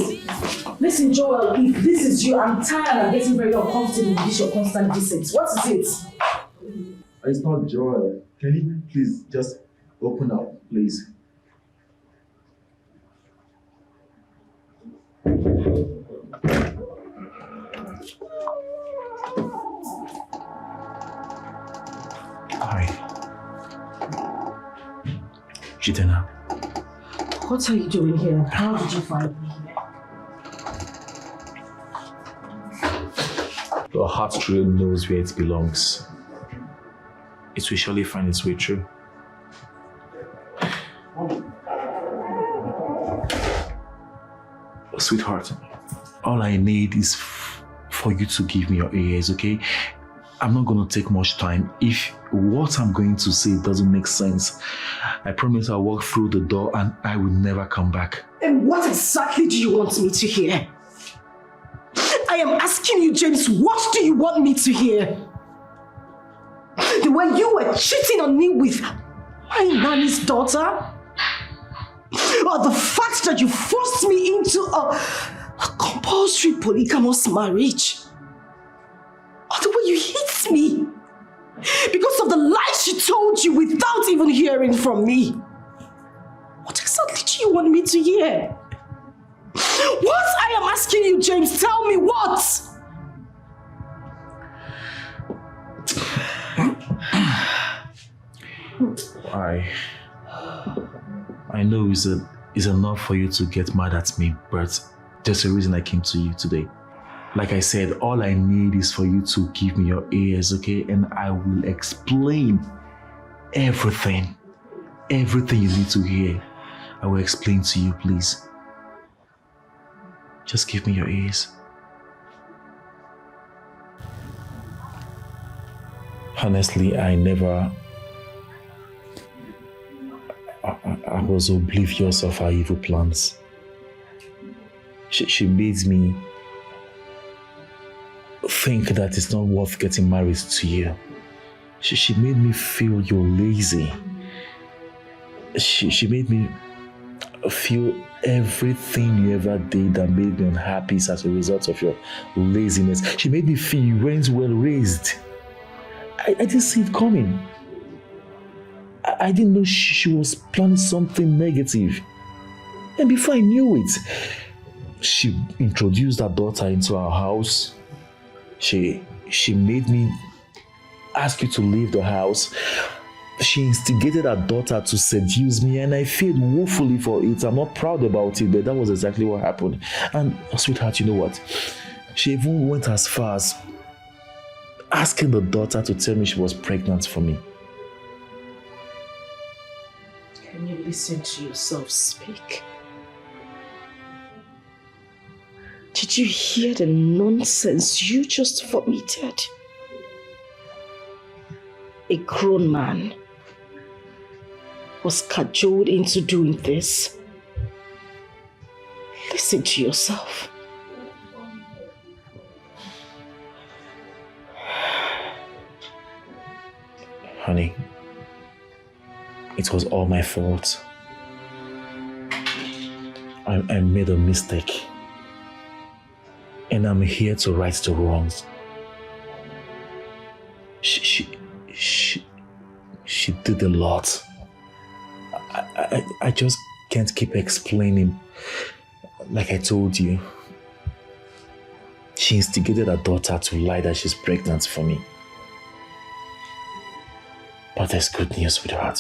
Listen, Joel, if this is you, I'm tired. I'm getting very uncomfortable with this your constant visits. What is it? It's not Joel. Can you please just open up, please? Hi. Jitena. What are you doing here? How did you find me here? Your heart truly knows where it belongs. It will surely find its way through. Sweetheart, all I need is for you to give me your ears, okay? I'm not going to take much time. If what I'm going to say doesn't make sense, I promise I'll walk through the door and I will never come back. And what exactly do you want me to hear? I am asking you, James, what do you want me to hear? The way you were cheating on me with my nanny's daughter? Or the fact that you forced me into a compulsory polygamous marriage? Or the way you hit me because of the lies she told you without even hearing from me? What exactly do you want me to hear? What I am asking you, James, tell me what? I know it's enough for you to get mad at me, but there's a reason I came to you today. Like I said, all I need is for you to give me your ears, okay? And I will explain everything you need to hear. I will explain to you, please. Just give me your ears. Honestly, I was oblivious of her evil plans. She made me think that it's not worth getting married to you. She made me feel you're lazy. She made me feel everything you ever did that made me unhappy as a result of your laziness. She made me feel you weren't well raised. I didn't see it coming. I didn't know she was planning something negative. And before I knew it, she introduced her daughter into our house. She made me ask you to leave the house. She instigated her daughter to seduce me, and I failed woefully for it. I'm not proud about it, but that was exactly what happened. And sweetheart, you know what? She even went as far as asking the daughter to tell me she was pregnant for me. Can you listen to yourself speak? Did you hear the nonsense you just vomited? A grown man was cajoled into doing this. Listen to yourself. Honey, it was all my fault. I made a mistake. And I'm here to right the wrongs. She did a lot. I just can't keep explaining. Like I told you, she instigated her daughter to lie that she's pregnant for me. But there's good news with her.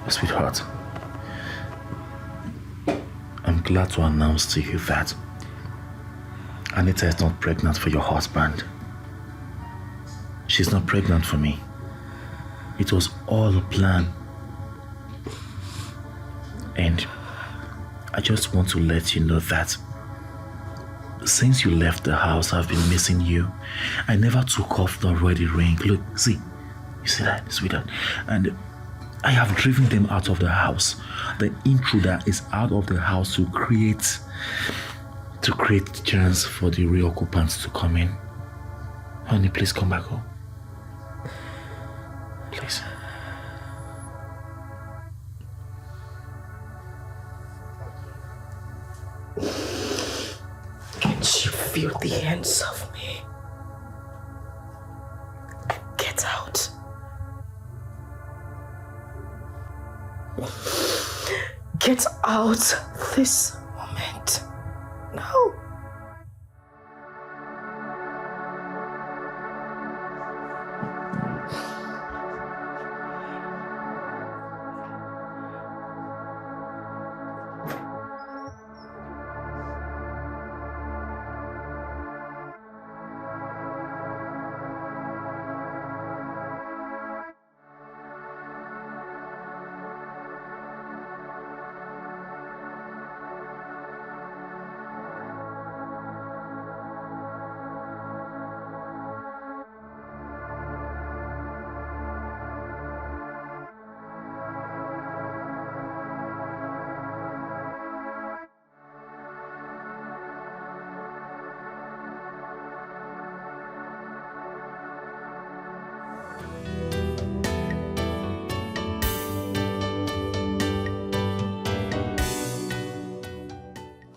Sweetheart, I'm glad to announce to you that Anita is not pregnant for your husband. She's not pregnant for me. It was all a plan. And I just want to let you know that since you left the house, I've been missing you. I never took off the wedding ring. Look, see, you see that, sweetheart? And I have driven them out of the house. The intruder is out of the house to create chance for the real occupants to come in. Honey, please come back home. Please. Can't you feel the hands of me? Get out. Get out this moment. No.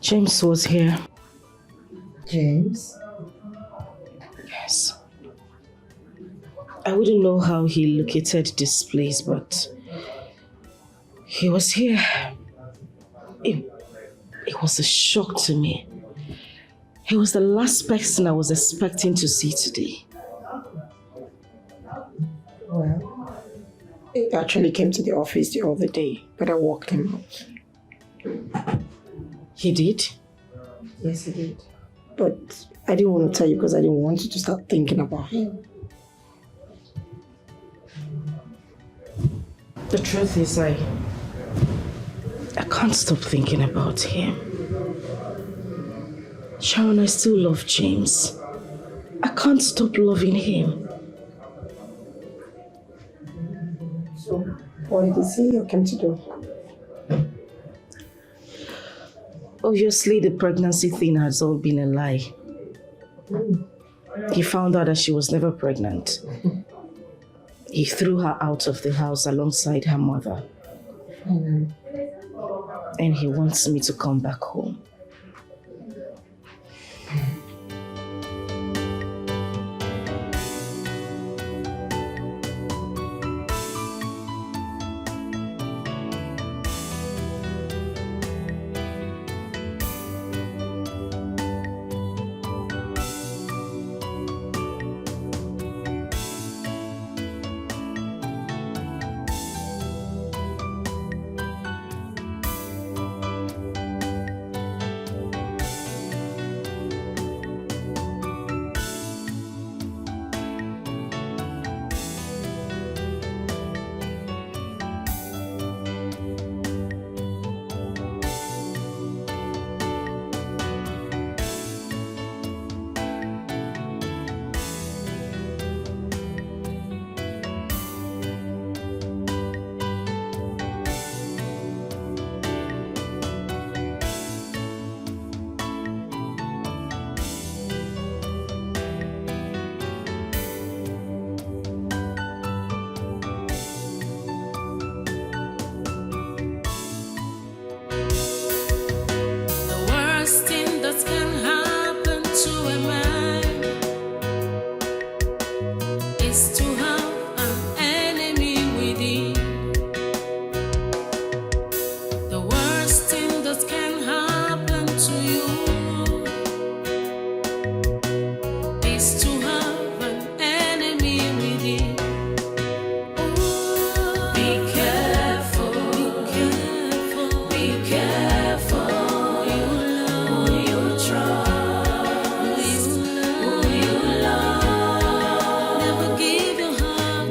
James was here. James? Yes. I wouldn't know how he located this place, but he was here. It was a shock to me. He was the last person I was expecting to see today. Well, he actually came to the office the other day, but I walked him out. He did? Yes, he did. But I didn't want to tell you because I didn't want you to start thinking about him. The truth is, I can't stop thinking about him. Sharon, I still love James. I can't stop loving him. So, what did he say or came to do? Obviously, the pregnancy thing has all been a lie. He found out that she was never pregnant. He threw her out of the house alongside her mother. And he wants me to come back home.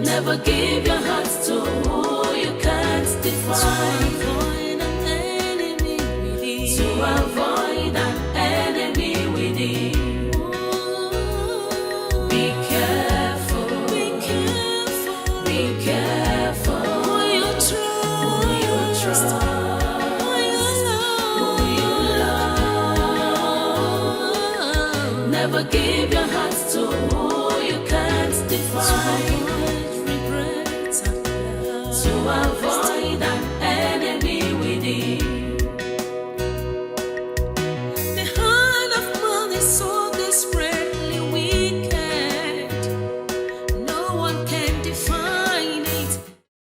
Never give your heart to who you can't define. To avoid an enemy within. Be careful. Be careful. Be careful. Who you trust. Who you love. Never give your heart to who you can't define. To avoid an